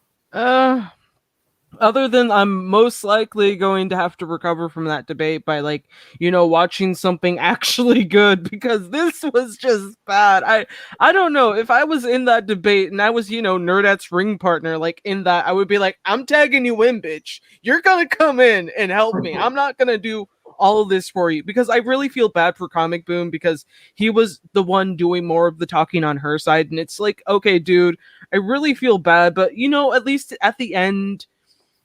other than I'm most likely going to have to recover from that debate by like, you know, watching something actually good, because this was just bad. I don't know, if I was in that debate and I was, you know, Nerdette's ring partner, like in that, I would be like, I'm tagging you in, bitch. You're gonna come in and help me. I'm not gonna do all of this for you, because I really feel bad for Comic Boom, because he was the one doing more of the talking on her side, and it's like, okay, dude, I really feel bad, but you know, at least at the end,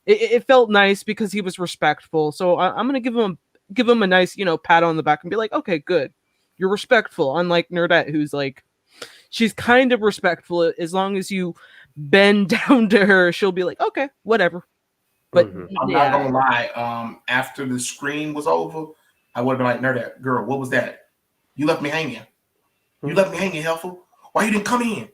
it felt nice because he was respectful. So I'm gonna give him a nice, you know, pat on the back and be like, okay, good, you're respectful. Unlike Nerdette, who's like, she's kind of respectful. As long as you bend down to her, she'll be like, okay, whatever. But I'm not gonna lie. After the screen was over, I would have been like, Nerdette, girl, what was that? You left me hanging. You left me hanging, helpful. Why you didn't come in?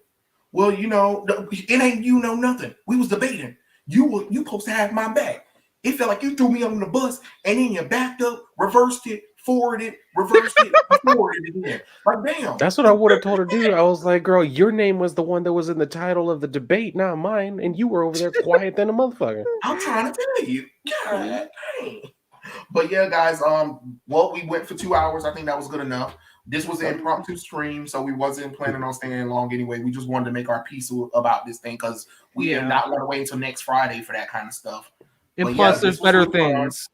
Well, you know, it ain't you know nothing. We was debating. You supposed to have my back. It felt like you threw me on the bus and then you backed up, reversed it, forwarded, reversed it, forwarded it again. Like, damn. That's what I would have told her, dude. I was like, girl, your name was the one that was in the title of the debate, not mine. And you were over there quiet than a motherfucker. I'm trying to tell you. God dang. But yeah, guys, well, we went for 2 hours. I think that was good enough. This was an impromptu stream, so we wasn't planning on staying long anyway. We just wanted to make our peace about this thing, because we did not want to wait until next Friday for that kind of stuff. And but plus, there's better things.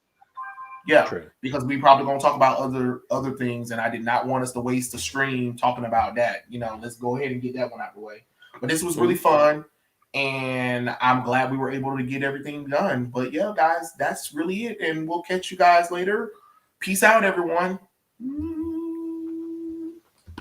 Yeah, true. Because we probably gonna talk about other things, and I did not want us to waste the stream talking about that. You know, let's go ahead and get that one out of the way. But this was really fun, and I'm glad we were able to get everything done. But yeah, guys, that's really it, and we'll catch you guys later. Peace out, everyone.